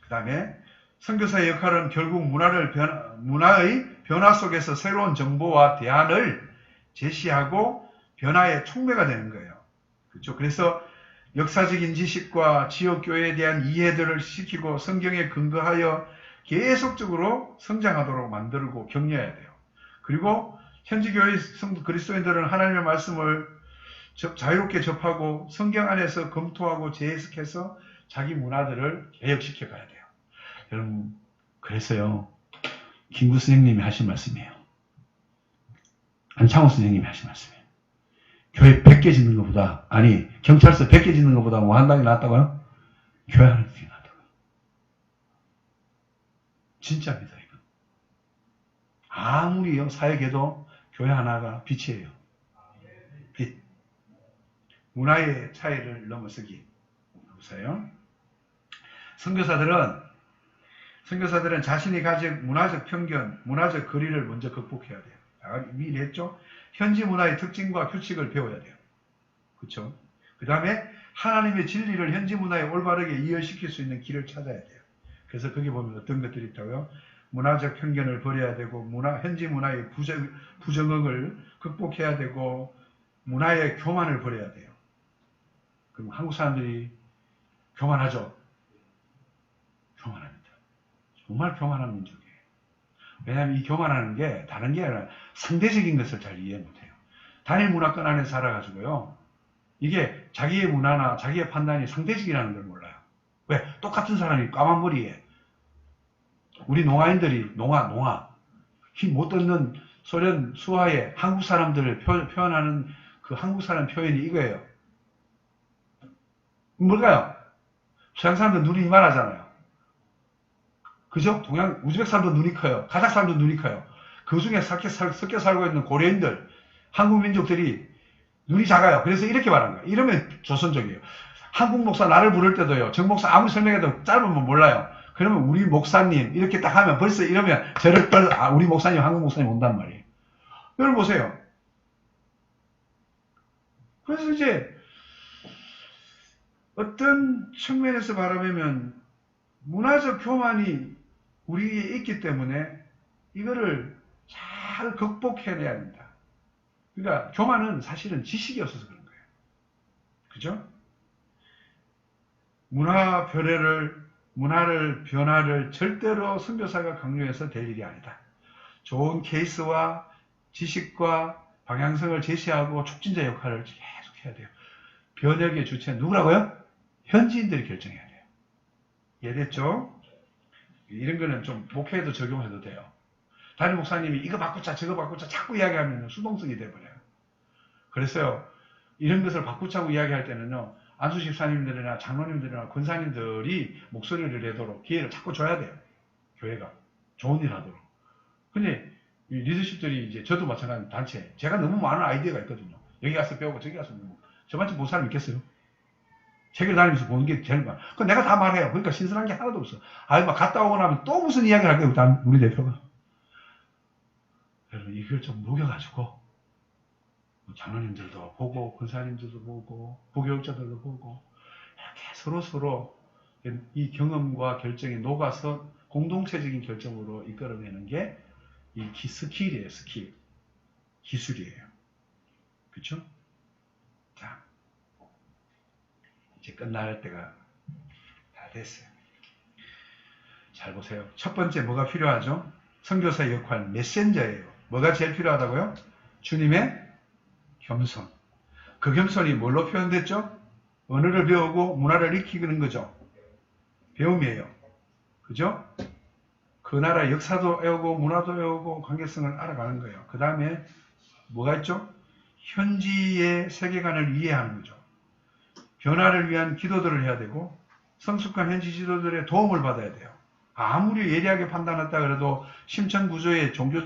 그 다음에 선교사의 역할은 결국 문화의 변화 속에서 새로운 정보와 대안을 제시하고 변화의 촉매가 되는 거예요. 그렇죠? 그래서 역사적인 지식과 지역교회에 대한 이해들을 시키고 성경에 근거하여 계속적으로 성장하도록 만들고 격려해야 돼요. 그리고 현지 교회 그리스도인들은 하나님의 말씀을 자유롭게 접하고 성경 안에서 검토하고 재해석해서 자기 문화들을 개혁시켜 가야 돼요. 여러분, 그래서요, 김구 선생님이 하신 말씀이에요. 안창호 선생님이 하신 말씀이에요. 교회 100개 짓는 것보다, 아니, 경찰서 100개 짓는 것보다 뭐 한 당이 낫다고요? 교회 하나 짓는 게 낫다고요. 진짜입니다, 이건. 아무리 사역해도 교회 하나가 빛이에요. 빛. 문화의 차이를 넘어서기. 보세요. 선교사들은 선교사들은 자신이 가진 문화적 편견, 문화적 거리를 먼저 극복해야 돼요. 미리 했죠? 현지 문화의 특징과 규칙을 배워야 돼요. 그렇죠? 그 다음에 하나님의 진리를 현지 문화에 올바르게 이해시킬 수 있는 길을 찾아야 돼요. 그래서 거기 보면 어떤 것들이 있다고요? 문화적 편견을 버려야 되고, 현지 문화의 부정응을 극복해야 되고, 문화의 교만을 버려야 돼요. 그럼 한국 사람들이 교만하죠? 교만합니다. 정말 교만한 민족이에요. 왜냐하면 이 교만하는 게 다른 게 아니라 상대적인 것을 잘 이해 못해요. 단일 문화권 안에 살아가지고요. 이게 자기의 문화나 자기의 판단이 상대적이라는 걸 몰라요. 왜? 똑같은 사람이 까만 머리에 우리 농아인들이 힘 못 듣는 소련 수하에 한국 사람들을 표현하는 그 한국 사람 표현이 이거예요. 뭘까요? 서양 사람들 눈이 이만하잖아요. 그죠? 동양 우즈벡 사람도 눈이 커요. 카자흐 사람도 눈이 커요. 그 중에 섞여 살고 있는 고려인들, 한국 민족들이 눈이 작아요. 그래서 이렇게 말한 거예요. 이러면 조선족이에요. 한국 목사 나를 부를 때도요. 정 목사 아무리 설명해도 짧으면 몰라요. 그러면 우리 목사님 이렇게 딱 하면 벌써 이러면 저를 우리 목사님 한국 목사님 온단 말이에요. 여러분 보세요. 그래서 이제 어떤 측면에서 바라보면 문화적 교만이 우리에 있기 때문에 이거를 잘 극복해내야 합니다. 그러니까 교만은 사실은 지식이 없어서 그런 거예요. 그죠? 문화를 변화를 절대로 선교사가 강요해서 될 일이 아니다. 좋은 케이스와 지식과 방향성을 제시하고 촉진자 역할을 계속 해야 돼요. 변혁의 주체는 누구라고요? 현지인들이 결정해야 돼요. 이해됐죠? 이런 거는 좀 목회에도 적용해도 돼요. 담임 목사님이 이거 바꾸자 저거 바꾸자 자꾸 이야기하면 수동성이 돼버려요. 그래서요. 이런 것을 바꾸자고 이야기할 때는요. 안수 집사님들이나 장로님들이나 권사님들이 목소리를 내도록 기회를 자꾸 줘야 돼요. 교회가. 좋은 일 하도록. 근데 이 리더십들이 이제 저도 마찬가지 단체 제가 너무 많은 아이디어가 있거든요. 여기 가서 배우고 저기 가서 배우고 저만치 못 사람 있겠어요? 책을 다니면서 보는 게 제일 많아. 그건 내가 다 말해요. 그러니까 신선한 게 하나도 없어. 막 갔다 오고 나면 또 무슨 이야기를 할게요. 우리 대표가. 여러분 이걸 좀 녹여가지고 장로님들도 보고 권사님들도 보고 부교육자들도 보고 이렇게 서로 이 경험과 결정이 녹아서 공동체적인 결정으로 이끌어내는 게 이 스킬이에요. 스킬. 기술이에요. 그렇죠? 자, 이제 끝날 때가 다 됐어요. 잘 보세요. 첫 번째 뭐가 필요하죠? 선교사의 역할, 메신저예요. 뭐가 제일 필요하다고요? 주님의 겸손. 그 겸손이 뭘로 표현됐죠? 언어를 배우고 문화를 익히는 거죠. 배움이에요. 그죠? 그 나라 역사도 배우고 문화도 배우고 관계성을 알아가는 거예요. 그 다음에 뭐가 있죠? 현지의 세계관을 이해하는 거죠. 변화를 위한 기도들을 해야 되고 성숙한 현지 지도들의 도움을 받아야 돼요. 아무리 예리하게 판단했다 그래도 심천 구조의 종교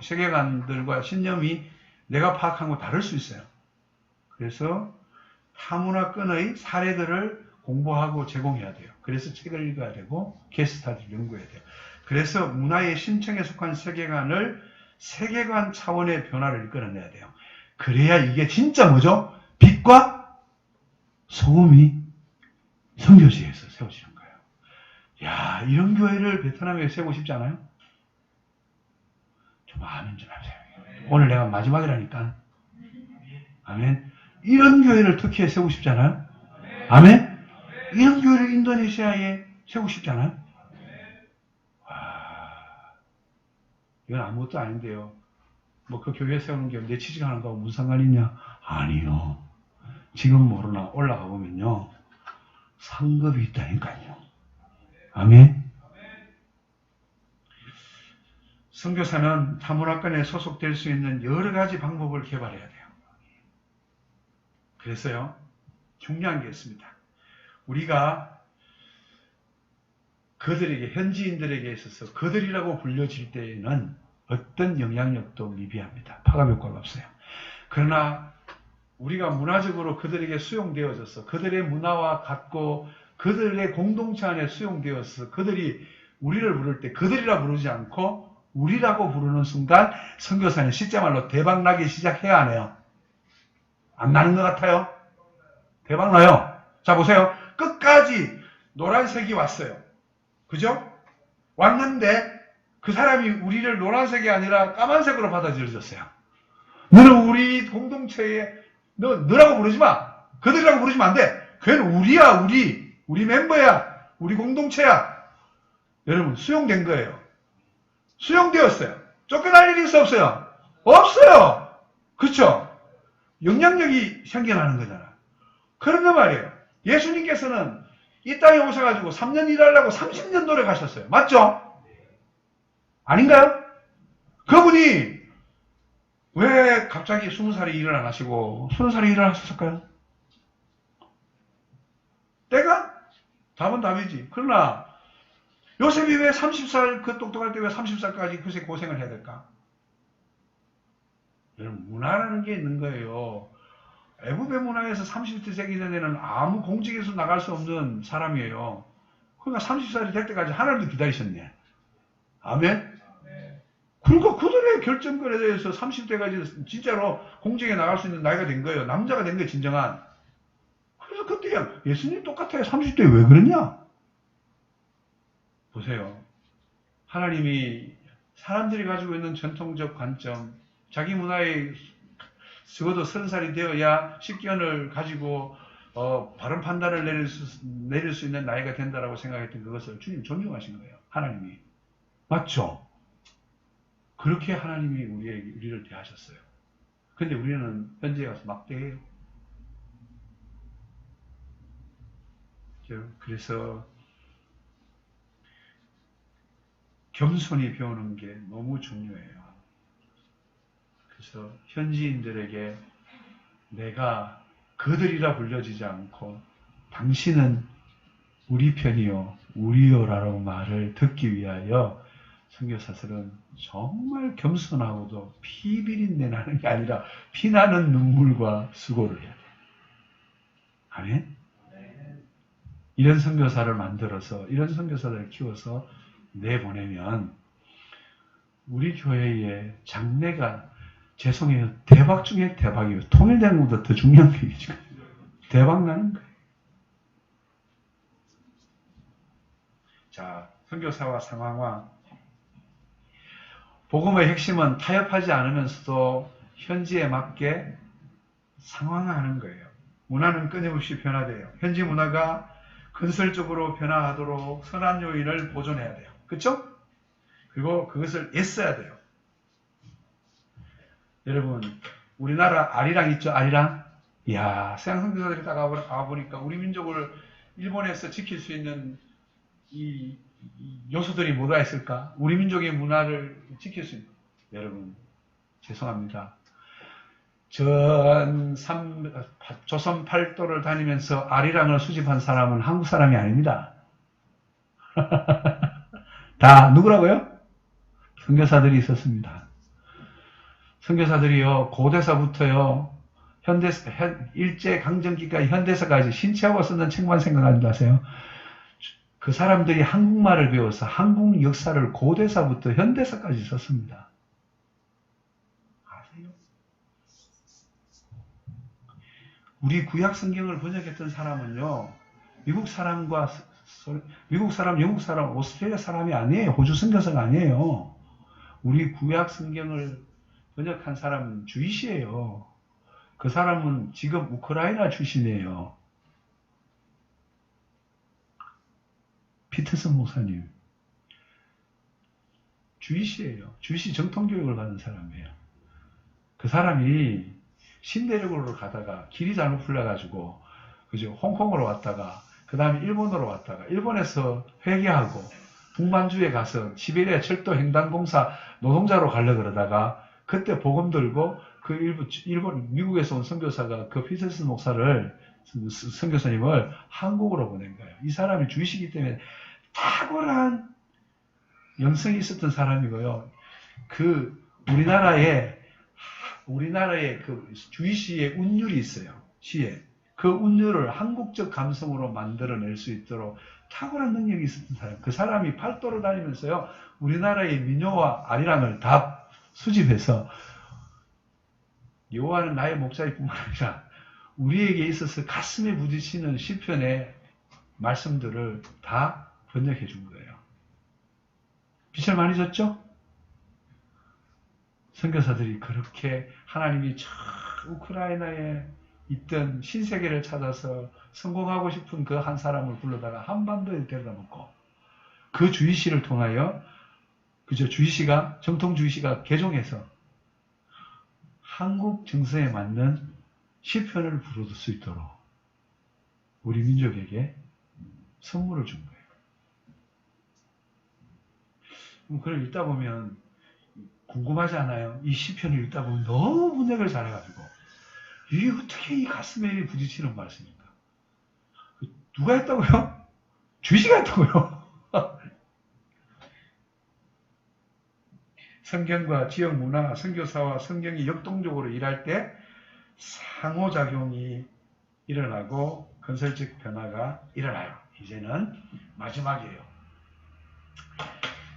세계관들과 신념이 내가 파악한 거 다를 수 있어요. 그래서 타문화권의 사례들을 공부하고 제공해야 돼요. 그래서 책을 읽어야 되고 케이스스타디를 연구해야 돼요. 그래서 문화의 심층에 속한 세계관을 세계관 차원의 변화를 이끌어내야 돼요. 그래야 이게 진짜 뭐죠? 빛과 소금이 선교지에서 세워지는 거예요. 야, 이런 교회를 베트남에 세우고 싶지 않아요? 좀 아멘 좀 하세요. 오늘 내가 마지막이라니까. 아멘. 이런 교회를 터키에 세우고 싶지 않아요? 아멘. 이런 교회를 인도네시아에 세우고 싶지 않아요? 와, 이건 아무것도 아닌데요. 뭐 그 교회 세우는 게 내 취직하는 거하고 무슨 상관이 있냐? 아니요. 지금 모르나 올라가 보면요. 상급이 있다니까요. 아멘. 선교사는 타문화권에 소속될 수 있는 여러 가지 방법을 개발해야 돼요. 그래서요. 중요한 게 있습니다. 우리가 그들에게 현지인들에게 있어서 그들이라고 불려질 때에는 어떤 영향력도 미비합니다. 파급 효과가 없어요. 그러나 우리가 문화적으로 그들에게 수용되어져서 그들의 문화와 같고 그들의 공동체 안에 수용되어서 그들이 우리를 부를 때 그들이라 부르지 않고 우리라고 부르는 순간 선교사는 실제 말로 대박 나기 시작해야 하네요. 안 나는 것 같아요? 대박 나요. 자, 보세요. 끝까지 노란색이 왔어요. 그죠? 왔는데 그 사람이 우리를 노란색이 아니라 까만색으로 받아들여졌어요. 너는 우리 공동체에 너라고 부르지 마. 그들이라고 부르지면 안 돼. 걔는 우리야. 우리 멤버야. 우리 공동체야. 여러분, 수용된 거예요. 수용되었어요. 쫓겨날 일이 있어 없어요? 없어요. 그렇죠? 영향력이 생겨나는 거잖아. 그런데 말이에요. 예수님께서는 이 땅에 오셔가지고 3년 일하려고 30년 노력하셨어요. 맞죠? 아닌가요? 그분이 왜 갑자기 20살에 일을 안 하시고 20살에 일을 하셨을까요? 때가? 답은 답이지. 그러나 요셉이 왜 30살 그 똑똑할 때 왜 30살까지 그새 고생을 해야 될까? 여러분, 문화라는 게 있는 거예요. 애굽의 문화에서 30대 되기 전에는 아무 공직에서 나갈 수 없는 사람이에요. 그러니까 30살이 될 때까지 하나님도 기다리셨네. 아멘? 그러니까 그들의 결정권에 대해서 30대까지 진짜로 공직에 나갈 수 있는 나이가 된 거예요. 남자가 된 거예요, 진정한. 그래서 그때 예수님 똑같아요. 30대 왜 그러냐? 보세요. 하나님이 사람들이 가지고 있는 전통적 관점, 자기 문화에 적어도 30살이 되어야 식견을 가지고 바른 판단을 내릴 수 있는 나이가 된다라고 생각했던 그것을 주님 존중하신 거예요. 하나님이. 맞죠? 그렇게 하나님이 우리를 대하셨어요. 근데 우리는 현지에 가서 막대해요. 그래서 겸손히 배우는 게 너무 중요해요. 그래서 현지인들에게 내가 그들이라 불려지지 않고 당신은 우리 편이요, 우리요라고 말을 듣기 위하여 선교사들은 정말 겸손하고도 피 비린내 나는 게 아니라 피나는 눈물과 수고를 해야 돼요. 아멘? 이런 선교사를 만들어서 이런 선교사들을 키워서 내보내면 우리 교회의 장래가 죄송해요. 대박 중에 대박이에요. 통일되는 것보다 더 중요한 게 지금 대박 나는 거예요. 자, 선교사와 상황화. 복음의 핵심은 타협하지 않으면서도 현지에 맞게 상황화하는 거예요. 문화는 끊임없이 변화돼요. 현지 문화가 건설적으로 변화하도록 선한 요인을 보존해야 돼요. 그렇죠? 그리고 그것을 애써야 돼요. 여러분, 우리나라 아리랑 있죠? 아리랑? 이야, 서양 선교사들이 딱 와보니까 우리 민족을 일본에서 지킬 수 있는 이 요소들이 뭐가 있을까? 우리 민족의 문화를 지킬 수 있는. 여러분, 죄송합니다. 조선 팔도를 다니면서 아리랑을 수집한 사람은 한국 사람이 아닙니다. 다 누구라고요? 선교사들이 있었습니다. 선교사들이요, 고대사부터요, 일제강점기까지 현대사까지 신채호가 쓰는 책만 생각하지 마세요. 그 사람들이 한국말을 배워서 한국 역사를 고대사부터 현대사까지 썼습니다. 아세요? 우리 구약 성경을 번역했던 사람은요, 미국 사람, 영국 사람, 오스트레일리아 사람이 아니에요. 호주 선교사가 아니에요. 우리 구약 성경을 번역한 사람은 주이시예요. 그 사람은 지금 우크라이나 출신이에요. 피터슨 목사님. 주이시예요. 주이시 정통교육을 받은 사람이에요. 그 사람이 신대륙으로 가다가 길이 잘못 풀려가지고, 그죠? 홍콩으로 왔다가, 그 다음에 일본으로 왔다가, 일본에서 회개하고, 북만주에 가서 시베리아 철도 횡단공사 노동자로 가려고 그러다가, 그때 복음 들고, 미국에서 온 선교사가 그 피터슨 목사를, 선교사님을 한국으로 보낸 거예요. 이 사람이 주이시기 때문에 탁월한 영성이 있었던 사람이고요. 우리나라에 그 주이시의 운율이 있어요. 시에. 그 운율을 한국적 감성으로 만들어낼 수 있도록 탁월한 능력이 있었던 사람. 그 사람이 팔도로 다니면서요, 우리나라의 민요와 아리랑을 다 수집해서 여호와는 나의 목자일 뿐만 아니라 우리에게 있어서 가슴에 부딪히는 시편의 말씀들을 다 번역해 준 거예요. 빚을 많이 졌죠? 선교사들이 그렇게 하나님이 저 우크라이나에 있던 신세계를 찾아서 성공하고 싶은 그 한 사람을 불러다가 한반도에 데려다 놓고 그 주의시를 통하여 그저 주의시가 정통 주의시가 개종해서 한국 정서에 맞는 시편을 부를 수 있도록 우리 민족에게 선물을 준 거예요. 그걸 읽다 보면 궁금하지 않아요? 이 시편을 읽다 보면 너무 분석을 잘해가지고 이게 어떻게 이 가슴에 부딪히는 말씀입니까? 누가 했다고요? 주시가 했다고요? 성경과 지역 문화, 선교사와 성경이 역동적으로 일할 때 상호작용이 일어나고 건설적 변화가 일어나요. 이제는 마지막이에요.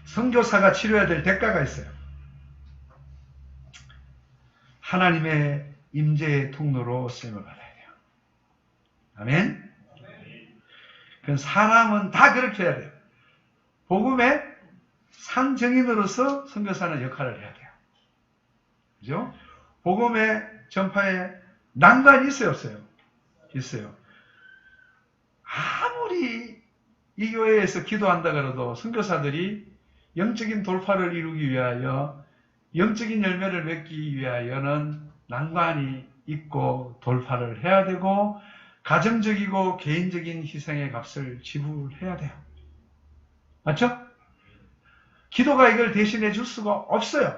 선교사가 치러야 될 대가가 있어요. 하나님의 임재의 통로로 쓰임을 받아야 돼요. 아멘? 그 사람은 다 그렇게 해야 돼요. 복음의 상정인으로서 선교사는 역할을 해야 돼요. 그죠? 복음의 전파에 난관이 있어요, 없어요? 있어요. 아무리 이 교회에서 기도한다 그래도 선교사들이 영적인 돌파를 이루기 위하여 영적인 열매를 맺기 위하여는 난관이 있고 돌파를 해야 되고 가정적이고 개인적인 희생의 값을 지불해야 돼요. 맞죠? 기도가 이걸 대신해 줄 수가 없어요.